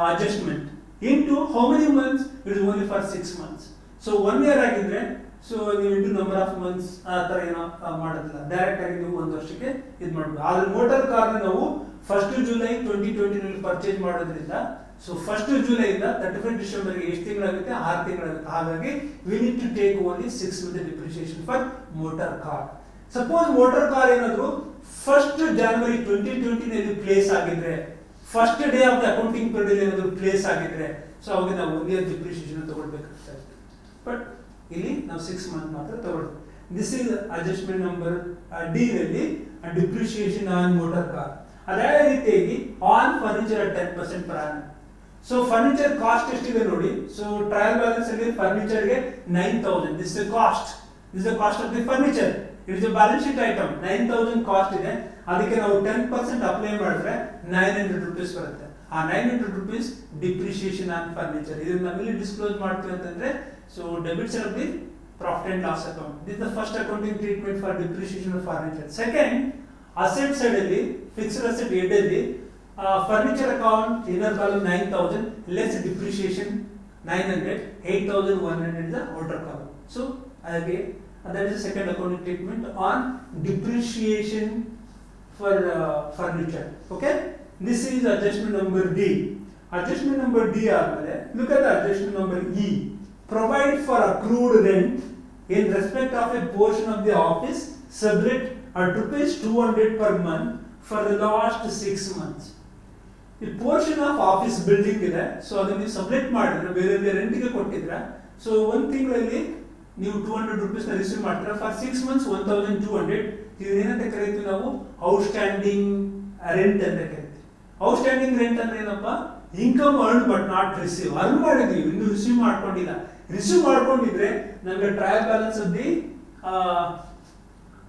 adjustment, into how many months? It is only for 6 months. So 1 year ಆಗಿದ್ರೆ so ನೀವು into number of months ಆ ತರ ಏನೋ ಮಾಡೋದಿಲ್ಲ, direct ಆಗಿ ನೀವು ಒಂದು ವರ್ಷಕ್ಕೆ ಇದು ಮಾಡಬಹುದು. ಆದ್ರೆ ಮೋಟಾರ್ ಕಾರ್ ನಾವು 1st July 2020 ನಲ್ಲಿ ಪರ್ಚೇಸ್ ಮಾಡೋದ್ರಿಂದ ಸೊ 1st July ಇಂದ 31st December ಗೆ ಎಷ್ಟು ತಿಂಗಳಾಗುತ್ತೆ? 6 ತಿಂಗಳಾಗುತ್ತೆ. ಹಾಗಾಗಿ we need to take only 6 months depreciation for motor car. Suppose motor car ಏನಾದ್ರು 1st January 2020 ನಲ್ಲಿ ಪ್ಲೇಸ್ ಆಗಿದ್ರೆ, first day of the accounting period ಏನಾದ್ರು ಪ್ಲೇಸ್ ಆಗಿದ್ರೆ ಸೊ ಅವಾಗ ನಾವು 1 year ಡಿಪ್ರಿಸಿಯೇಷನ್ ತಗೊಳ್ಬೇಕಾಗ್ತದೆ. ಬಟ್ ಇಲ್ಲಿ ನಾವು 6 months ಮಾತ್ರ ತಗೊಳ್ತೀವಿ. This is adjustment number D ನಲ್ಲಿ ಡಿಪ್ರಿಸಿಯೇಷನ್ ಆನ್ ಮೋಟಾರ್ ಕಾರ್. ಅದೇ ರೀತಿಯಾಗಿ on furniture at 10% per annum. So furniture cost ಎಷ್ಟಿದೆ ನೋಡಿ. ಸೊ ಟ್ರಯಲ್ ಬ್ಯಾಲೆನ್ಸ್ ಅಲ್ಲಿ ಫರ್ನಿಚರ್ ಗೆ 9,000. This is cost, this is the cost of the furniture. It is a balance sheet item. 9,000 cost ಇದೆ. ಅದಕ್ಕೆ ನಾವು 10% apply ಮಾಡಿದ್ರೆ 900 rupees ಬರುತ್ತೆ. ಆ 900 rupees ಡಿಪ್ರಿಸಿಯೇಷನ್ ಆನ್ ಫರ್ನಿಚರ್. ಇದನ್ನ ನಾವಿಲ್ಲಿ ಡಿಸ್ಕ್ಲೋಸ್ ಮಾಡ್ತೀವಿ ಅಂತಂದ್ರೆ so debit side of the profit and loss account. This is the first accounting treatment for depreciation of furniture. Second, asset side ಅಲ್ಲಿ ಫಿಕ್ಸ್ಡ್ ಅಸೆಟ್ ಹೆಡ್ ಅಲ್ಲಿ furniture account inner column 9,000 less depreciation 900, 8,100 is the outer column. So again that is the second accounting treatment on depreciation for furniture. Okay, this is adjustment number D. Adjustment number D ಆದ್ಮೇಲೆ look at the adjustment number E. Provide for accrued rent in respect of a portion of the office sublet at ₹200 per month for the last 6 months. ಈ portion of office building ಇದೆ. So ಅದನ್ನ ನೀವು sublet ಮಾಡಿದ್ರೆ, ಬೇರೆ ರೆಂಟ್ಗೆ ಕೊಟ್ಟಿದ್ರೆ, so ಒಂದು ತಿಂಗಳಲ್ಲಿ ನೀವು 200 rupees ನ ರಿಸೀವ್ ಮಾಡ್ತೀರಾ. For 6 months 1,200. ಇದನ್ನೇನಂತ ಕರಿತೀವಿ ನಾವು? ಔಟ್ಸ್ಟ್ಯಾಂಡಿಂಗ್ ರೆಂಟ್ ಅಂತ ಕರಿತೀವಿ. ಔಟ್ಸ್ಟ್ಯಾಂಡಿಂಗ್ ರೆಂಟ್ ಅಂದ್ರೆ ಏನಪ್ಪಾ? Income earn but not receive. Earn ಮಾಡಿದೀವಿ, ಇನ್ನು ರಿಸೀವ್ ಮಾಡ್ಕೊಂಡಿಲ್ಲ. ರಿಸೀವ್ ಮಾಡ್ಕೊಂಡಿದ್ರೆ ನಮಗೆ ಟ್ರಯಲ್ ಬ್ಯಾಲೆನ್ಸ್ ಅಲ್ಲಿ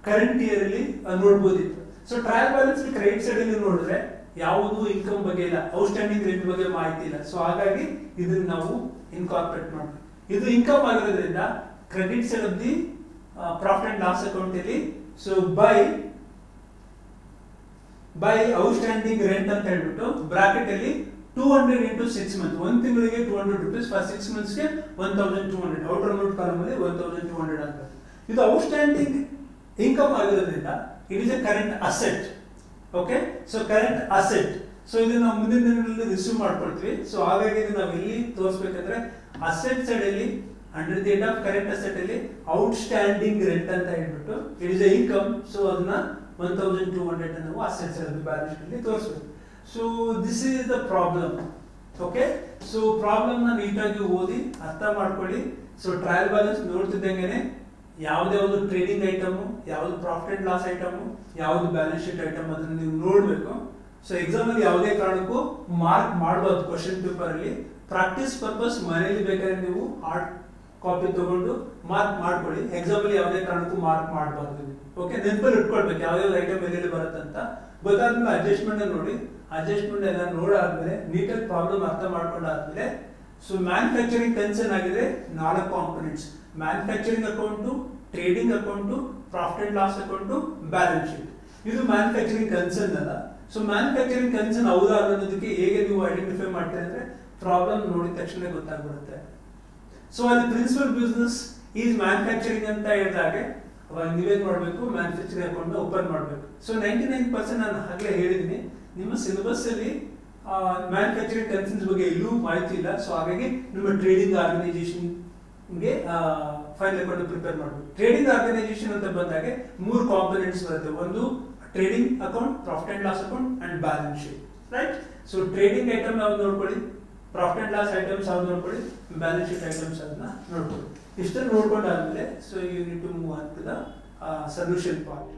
ಕರೆಂಟ್ ಇಯರ್ ಅಲ್ಲಿ ನೋಡ್ಬೋದಿತ್ತು. So trial balance credit side ಅಲ್ಲಿ ನೋಡಿದ್ರೆ ಯಾವುದು ಇನ್ಕಮ್ ಬಗ್ಗೆ ಇಲ್ಲ, ಔಟ್ಸ್ಟ್ಯಾಂಡಿಂಗ್ ರೆಂಟ್ ಬಗ್ಗೆ ಮಾಹಿತಿ ಇಲ್ಲ. ಸೊ ಹಾಗಾಗಿ ಇದನ್ನ ನಾವು ಇನ್ಕಾರ್ಪೊರೇಟ್ ಮಾಡ್ತೀವಿ. ಇದು ಇನ್ಕಮ್ ಆಗಿರೋದ್ರಿಂದ credit side of the profit and loss account ಅಲ್ಲಿ ಸೊ ಬೈ ಔಟ್ಸ್ಟ್ಯಾಂಡಿಂಗ್ ರೆಂಟ್ ಅಂತ ಹೇಳ್ಬಿಟ್ಟು ಬ್ರಾಕೆಟ್ ಅಲ್ಲಿ 200 into 6 months. ಒಂದು ತಿಂಗಳಿಗೆ 200 rupees, ಫಾರ್ 6 months ಗೆ 1,200. ಔಟರ್ ನೋಟ್ ಕಾಲಮ್ ಅಲ್ಲಿ 1,200 ಅಂತ. ಇದು ಔಟ್ಸ್ಟ್ಯಾಂಡಿಂಗ್ ಇನ್ಕಮ್ ಆಗಿರೋದ್ರಿಂದ it is A current asset. Okay, so current asset. So ಇದನ್ನ ನಾವು ಮುಂದಿನ ದಿನಗಳಲ್ಲಿ ರಿಸೀವ್ ಮಾಡ್ಕೊಳ್ತೀವಿ. ಸೊ ಹಾಗಾಗಿ ಇದನ್ನ ನಾವು ಇಲ್ಲಿ ತೋರಿಸಬೇಕಂದ್ರೆ ಅಸೆಟ್ ಸೈಡ್ ಅಲ್ಲಿ under the head of current asset ಅಲ್ಲಿ ಔಟ್ಸ್ಟ್ಯಾಂಡಿಂಗ್ ರೆಂಟ್ ಅಂತ ಹೇಳ್ಬಿಟ್ಟು it is A income. So ಅದನ್ನ 1,200 ನಾವು ಅಸೆಟ್ ಸೈಡ್ ಅಲ್ಲಿ ಬ್ಯಾಲೆನ್ಸ್ ಶೀಟ್ ಅಲ್ಲಿ ತೋರಿಸಬೇಕು. So this is the problem. Okay, so problem ನ ನೀಟಾಗಿ ಓದಿ ಅರ್ಥ ಮಾಡ್ಕೊಳ್ಳಿ. ಸೊ ಟ್ರಯಲ್ ಬ್ಯಾಲೆನ್ಸ್ ನೋಡ್ತಿದ್ದಂಗೆನೆ ಯಾವ್ದು ಟ್ರೇಡಿಂಗ್ ಐಟಮ್, ಯಾವ್ದು ಪ್ರಾಫಿಟ್ ಅಂಡ್ ಲಾಸ್ ಐಟಮ್, ಯಾವ್ದು ಬ್ಯಾಲೆನ್ಸ್ ಶೀಟ್ ಐಟಮ್ ಅದನ್ನ ನೀವು ನೋಡ್ಬೇಕು. ಸೊ ಎಕ್ಸಾಮ್ ಅಲ್ಲಿ ಯಾವುದೇ ಕಾರಣಕ್ಕೂ ಮಾರ್ಕ್ ಮಾಡಬಾರ್ದು. ಕ್ವಶನ್ ಪೇಪರ್ ಅಲ್ಲಿ ಪ್ರಾಕ್ಟೀಸ್ ಪರ್ಪಸ್ ಮನೆಯಲ್ಲಿ ಬೇಕಾದ್ರೆ ನೀವು ಹಾರ್ಡ್ ಕಾಪಿ ತಗೊಂಡು ಮಾರ್ಕ್ ಮಾಡ್ಕೊಳ್ಳಿ. ಎಕ್ಸಾಮ್ ಅಲ್ಲಿ ಯಾವುದೇ ಕಾರಣಕ್ಕೂ ಮಾರ್ಕ್ ಮಾಡಬಾರ್ದು. ಓಕೆ, ನೆನಪಲ್ಲಿ ಇಟ್ಕೊಳ್ಬೇಕು ಯಾವ್ಯಾವ ಐಟಮ್ ಎಲ್ಲೆಲ್ಲಿ ಬರುತ್ತಂತ. ಗೊತ್ತಾದ್ಮೇಲೆ ಅಡ್ಜಸ್ಟ್ಮೆಂಟ್ ನೋಡಿ, ಅಡ್ಜಸ್ಟ್ಮೆಂಟ್ ಎಲ್ಲ ನೋಡಾದ್ಮೇಲೆ ನೀಟಾಗಿ ಪ್ರಾಬ್ಲಮ್ ಅರ್ಥ ಮಾಡ್ಕೊಂಡಾದ್ಮೇಲೆ ಸೊ ಮ್ಯಾನುಫ್ಯಾಕ್ಚರಿಂಗ್ ಕನ್ಸರ್ನ್ ಆಗಿದೆ 4 components: manufacturing account, trading account, profit and loss account, balance sheet. ಇದು ಮ್ಯಾನುಫ್ಯಾಕ್ಚರಿಂಗ್ ಕನ್ಸರ್ನ್ ಅಲ್ಲ. ಸೊ ಮ್ಯಾನುಫ್ಯಾಕ್ಚರಿಂಗ್ ಕನ್ಸರ್ನ್ ಹೌದಾ ಅನ್ನೋದಕ್ಕೆ ಹೇಗೆ ನೀವು ಐಡೆಂಟಿಫೈ ಮಾಡ್ತೀರಾ ಅಂದ್ರೆ ಪ್ರಾಬ್ಲಮ್ ನೋಡಿದ ತಕ್ಷಣ ಗೊತ್ತಾಗ್ಬಿಡುತ್ತೆ. ಸೊ ಅಲ್ಲಿ ಪ್ರಿನ್ಸಿಪಲ್ ಬಿಸ್ನೆಸ್ ಈಸ್ ಮ್ಯಾನುಫ್ಯಾಕ್ಚರಿಂಗ್ ಅಂತ ಹೇಳಿದಾಗೆ ಅವಾಗ ನೀವೇನ್ ಮಾಡಬೇಕು, ಮ್ಯಾನುಫ್ಯಾಕ್ಚರಿಂಗ್ ಅಕೌಂಟ್ ಓಪನ್ ಮಾಡಬೇಕು. ಸೊ 99% ನಾನು ಆಗಲೇ ಹೇಳಿದ್ದೀನಿ, ನಿಮ್ಮ ಸಿಲೆಬಸ್ ಅಲ್ಲಿ ಮ್ಯಾನುಫ್ಯಾಕ್ಚರಿಂಗ್ ಕನ್ಸರ್ನ್ಸ್ ಬಗ್ಗೆ ಎಲ್ಲೂ ಮಾಹಿತಿ ಇಲ್ಲ. ಸೊ ಹಾಗಾಗಿ ನಿಮ್ಮ ಟ್ರೇಡಿಂಗ್ ಆರ್ಗನೈಸೇಷನ್ಗೆ ಫೈನಲ್ ಅಕೌಂಟ್ ಪ್ರಿಪೇರ್ ಮಾಡಬೇಕು. ಟ್ರೇಡಿಂಗ್ ಆರ್ಗನೈಸೇಷನ್ ಅಂತ ಬಂದಾಗೆ 3 ಕಾಂಪೊನೆಂಟ್ಸ್ ಬರುತ್ತೆ: ಒಂದು trading account, profit and loss account and balance sheet, right? So trading item ಯಾವ್ದು ನೋಡ್ಕೊಳ್ಳಿ, ಪ್ರಾಫಿಟ್ ಅಂಡ್ ಲಾಸ್ ಐಟಮ್ಸ್ ಯಾವ್ದು ನೋಡ್ಕೊಳ್ಳಿ, ಬ್ಯಾಲೆನ್ಸ್ ಶೀಟ್ ಐಟಮ್ಸ್ ಅದನ್ನ ನೋಡ್ಕೊಳ್ಳಿ. ಇಷ್ಟನ್ನು ನೋಡ್ಕೊಂಡಾದ್ಮೇಲೆ so you need to move on to the solution part.